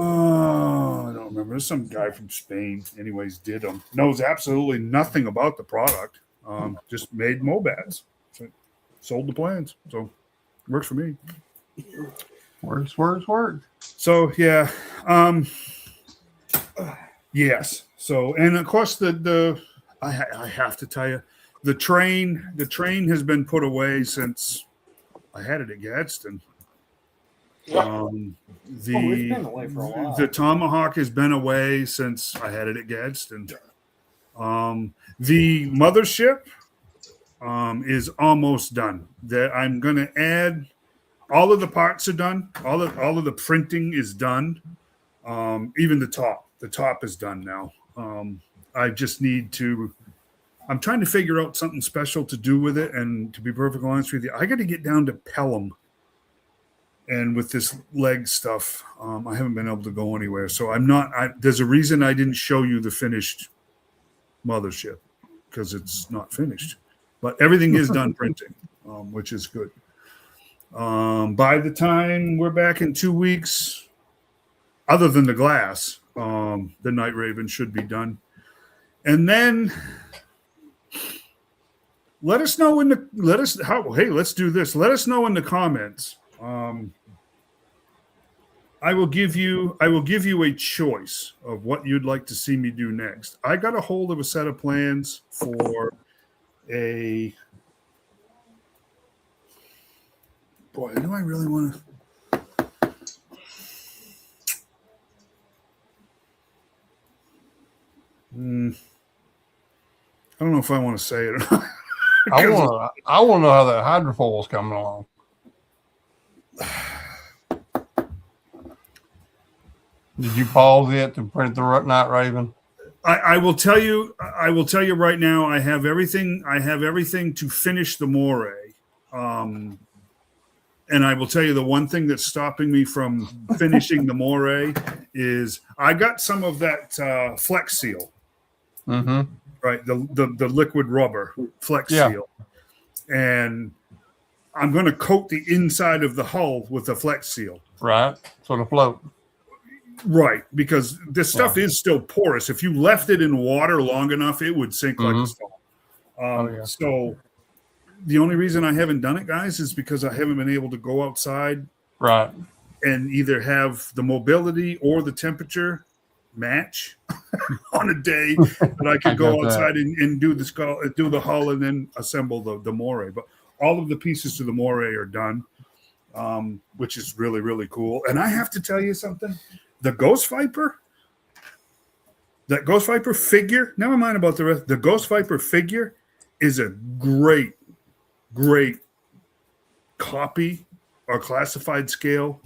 don't remember. There's some guy from Spain. Anyways, did them. Knows absolutely nothing about the product. Just made Mobats. So, sold the plans. So works for me. Works. So yeah. Yes. So, and of course I have to tell you, the train has been put away since I had it at Gadsden. It's been away for a while. The Tomahawk has been away since I had it at Gadsden. The mothership is almost done. That I'm going to add. All of the parts are done. All of the printing is done. Even the top. The top is done now. I just need to. I'm trying to figure out something special to do with it. And to be perfectly honest with you, I got to get down to Pelham. And with this leg stuff, I haven't been able to go anywhere. So I'm not. There's a reason I didn't show you the finished mothership, because it's not finished. But everything is done printing, which is good. By the time we're back in 2 weeks, other than the glass, the Night Raven should be done. And then let us know in the let's do this. Let us know in the comments. I will give you a choice of what you'd like to see me do next. I got a hold of a set of plans for a boy. Do I really want to? I don't know if I want to say it. I want to know how that hydrofoil is coming along. Did you pause it to print the Night Raven? I will tell you. I will tell you right now. I have everything. I have everything to finish the Moray. And I will tell you the one thing that's stopping me from finishing the Moray is I got some of that Flex Seal. Mm-hmm. Right, the liquid rubber Flex Seal, and I'm going to coat the inside of the hull with a Flex Seal. Right, so to float. Right, because this stuff is still porous. If you left it in water long enough, it would sink like a stone. So the only reason I haven't done it, guys, is because I haven't been able to go outside, right, and either have the mobility or the temperature match on a day that I could go outside and do the hull and then assemble the Moray. But all of the pieces to the Moray are done, which is really, really cool. And I have to tell you something. The Ghost Viper figure, never mind about the rest, the Ghost Viper figure is a great copy or classified scale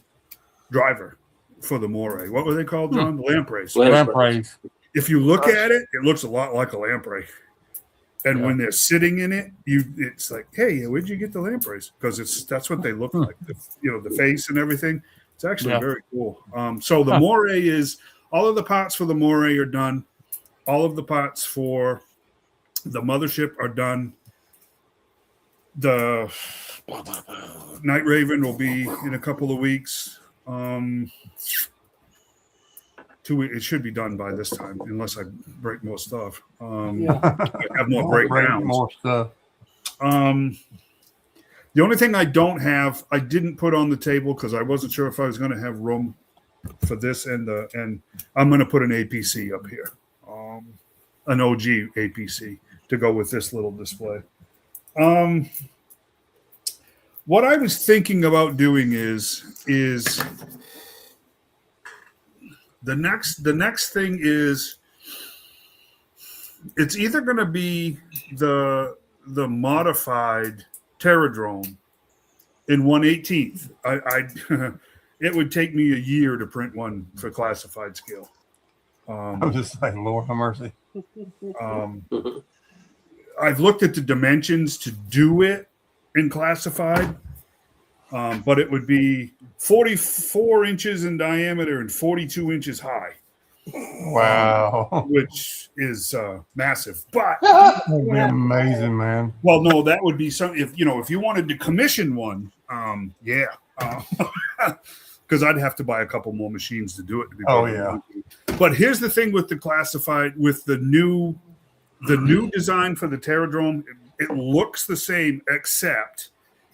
driver for the Moray. What were they called, John? The Lampreys. Lampreys. If you look at it, it looks a lot like a lamprey. And when they're sitting in it, it's like, hey, where'd you get the lampreys? Because that's what they look like. The face and everything. It's actually very cool. So the Moray is all of the parts for the Moray are done. All of the parts for the mothership are done. The Night Raven will be in a couple of weeks. It should be done by this time, unless I break more stuff. I have more breakdowns. More stuff. The only thing I don't have, I didn't put on the table because I wasn't sure if I was going to have room for this, and I'm going to put an APC up here, an OG APC to go with this little display. What I was thinking about doing is the next thing is it's either going to be the modified Terradrome in 1/18. I it would take me a year to print one for classified scale. I was just saying, Lord have mercy. I've looked at the dimensions to do it in classified, but it would be 44 inches in diameter and 42 inches high. Wow. Which is massive. But that would be amazing, man. Well, no, that would be something if you wanted to commission one, because I'd have to buy a couple more machines to do it. But here's the thing with the classified, with the new design for the Terradrome, it looks the same, except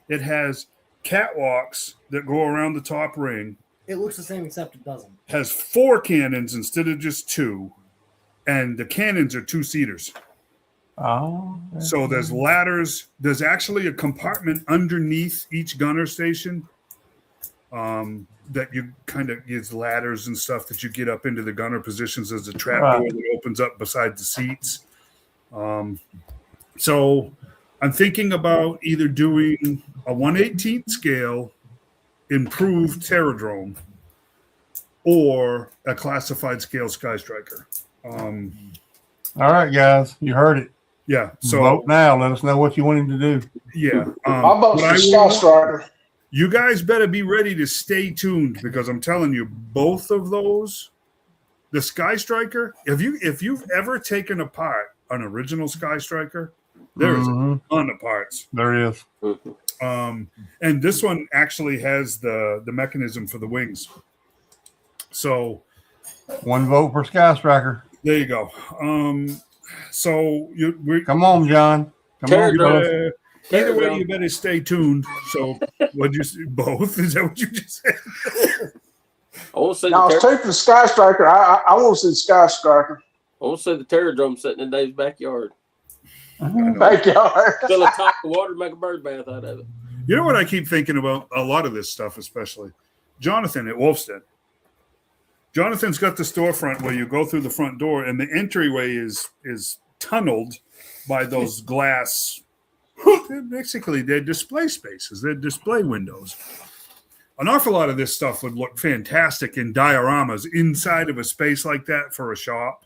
it has catwalks that go around the top ring. It looks the same, except it doesn't. Has 4 cannons instead of just 2, and the cannons are 2-seaters. Oh. So there's ladders. There's actually a compartment underneath each gunner station that you kind of use ladders and stuff that you get up into the gunner positions. There's a trap door that opens up beside the seats. So I'm thinking about either doing a 1/18 scale improved Terradrome or a classified scale Sky Striker. All right, guys, you heard it. Yeah. So vote now. Let us know what you want him to do. Yeah. I'll vote for Sky Striker. You guys better be ready to stay tuned because I'm telling you, both of those, the Sky Striker, if you've ever taken apart an original Sky Striker, there is a ton of parts. There is. And this one actually has the mechanism for the wings. So 1 vote for Sky Striker. there you go. So come on, John. Come on, Terradrome. fellas. Either way, Terradrome. you better stay tuned. So, what'd you say? Both? Is that what you just said? I want to see No, I was the taking the Sky Striker. I want to see the Sky Striker. Terradrome sitting in Dave's backyard. Backyard. Fill a top of water, make a bird bath out of it. You know what I keep thinking about a lot of this stuff, especially Jonathan at Wolfstead. Jonathan's got the storefront where you go through the front door, and the entryway is tunneled by those glass. Basically, they're display spaces. They're display windows. An awful lot of this stuff would look fantastic in dioramas inside of a space like that for a shop.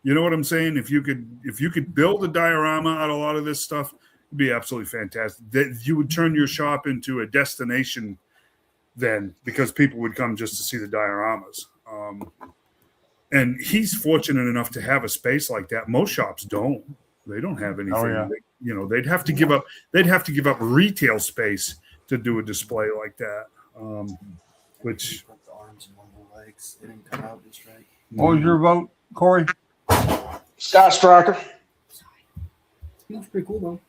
You know what I'm saying? If you could build a diorama out of a lot of this stuff, it'd be absolutely fantastic. That you would turn your shop into a destination then, because people would come just to see the dioramas. And he's fortunate enough to have a space like that. Most shops don't. They don't have anything. Oh, yeah. They'd have to give up. They'd have to give up retail space to do a display like that. Which The arms and one of the legs. It didn't come out just right. What was your vote, Corey? Sky Striker. He looks pretty cool though.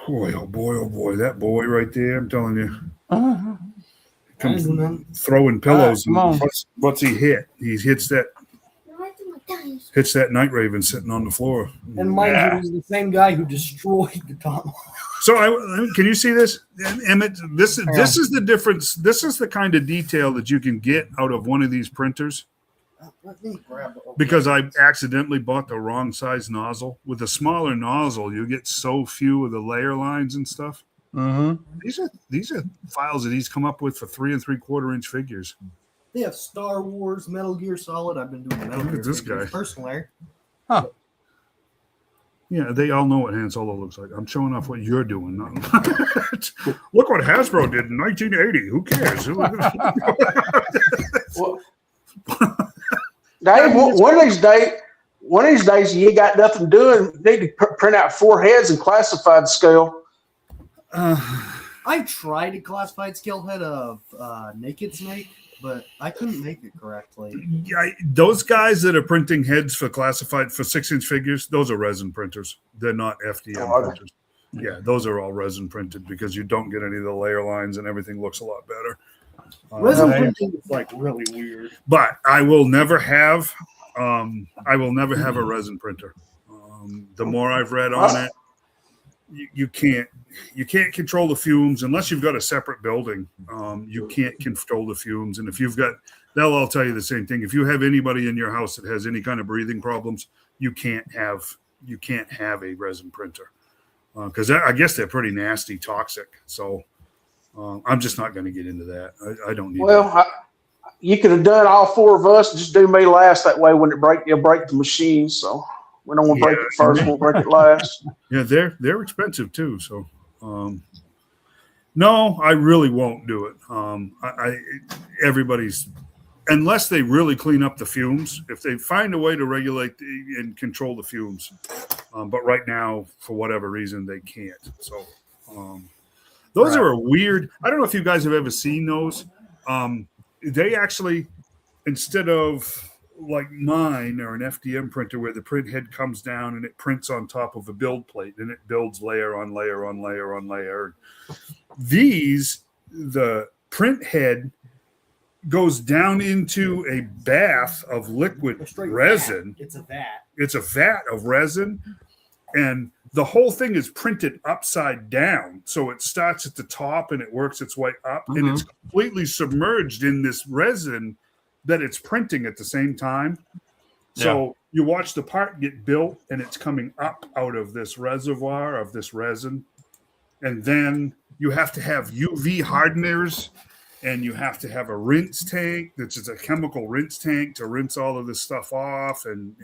boy, oh boy, that boy right there! I'm telling you, comes throwing pillows. Come on. What's he hit? He hits that Night Raven sitting on the floor. And mind you, he's the same guy who destroyed the Tom. So can you see this, Emmett? This is the difference. This is the kind of detail that you can get out of one of these printers. Let me grab it. Because I accidentally bought the wrong size nozzle. With a smaller nozzle, you get so few of the layer lines and stuff. Mm-hmm. These are files that he's come up with for 3 3/4 inch figures. They have Star Wars, Metal Gear Solid. I've been doing Metal Look Gear at this figures guy. personally. Yeah, they all know what Han Solo looks like. I'm showing off what you're doing. Look what Hasbro did in 1980. Who cares? Well, Dave, one of these days, you ain't got nothing doing. You need to print out 4 heads and classified scale. I tried a classified scale head of Naked Snake, but I couldn't make it correctly. Yeah, those guys that are printing heads for classified for 6-inch figures, those are resin printers. They're not FDM printers. Yeah, those are all resin printed because you don't get any of the layer lines and everything looks a lot better. Resin printing is like really weird. But I will never have a resin printer. The more I've read on it, you can't control the fumes unless you've got a separate building. You can't control the fumes, and if you've got, they'll all tell you the same thing. If you have anybody in your house that has any kind of breathing problems, you can't have a resin printer because I guess they're pretty nasty, toxic. So I'm just not going to get into that. I don't need. Well, you could have done all 4 of us. Just do me last. That way, when you'll break the machine. So we don't want to break it first. We'll break it last. Yeah, they're expensive too. So, no, I really won't do it. Everybody's, unless they really clean up the fumes, if they find a way to regulate and control the fumes. But right now, for whatever reason, they can't. So, those are a weird. I don't know if you guys have ever seen those. They actually, instead of like mine or an FDM printer where the print head comes down and it prints on top of a build plate and it builds layer on layer on layer on layer. The print head goes down into a bath of liquid resin. It's a vat. It's a vat of resin, and the whole thing is printed upside down. So it starts at the top and it works its way up, and it's completely submerged in this resin that it's printing at the same time. So you watch the part get built and it's coming up out of this reservoir of this resin. And then you have to have UV hardeners and you have to have a rinse tank. That's just a chemical rinse tank to rinse all of this stuff off. And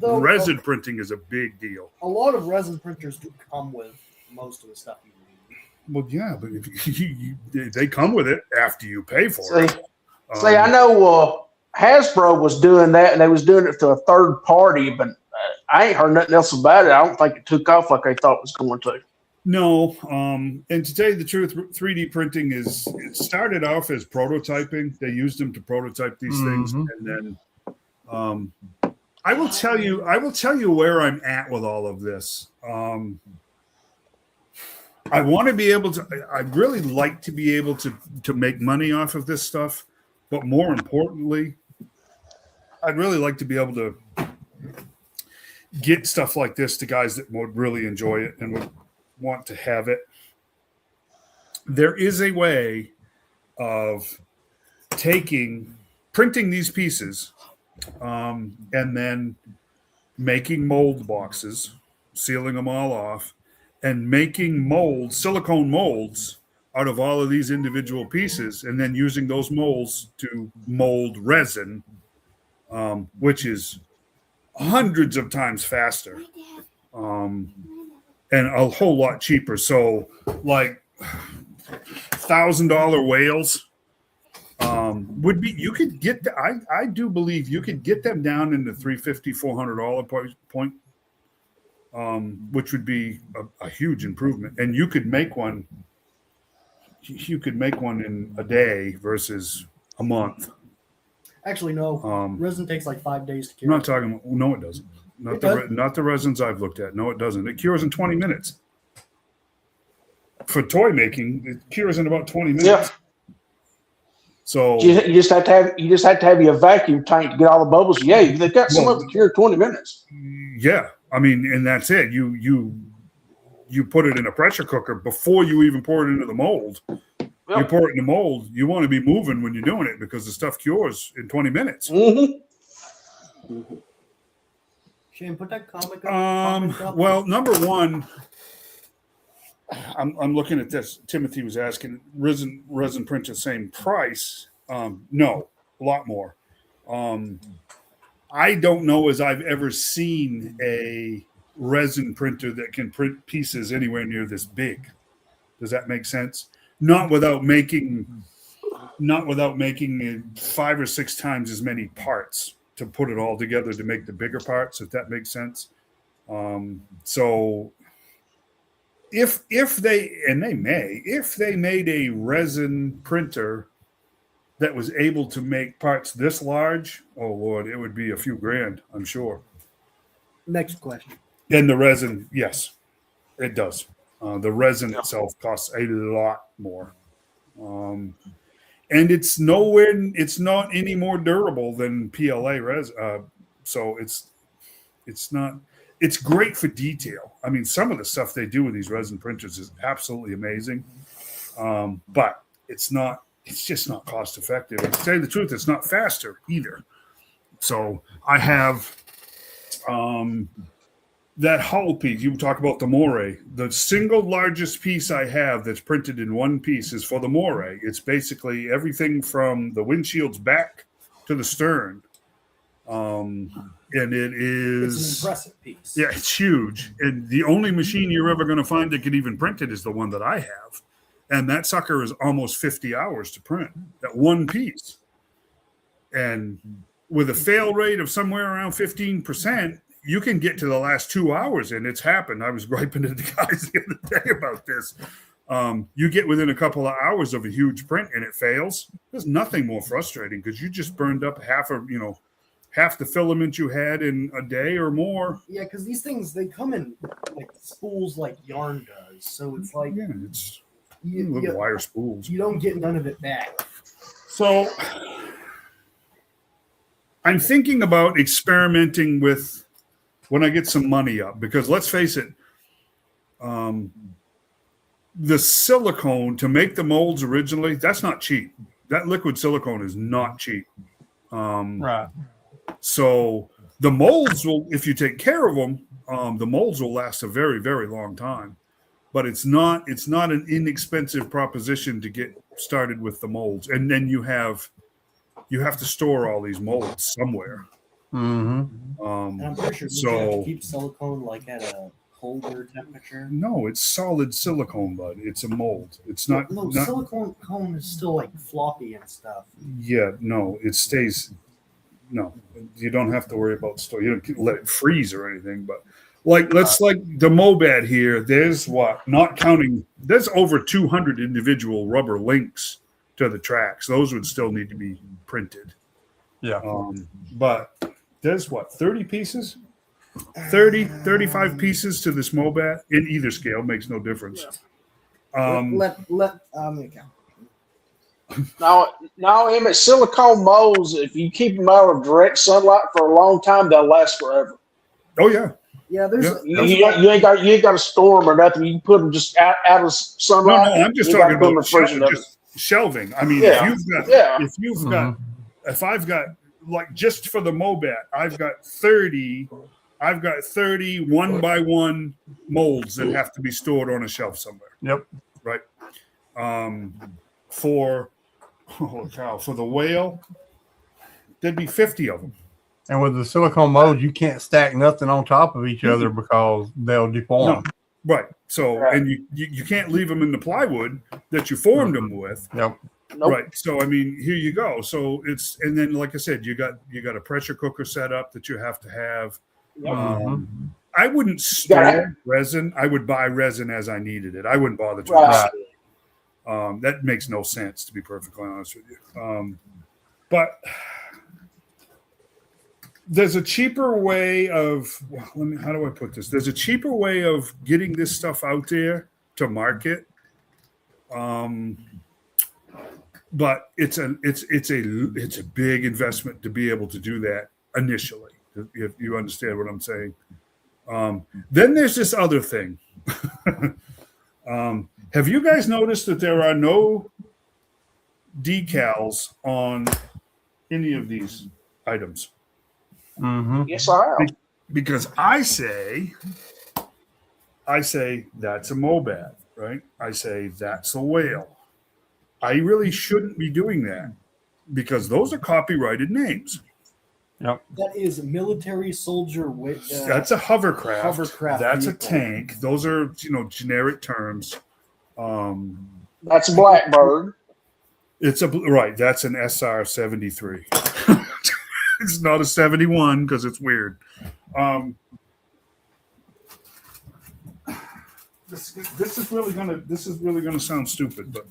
resin printing is a big deal. A lot of resin printers do come with most of the stuff you need. Well, yeah, but if they come with it after you pay for it. See, I know Hasbro was doing that, and they was doing it to a third party, but I ain't heard nothing else about it. I don't think it took off like I thought it was going to. No, and to tell you the truth, 3D printing it started off as prototyping. They used them to prototype these things, and then I will tell you where I'm at with all of this. I want to be able to. I'd really like to be able to make money off of this stuff, but more importantly, I'd really like to be able to get stuff like this to guys that would really enjoy it and would want to have it. There is a way of printing these pieces, and then making mold boxes, sealing them all off, and making silicone molds out of all of these individual pieces, and then using those molds to mold resin, which is hundreds of times faster, and a whole lot cheaper. So, like $1,000 whales would be. You could get. I do believe you could get them down in the $350, $400 point, which would be a huge improvement. And you could make one. You could make one in a day versus a month. Actually, no. Resin takes like 5 days to I'm cure. not talking. No, it doesn't. Not the resins I've looked at. No, it doesn't. It cures in 20 minutes. For toy making, it cures in about 20 minutes. Yeah. So You just have to have your vacuum tank to get all the bubbles. Yeah, they've got some of them cure 20 minutes. yeah, I mean, and that's it. You put it in a pressure cooker before you even pour it into the mold. Yep. You pour it in the mold. You want to be moving when you're doing it because the stuff cures in 20 minutes. Mm-hmm. Shane, put that comic up. Well, number one, I'm looking at this. Timothy was asking, resin print the same price? No, a lot more. I don't know as I've ever seen a resin printer that can print pieces anywhere near this big. Does that make sense? Not without making 5 or 6 times as many parts to put it all together to make the bigger parts, if that makes sense. So if they made a resin printer that was able to make parts this large, oh Lord, it would be a few grand, I'm sure. Next question. And the resin, yes, it does. The resin itself costs a lot more. And it's not any more durable than PLA resin. So it's great for detail. I mean, some of the stuff they do with these resin printers is absolutely amazing. But it's just not cost effective. And to tell you the truth, it's not faster either. So I have that hull piece. You talk about the moray. The single largest piece I have that's printed in one piece is for the moray. It's basically everything from the windshield's back to the stern. And it is It's an impressive piece. Yeah, it's huge. And the only machine you're ever going to find that can even print it is the one that I have. And that sucker is almost 50 hours to print that one piece. And with a fail rate of somewhere around 15%, you can get to the last 2 hours, and it's happened. I was griping at the guys the other day about this. You get within a couple of hours of a huge print and it fails. There's nothing more frustrating because you just burned up half the filament you had in a day or more. Yeah, because these things, they come in like spools like yarn does. So it's like It's little wire spools. you don't get none of it back. So I'm thinking about experimenting with when I get some money up, because let's face it, the silicone to make the molds originally, that's not cheap. That liquid silicone is not cheap. Right. So the molds will, if you take care of them, the molds will last a very, very long time. But it's not an inexpensive proposition to get started with the molds. And then you have to store all these molds somewhere. Mm-hmm. And I'm pretty sure you have to keep silicone like at a colder temperature. No, it's solid silicone, bud. It's a mold. It's not. No, not silicone cone is still like floppy and stuff. Yeah, no, it stays. No, you don't have to worry about store. You don't let it freeze or anything. But like the Mobad here. There's not counting. There's over 200 individual rubber links to the tracks. Those would still need to be printed. Yeah. But there's what, 30 pieces? 30, 35 pieces to this Mobat in either scale, makes no difference. Let me count. Now, Emmett, silicone molds, if you keep them out of direct sunlight for a long time, they'll last forever. Oh yeah. Yeah, there's Yeah. You ain't got to store them or nothing. You can put them just out of No, sunlight. I'm just You talking gotta put 'em about in the freezer. just shelving. I mean, Yeah. if I've got like just for the Mobat, I've got 30 one by one molds that have to be stored on a shelf somewhere. Yep. Right. For the whale, there'd be 50 of them. And with the silicone molds, you can't stack nothing on top of each other because they'll deform. No. Right. So, Right. and you can't leave them in the plywood that you formed them with. Yep. Nope. Right. So, I mean, here you go. So and then, like I said, you got a pressure cooker set up that you have to have. I wouldn't store resin. I would buy resin as I needed it. I wouldn't bother to. Right. That makes no sense, to be perfectly honest with you. But there's a cheaper way of, how do I put this? There's a cheaper way of getting this stuff out there to market. But it's a big investment to be able to do that initially, if you understand what I'm saying. Then there's this other thing. Have you guys noticed that there are no decals on any of these items? Yes, I have. Because I say that's a Mobat, right? I say that's a whale. I really shouldn't be doing that because those are copyrighted names. Yep. That is military soldier. That's a hovercraft. Hovercraft That's vehicle. a tank. Those are generic terms. That's a Blackbird. It's right. That's an SR-73. It's not a 71 because it's weird. This is really gonna sound stupid, but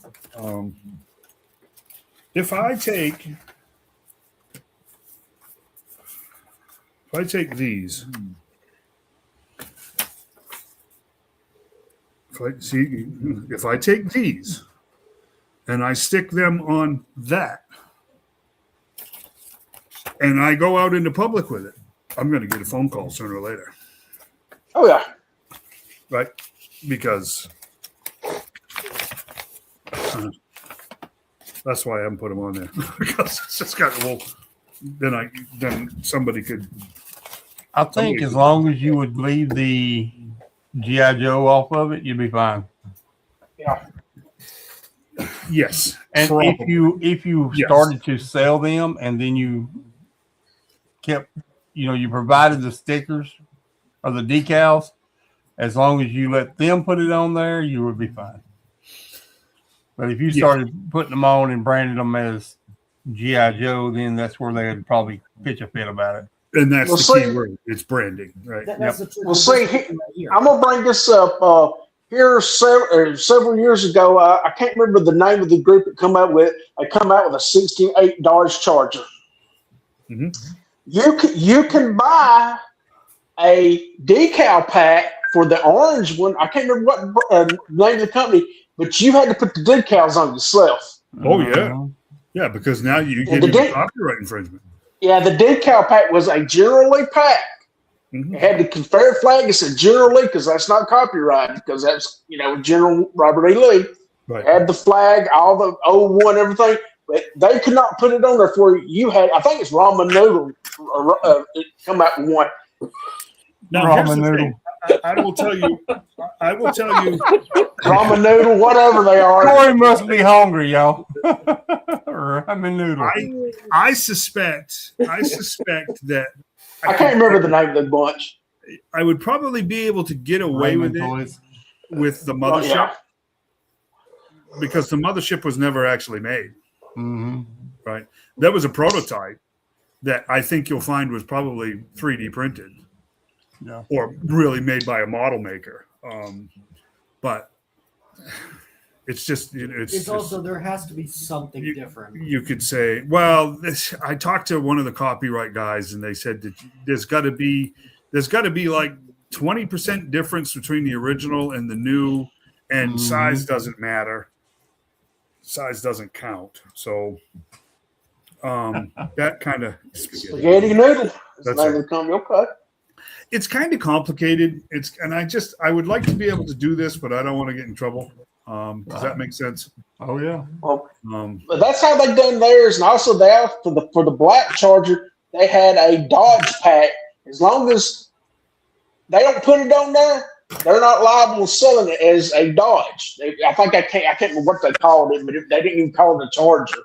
if I take these, if I take these and I stick them on that, and I go out into public with it, I'm going to get a phone call sooner or later. Oh yeah. Right? Because that's why I haven't put them on there. Because it's just got then somebody could. I think as long as you would leave the G.I. Joe off of it, you'd be fine. Yeah. Yes. And probably. if you Yes. started to sell them and then you kept, you provided the stickers or the decals, as long as you let them put it on there, you would be fine. But if you started putting them on and branded them as G.I. Joe, then that's where they would probably pitch a fit about it. And that's Well, the key see- word. It's branding, right? That's the trick. Well, see, right here. I'm gonna bring this up. Here several years ago, I can't remember the name of the group that come out with. They come out with a $68 charger. Mhm. You can buy a decal pack for the orange one. I can't remember what name of the company, but you had to put the decals on yourself. Oh, yeah. Yeah, because now you get into copyright infringement. Yeah, the decal pack was a General Lee pack. Mhm. It had the Confederate flag. It said General Lee because that's not copyrighted because that's General Robert E. Lee. Right. Had the flag, all the 01, everything. But they could not put it on there for you. Had I think it's ramen noodle. It come out with one. Now, here's Ramen the noodle. thing. I will tell you. Ramen noodle, whatever they are. Corey must be hungry, y'all. Ramen noodle. I suspect that I can't remember the name of the bunch. I would probably be able to get away with Ramen it toys. with the Oh, mothership yeah. because the mothership was never actually made. Mm-hmm. Right. That was a prototype that I think you'll find was probably 3D printed. Yeah. Or really made by a model maker. But It's just It's also there has to be something different. You could say, well, I talked to one of the copyright guys, and they said that there's got to be like 20% difference between the original and the new, and size doesn't matter. Size doesn't count. So that kind of spaghetti noodle. That's That's it. okay. It's kind of complicated. I would like to be able to do this, but I don't want to get in trouble. Does that make sense? Oh yeah. Well, but that's how they done theirs, and also they for the black Charger they had a Dodge pack. As long as they don't put it on there, they're not liable to selling it as a Dodge. I can't remember what they called it, but they didn't even call it a Charger.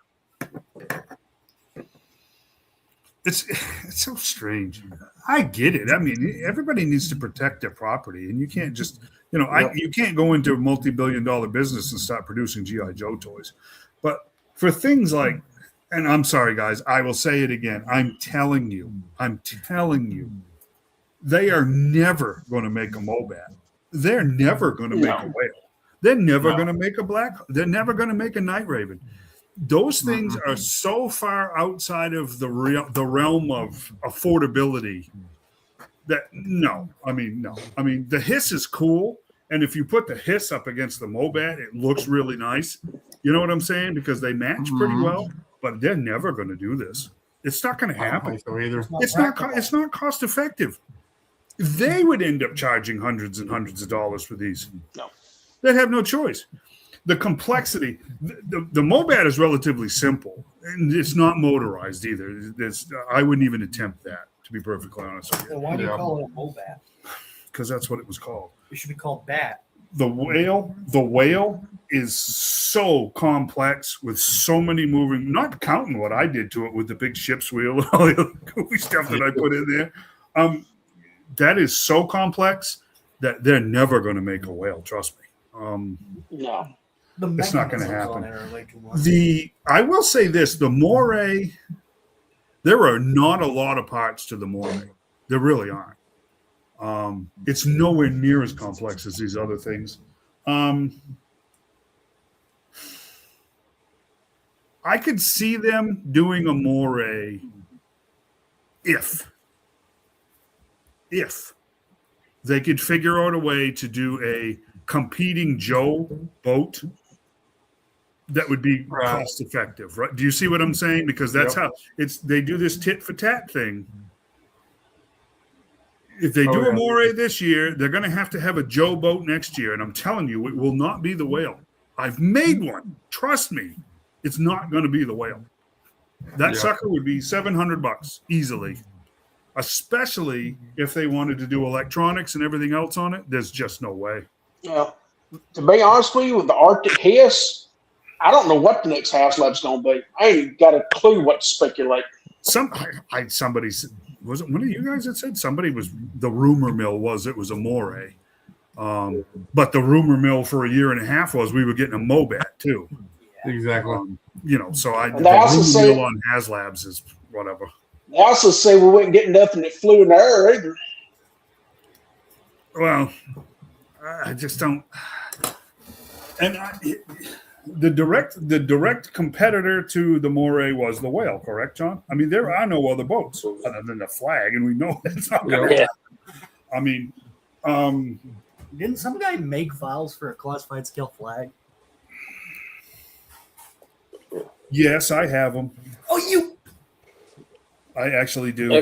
It's so strange. I get it. I mean, everybody needs to protect their property, and you can't just, you can't go into a multi-billion-dollar business and start producing GI Joe toys. But for things like, and I'm sorry, guys, I will say it again. I'm telling you, they are never going to make a Mobat. They're never going to make a whale. They're never going to make a black. They're never going to make a Night Raven. Those things are so far outside of the realm of affordability that no. I mean, the Hiss is cool, and if you put the Hiss up against the Mobat, it looks really nice. You know what I'm saying? Because they match pretty well, but they're never going to do this. It's not going to happen. So either. It's not cost effective. They would end up charging hundreds and hundreds of dollars for these. No. They'd have no choice. The complexity, the Mobat is relatively simple, and it's not motorized either. I wouldn't even attempt that, to be perfectly honest with So you, why do you call it a Mobat? because that's what it was called. It should be called Bat. The whale is so complex with so many moving, not counting what I did to it with the big ship's wheel and all the other goofy stuff that I put in there. That is so complex that they're never going to make a whale. Trust me. No. It's not going to happen. Happen. I will say this: the Moray, there are not a lot of parts to the Moray. There really aren't. It's nowhere near as complex as these other things. I could see them doing a Moray if they could figure out a way to do a competing Joe boat that would be cost effective, right? Do you see what I'm saying? Because that's how they do this tit for tat thing. If they do a Moray this year, they're going to have a Joe boat next year. And I'm telling you, it will not be the Whale. I've made one. Trust me. It's not going to be the Whale. That sucker would be $700 easily, especially if they wanted to do electronics and everything else on it. There's just no way. Yeah. To be honest with you, with the Arctic Hiss, I don't know what the next house lab's going to be. I ain't got a clue what to speculate. Somebody said, was it one of you guys that said somebody was the rumor mill was it was a Moray, but the rumor mill for a year and a half was we were getting a Mobat too. Exactly. So the also rumor mill on HasLabs is whatever. They also say we wouldn't get nothing that flew in the air either. Well, I just don't. And the direct competitor to the Moray was the Whale, correct, John? I mean, there are no other boats other than the Flag, and we know that's not going to happen. I mean, didn't some guy make files for a classified scale Flag? Yes, I have them. Oh, I actually do. I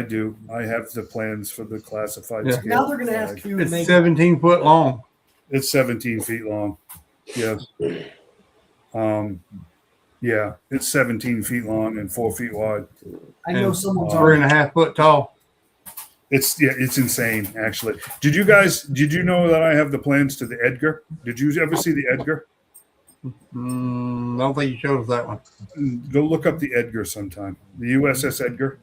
do. I have the plans for the classified scale. Now they're going to ask you to It's make 17 foot long. It's 17 feet long. Yes. Yeah, it's 17 feet long and 4 feet wide. I know someone's 3.5 foot tall. It's insane, actually. Did you know that I have the plans to the Edgar? Did you ever see the Edgar? I don't think you showed us that one. Go look up the Edgar sometime. The USS Edgar.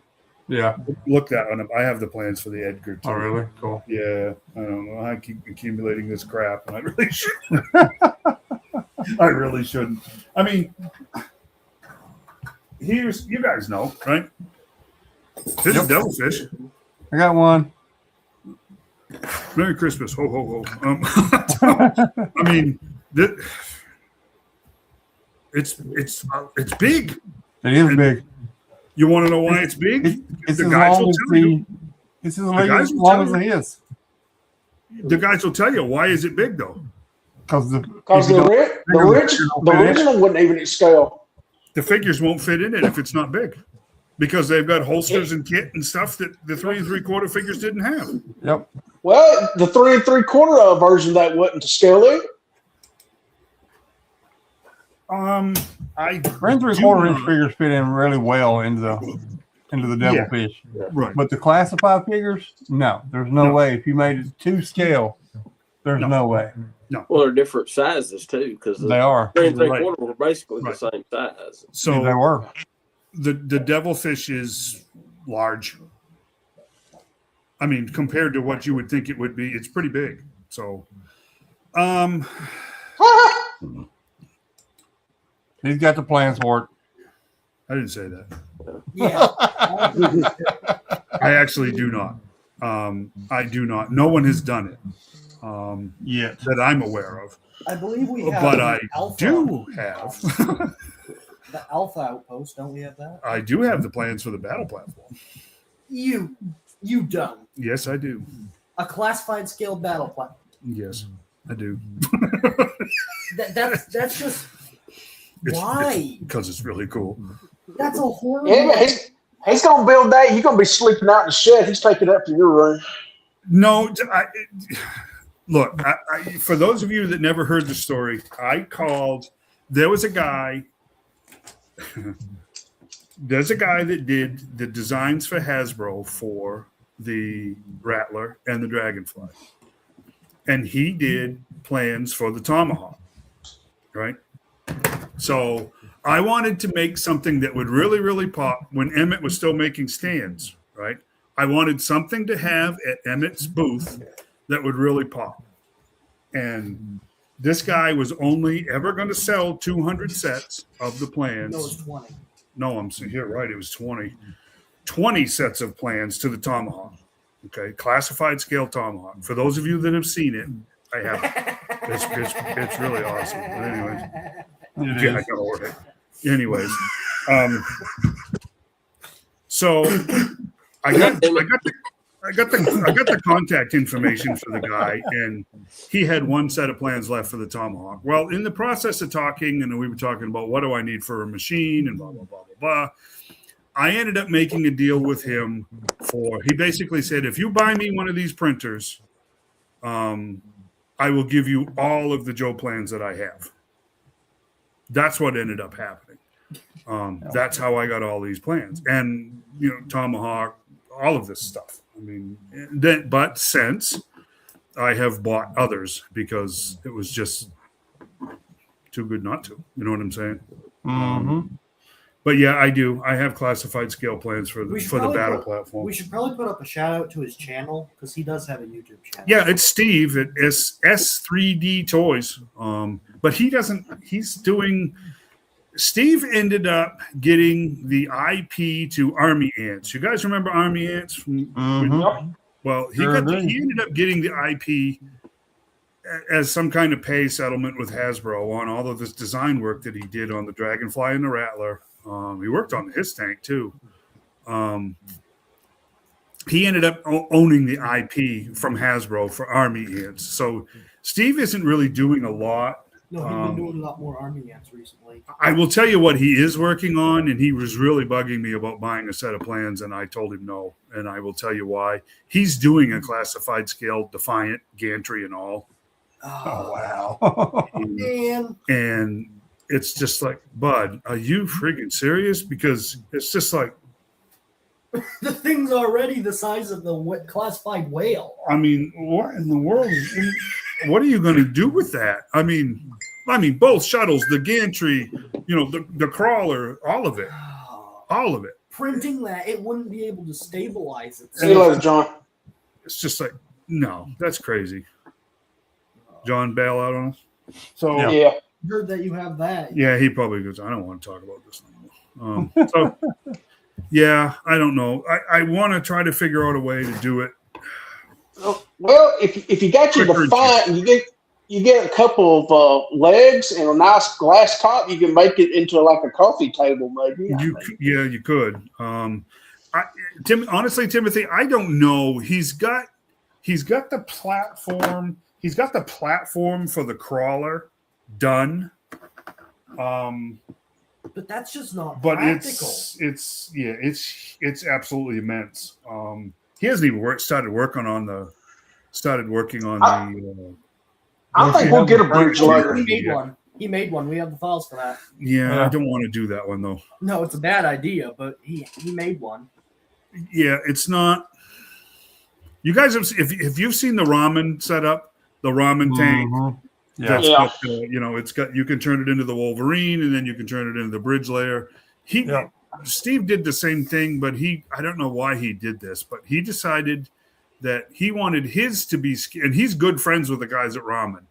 Yeah. Look that one up. I have the plans for the Edgar too. Oh, really? Cool. Yeah. I don't know. I keep accumulating this crap, and I really shouldn't. I really shouldn't. I mean, you guys know, right? This is Devilfish. I got one. Merry Christmas. Ho, ho, ho. I mean, It's big. It is big. You want to know why it's big? It's The as guys long will as tell you. it's as guys will long tell as it is. The guys will tell you why is it big though. Because the original wasn't even at scale. The figures won't fit in it if it's not big, because they've got holsters and kit and stuff that the 3 3/4 figures didn't have. Yep. Well, the 3 3/4 version of that wasn't to scale either. 3 3/4 inch figures fit in really well into the devilfish. Right. But the classified figures, no, there's no way. If you made it to scale, there's no way. Well, they're different sizes too, because They are. 3 3/4 were basically the same size. So They were. the devilfish is large. I mean, compared to what you would think it would be, it's pretty big. So, He's got the plans for it. I didn't say that. Yeah. I actually do not. I do not. No one has done it Yet. that I'm aware of. I believe we have. But I Alpha, do have. the Alpha outpost. Don't we have that? I do have the plans for the battle platform. You don't. Yes, I do. A classified scale battle platform. Yes, I do. That's just why. Because it's really cool. That's a horrible. Yeah, he's gonna build that. You're gonna be sleeping out in the shed. He's taking it up to your room. No, look, for those of you that never heard the story, there was a guy. There's a guy that did the designs for Hasbro for the Rattler and the Dragonfly. And he did plans for the Tomahawk, right? So I wanted to make something that would really, really pop when Emmett was still making stands, right? I wanted something to have at Emmett's booth that would really pop. And this guy was only ever going to sell 200 sets of the plans. No, it's 20. No, I'm saying you're right. It was 20. 20 sets of plans to the Tomahawk. Okay, classified scale Tomahawk. For those of you that have seen it, I have. It's really awesome. But anyways, yeah, I gotta order it. Anyways, so I got the contact information for the guy, and he had one set of plans left for the Tomahawk. Well, in the process of talking, and we were talking about what do I need for a machine and blah blah blah blah blah. I ended up making a deal with him he basically said, if you buy me one of these printers, I will give you all of the Joe plans that I have. That's what ended up happening. That's how I got all these plans. And, Tomahawk, all of this stuff. I mean, but since I have bought others because it was just too good not to. You know what I'm saying? Mm-hmm. But yeah, I do. I have classified scale plans for the battle platform. We should probably put up a shout out to his channel because he does have a YouTube channel. Yeah, it's Steve at S3D Toys. But Steve ended up getting the IP to Army Ants. You guys remember Army Ants? Well, he ended up getting the IP as some kind of pay settlement with Hasbro on all of this design work that he did on the Dragonfly and the Rattler. He worked on his tank too. He ended up owning the IP from Hasbro for Army Ants. So Steve isn't really doing a lot. No, he's been doing a lot more Army Ants recently. I will tell you what he is working on, and he was really bugging me about buying a set of plans, and I told him no, and I will tell you why. He's doing a classified scale Defiant, gantry, and all. Oh, wow. Man. And it's just like, Bud, are you freaking serious? Because it's just like, the thing's already the size of the classified whale. I mean, what in the world? What are you going to do with that? I mean, both shuttles, the gantry, the crawler, all of it. Printing that, it wouldn't be able to stabilize it. See you later, John. It's just like, no, that's crazy. John bail out on us. So Yeah. Heard that you have that. yeah, he probably goes, I don't want to talk about this anymore. So yeah, I don't know. I want to try to figure out a way to do it. Well, if you got your Defiant and you get a couple of legs and a nice glass top, you can make it into like a coffee table, maybe. You could. Honestly, Timothy, I don't know. He's got the platform. He's got the platform for the crawler done. But that's just not But practical. it's absolutely immense. He hasn't even started working on the. I think we'll get a bridge layer. He made one. He made one. We have the files for that. Yeah, I don't want to do that one though. No, it's a bad idea, but he made one. Yeah, it's not. You guys have if you've seen the ramen setup, the ramen tank. Mm-hmm. Yeah. That's got, it's got. You can turn it into the Wolverine, and then you can turn it into the bridge layer. Steve did the same thing, but I don't know why he did this, but he decided that he wanted his to be, and he's good friends with the guys at Ramen.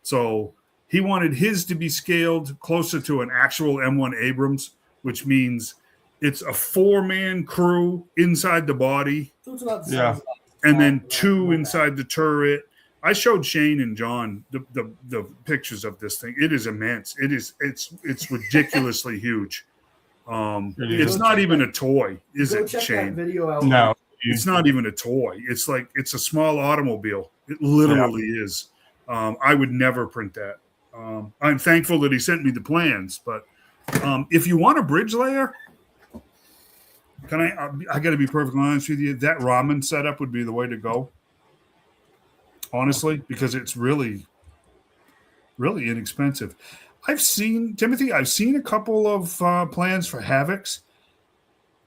So he wanted his to be scaled closer to an actual M1 Abrams, which means it's a 4-man crew inside the body. So it's about the size And then 2 inside the turret. I showed Shane and John the pictures of this thing. It is immense. It's ridiculously huge. It's not even a toy, is it, check Shane? that video out. No. It's not even a toy. It's a small automobile. It literally is. I would never print that. I'm thankful that he sent me the plans, but if you want a bridge layer, I got to be perfectly honest with you. That ramen setup would be the way to go. Honestly, because it's really, really inexpensive. I've seen a couple of plans for Havocs.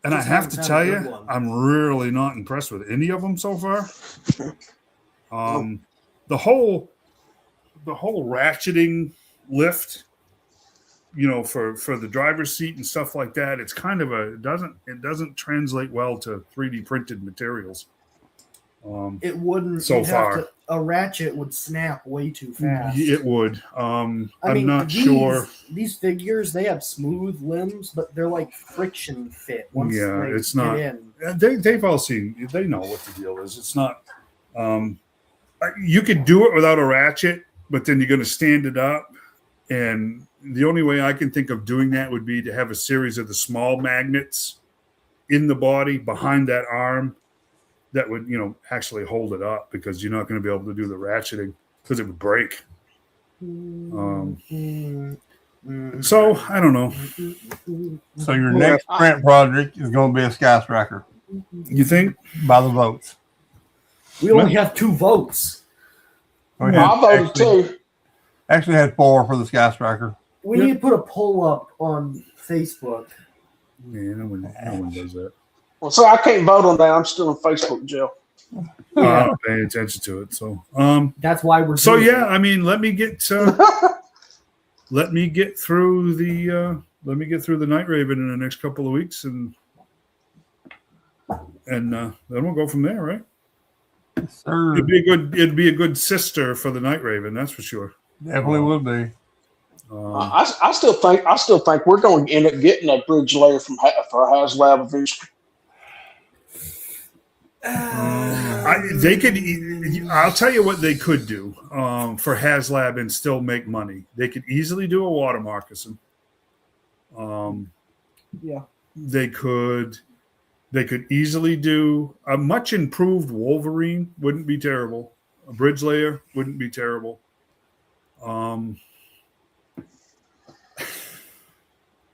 And I have to tell you, I'm really not impressed with any of them so far. The whole ratcheting lift, for the driver's seat and stuff like that, it's kind of it doesn't translate well to 3D printed materials. It wouldn't. So far. A ratchet would snap way too fast. It would. I'm not these, sure. These figures, they have smooth limbs, but they're like friction fit. Once it's not. in. They've all seen. They know what the deal is. It's not. You could do it without a ratchet, but then you're going to stand it up, and the only way I can think of doing that would be to have a series of the small magnets in the body behind that arm that would, actually hold it up, because you're not going to be able to do the ratcheting because it would break. So I don't know. So your next print project is going to be a Sky Striker. You think? By the votes. We only have 2 votes. I voted too. Actually had 4 for the Sky Striker. We need to put a poll up on Facebook. Yeah, no one does that. Well, so I can't vote on that. I'm still in Facebook jail. I'm not paying attention to it. So that's why we're. So yeah, it. Let me get through the Night Raven in the next couple of weeks, and then we'll go from there, right? Yes, sir. It'd be a good sister for the Night Raven, that's for sure. Definitely would be. I still think we're going to end up getting a bridge layer for HasLab eventually. I'll tell you what they could do for HasLab and still make money. They could easily do a water moccasin. They could easily do a much improved Wolverine. Wouldn't be terrible. A bridge layer wouldn't be terrible.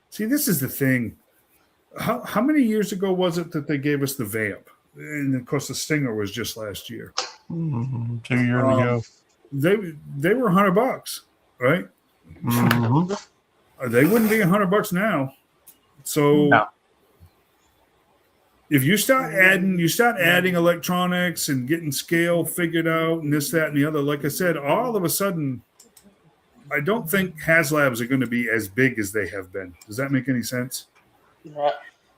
See, this is the thing. How many years ago was it that they gave us the Vamp? And of course, the Stinger was just last year. 2 years ago. They were $100, right? Mm-hmm. They wouldn't be $100 now. So if you start adding electronics and getting scale figured out and this, that, and the other, like I said, all of a sudden, I don't think HasLabs are going to be as big as they have been. Does that make any sense? Right.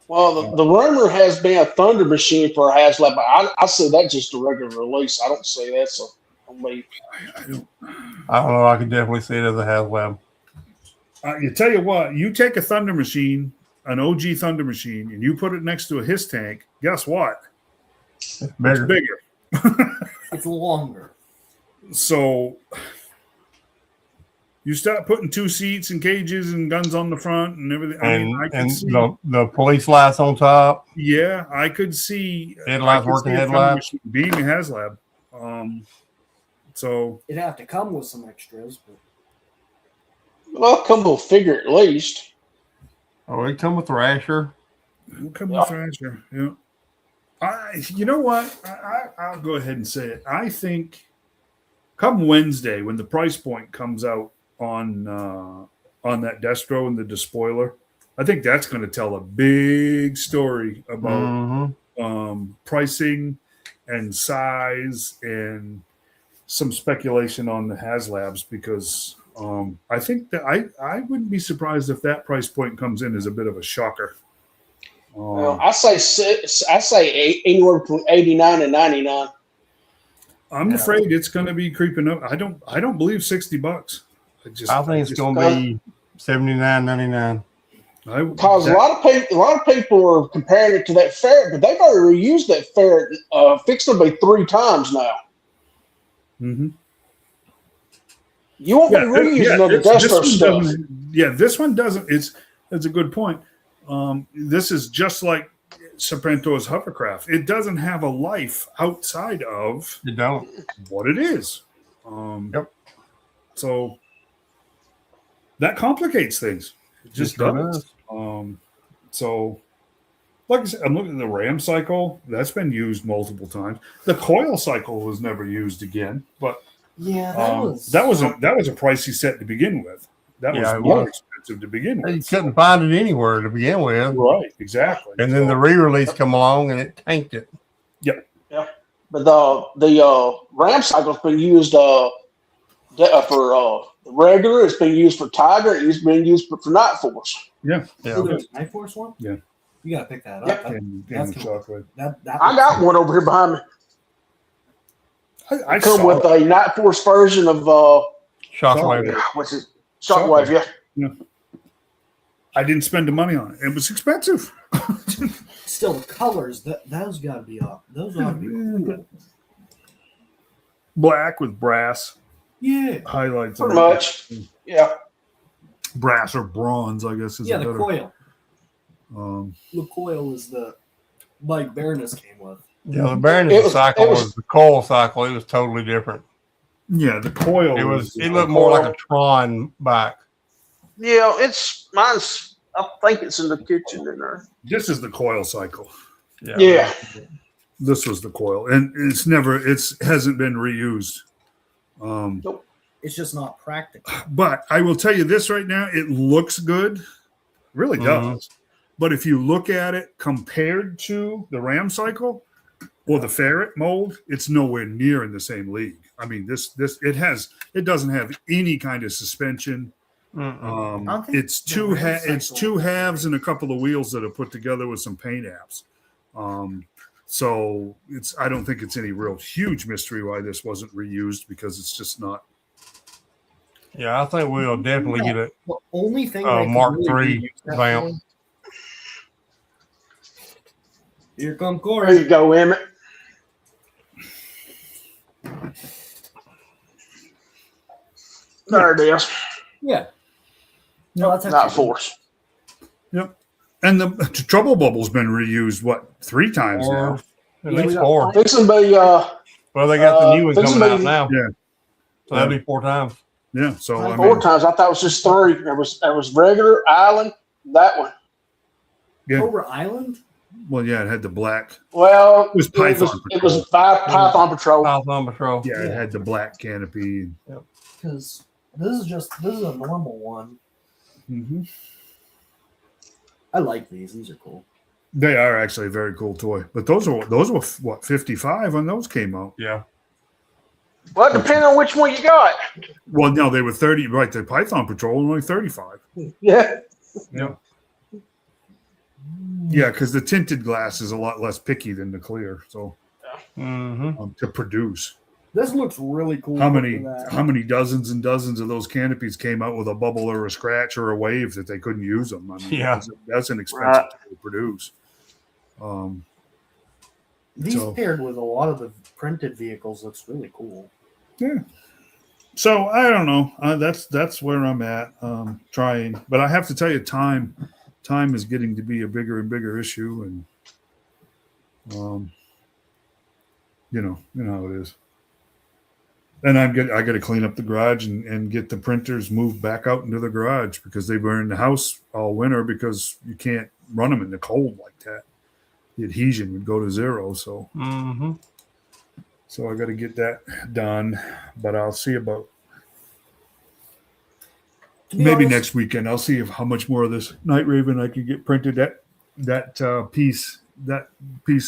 Well, the rumor has been a Thunder Machine for HasLab, but I see that just a regular release. I don't see that, so I don't know. I could definitely see it as a HasLab. You tell you what, you take a Thunder Machine, an OG Thunder Machine, and you put it next to a HISS tank, guess what? It's bigger. It's longer. So You start putting 2 seats and cages and guns on the front and everything. I mean, I could And see. the police lights on top. Yeah, I could see Headlights, working headlights. being a HasLab. So It'd have to come with some extras, but Well, come to figure at least. Oh, they come with Thrasher. we'll come with Thrasher. Yeah. You know what? I'll go ahead and say it. I think come Wednesday when the price point comes out on that Destro and the Despoiler, I think that's going to tell a big story about pricing and size and some speculation on the HasLabs because I think that I wouldn't be surprised if that price point comes in as a bit of a shocker. Well, I say anywhere between 89 and 99. I'm afraid it's going to be creeping up. I don't believe $60. I think it's going to be $79.99. Because a lot of people are comparing it to that ferret, but they've already reused that ferret, fixed to be 3 times now. Mm-hmm. You won't be reusing another Destro stuff. This one doesn't. It's a good point. This is just like Serpentor's hovercraft. It doesn't have a life outside of what it is. So that complicates things. It just does. So, like I said, I'm looking at the ram cycle. That's been used multiple times. The coil cycle was never used again, but that was a pricey set to begin with. That was more expensive to begin with. You couldn't find it anywhere to begin with. Right, exactly. And then the re-release come along and it tanked it. Yep. Yeah. But the ram cycle's been used for regular. It's been used for Tiger. It's been used for Night Force. Yeah. There's a Night Force one? Yeah. You got to pick that up. Yeah. And chocolate. I got one over here behind me. I come with a Night Force version of Shockwave. What's it? Shockwave, yeah. I didn't spend the money on it. It was expensive. Still, the colors, those got to be up. Those ought to be cool. Black with brass. Yeah. Highlights. Pretty much. Yeah. Brass or bronze, I guess. Is the coil. The coil is the Mike Baroness came with. Yeah, the Baroness cycle was the coil cycle. It was totally different. Yeah, the coil. It looked more like a Tron bike. Yeah, mine's. I think it's in the kitchen in there. This is the coil cycle. Yeah. This was the coil, and it hasn't been reused. Nope. It's just not practical. But I will tell you this right now: it looks good, really does. But if you look at it compared to the Ram cycle or the Ferret mold, it's nowhere near in the same league. I mean, it doesn't have any kind of suspension. It's two halves and a couple of wheels that are put together with some paint apps. So I don't think it's any real huge mystery why this wasn't reused because it's just not. Yeah, I think we'll definitely get it. The only thing Mark III vamp. Here come Corey. There you go, Emmett. There it is. Yeah. No, that's Not Force. Yep. And the Trouble Bubble's been reused, 3 times now? At least 4. Fixing to be, well, they got the new one coming out now. Yeah. So that'll be 4 times. Yeah. So 4 times. I thought it was just 3. There was regular, Island, that one. Yeah. Over Island? Well, yeah, it had the black. Well, it was Python. It was Python Patrol. Python Patrol. Yeah, it had the black canopy. Because this is a normal one. Mm-hmm. I like these. These are cool. They are actually a very cool toy. But those were what, 55 when those came out? Yeah. Well, depending on which one you got. Well, no, they were 30. Right, the Python Patrol only 35. Yeah. Yeah. Yeah, because the tinted glass is a lot less picky than the clear. So to produce. This looks really cool. How many dozens and dozens of those canopies came out with a bubble or a scratch or a wave that they couldn't use them? I mean, that's an expensive to produce. These paired with a lot of the printed vehicles looks really cool. Yeah. So I don't know. That's where I'm at. Trying, but I have to tell you, time is getting to be a bigger and bigger issue, and you know how it is. And I got to clean up the garage and get the printers moved back out into the garage because they were in the house all winter because you can't run them in the cold like that. The adhesion would go to zero. So, so I got to get that done. But I'll see about maybe next weekend. I'll see how much more of this Night Raven I can get printed. That piece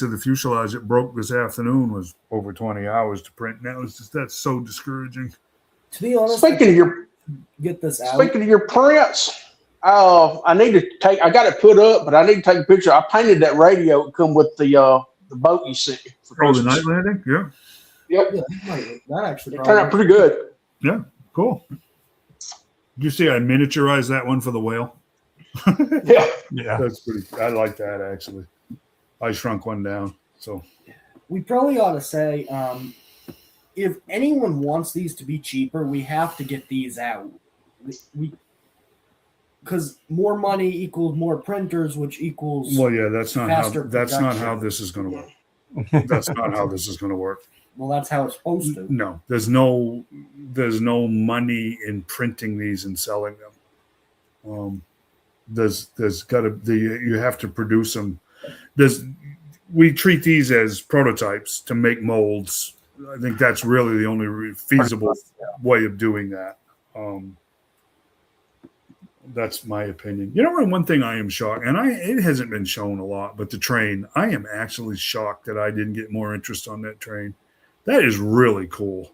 of the fuselage that broke this afternoon was over 20 hours to print. And that's so discouraging. To be honest, Speaking of your prints, I need to take. I got it put up, but I need to take a picture. I painted that radio. It come with the boat you sent me for Oh, the Christmas. night landing? Yeah. Yep. Yeah, that actually It turned out pretty good. Yeah. Cool. Did you see I miniaturized that one for the whale? Yeah. Yeah. That's pretty. I like that actually. I shrunk one down. So we probably ought to say, if anyone wants these to be cheaper, we have to get these out. Because more money equals more printers, which equals that's not how faster production. this is going to work. That's not how this is going to work. Well, that's how it's supposed to. No, there's no money in printing these and selling them. There's got to be, you have to produce them. We treat these as prototypes to make molds. I think that's really the only feasible way of doing that. That's my opinion. You know, one thing I am shocked, and it hasn't been shown a lot, but the train, I am actually shocked that I didn't get more interest on that train. That is really cool.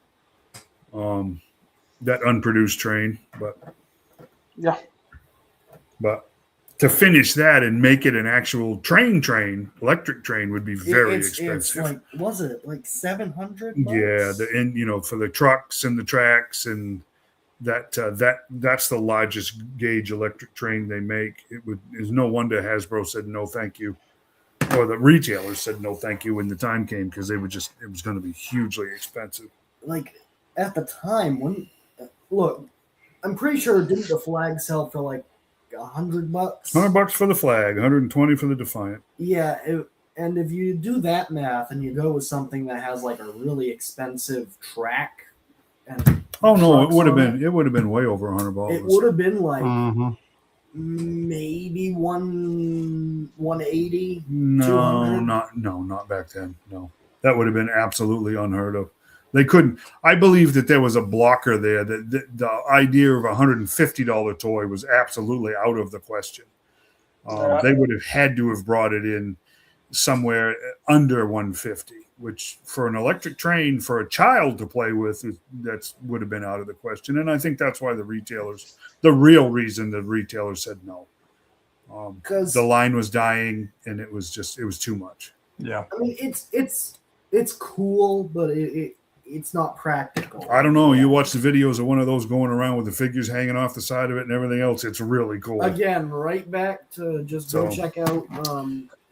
That unproduced train, but yeah. But to finish that and make it an actual electric train would be very expensive. It's like, was it like $700? Yeah, for the trucks and the tracks and that's the largest gauge electric train they make. It's no wonder Hasbro said no thank you, or the retailers said no thank you when the time came, because it was going to be hugely expensive. Like at the time look, I'm pretty sure didn't the flag sell for like $100? $100 for the flag, 120 for the Defiant. Yeah, and if you do that math and you go with something that has like a really expensive track, and it would have been way over $100. It would have been like maybe 180. No, not back then. No, that would have been absolutely unheard of. They couldn't. I believe that there was a blocker there. That the idea of $150 toy was absolutely out of the question. They would have had to have brought it in somewhere under 150, which for an electric train for a child to play with, that would have been out of the question. And I think that's why the real reason the retailers said no, because the line was dying and it was too much. Yeah, I mean it's cool, but it's not practical. I don't know. You watch the videos of one of those going around with the figures hanging off the side of it and everything else. It's really cool. Again, right back to just go check out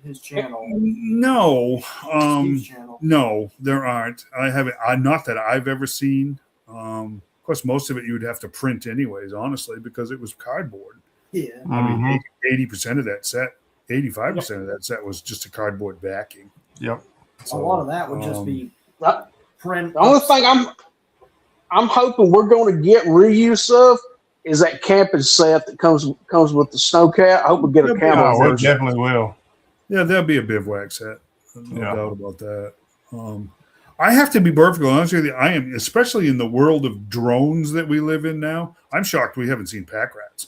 his channel. No, Steve's channel. No, there aren't. I haven't. Not that I've ever seen. Of course, most of it you would have to print anyways, honestly, because it was cardboard. Yeah. I mean, 80% of that set, 85% of that set was just a cardboard backing. Yep. A So, lot of that would just be print. The only thing I'm hoping we're going to get reuse of is that camping set that comes with the snowcat. I hope we get a camo we version. definitely will. Yeah, there'll be a bivouac set. No doubt about that. I have to be perfectly honest with you. I am, especially in the world of drones that we live in now, I'm shocked we haven't seen pack rats.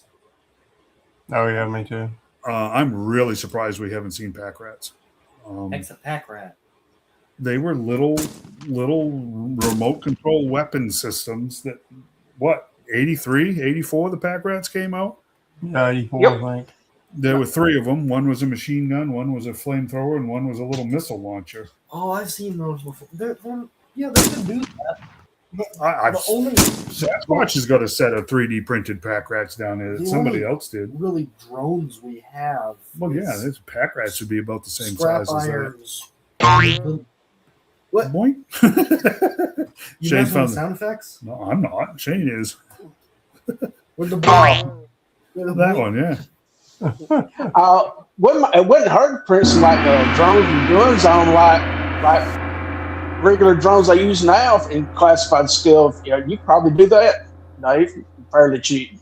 Oh, yeah, me too. I'm really surprised we haven't seen pack rats. Heck's a pack rat. They were little remote control weapon systems that, 83, 84 the pack rats came out? Yeah, 84, Yep. I think. There were three of them. One was a machine gun, one was a flamethrower, and one was a little missile launcher. Oh, I've seen those before. They can do that. Only Sasquatch has got a set of 3D printed pack rats down there that somebody else did. really drones we have. Well, yeah, those pack rats would be about the same scrap size as that. irons. What? Boink. You Shane messing found with sound effects? No, I'm not. Shane is. With the ball. That one, yeah. It wouldn't hurt printing like drones and guns on like regular drones they use now in classified skill. You know, you could probably do that, Dave, fairly cheap.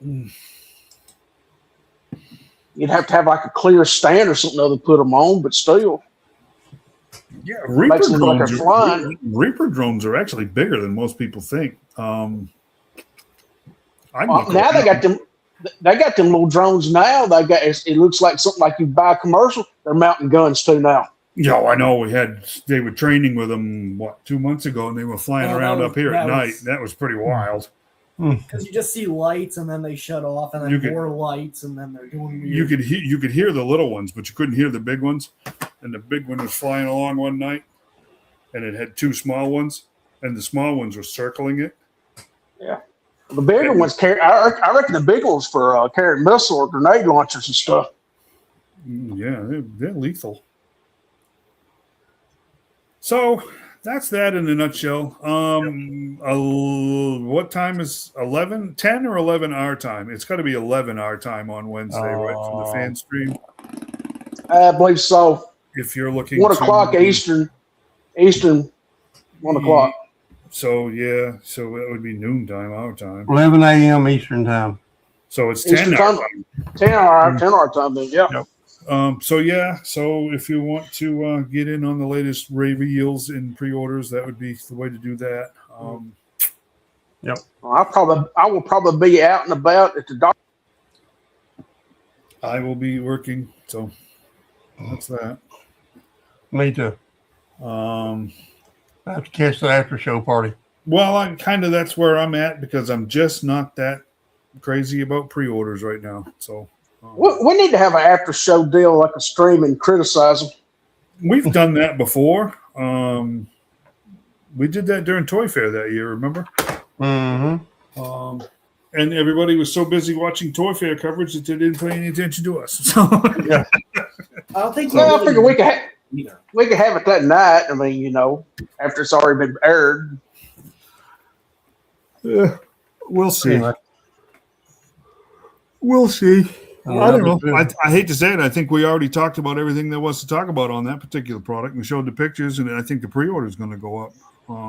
You'd have to have like a clear stand or something to put them on, but still. Yeah, Reaper Makes it look like drones, they're flying. Reaper drones are actually bigger than most people think. Now they got them. They got them little drones now. It looks like something like you buy a commercial. They're mounting guns too now. Yeah, I know. They were training with them 2 months ago, and they were flying around up here at night. That was pretty wild. Because you just see lights, and then they shut off, and then more lights, and then they're doing weird. You could hear the little ones, but you couldn't hear the big ones. And the big one was flying along one night, and it had two small ones, and the small ones were circling it. Yeah, the bigger ones carry. I reckon the big ones for carrying missile or grenade launchers and stuff. Yeah, they're lethal. So that's that in a nutshell. What time is 11? 10 or 11 our time? It's got to be 11 our time on Wednesday, right, from the fan stream. I believe so. If you're looking 1 o'clock Eastern, 1 o'clock. So yeah, so it would be noontime our time. 11 a.m. Eastern time. So it's Eastern 10 our time. 10 our time then. Yeah. Yep. So if you want to get in on the latest reveals and pre-orders, that would be the way to do that. Yep. I will probably be out and about at the doctor. I will be working, so that's that. Me too. I have to catch the after show party. Well, that's where I'm at because I'm just not that crazy about pre-orders right now. So we need to have an after show deal, like a stream, and criticize them. we've done that before. We did that during Toy Fair that year, remember? Mm-hmm. And everybody was so busy watching Toy Fair coverage that they didn't pay any attention to us. So Yeah. I don't think. Well, I figure we could either. we could have it that night. I mean, after it's already been aired. yeah, we'll see. Anyway. We'll see. I don't know. Good. I hate to say it. I think we already talked about everything there was to talk about on that particular product. We showed the pictures, and I think the pre-order is going to go up.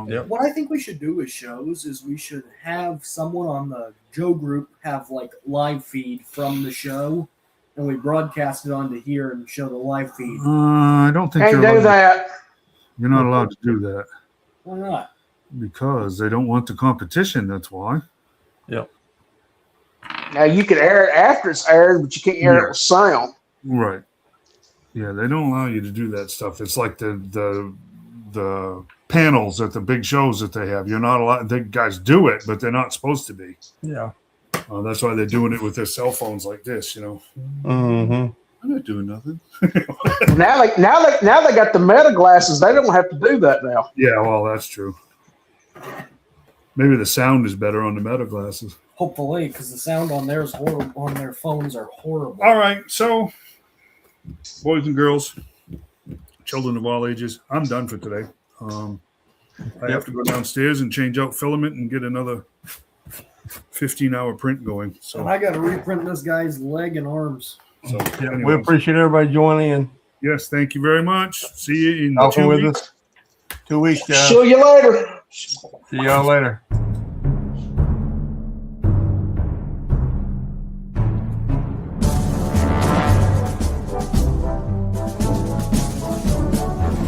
Yep. What I think we should do with shows is we should have someone on the Joe group have like live feed from the show, and we broadcast it onto here and show the live feed. I don't think Can't do that. you're not allowed to do that Why not? because they don't want the competition. That's why. Yep. Now you can air it after it's aired, but you can't air it with sound. Right. Yeah, they don't allow you to do that stuff. It's like the panels at the big shows that they have. You're not allowed. The guys do it, but they're not supposed to be. Yeah. That's why they're doing it with their cell phones like this. Mm-hmm. I'm not doing nothing. Now they got the meta glasses. They don't have to do that now. Yeah, well, that's true. Maybe the sound is better on the Meta glasses. Hopefully, because the sound on theirs on their phones are horrible. All right, so boys and girls, children of all ages, I'm done for today. I have to go downstairs and change out filament and get another 15-hour print going. So, And I got to reprint this guy's leg and arms. so Yeah, we anyways, appreciate everybody joining in. yes, thank you very much. See you in Talking 2 with weeks. us. 2 weeks, guys. See you later. See y'all later.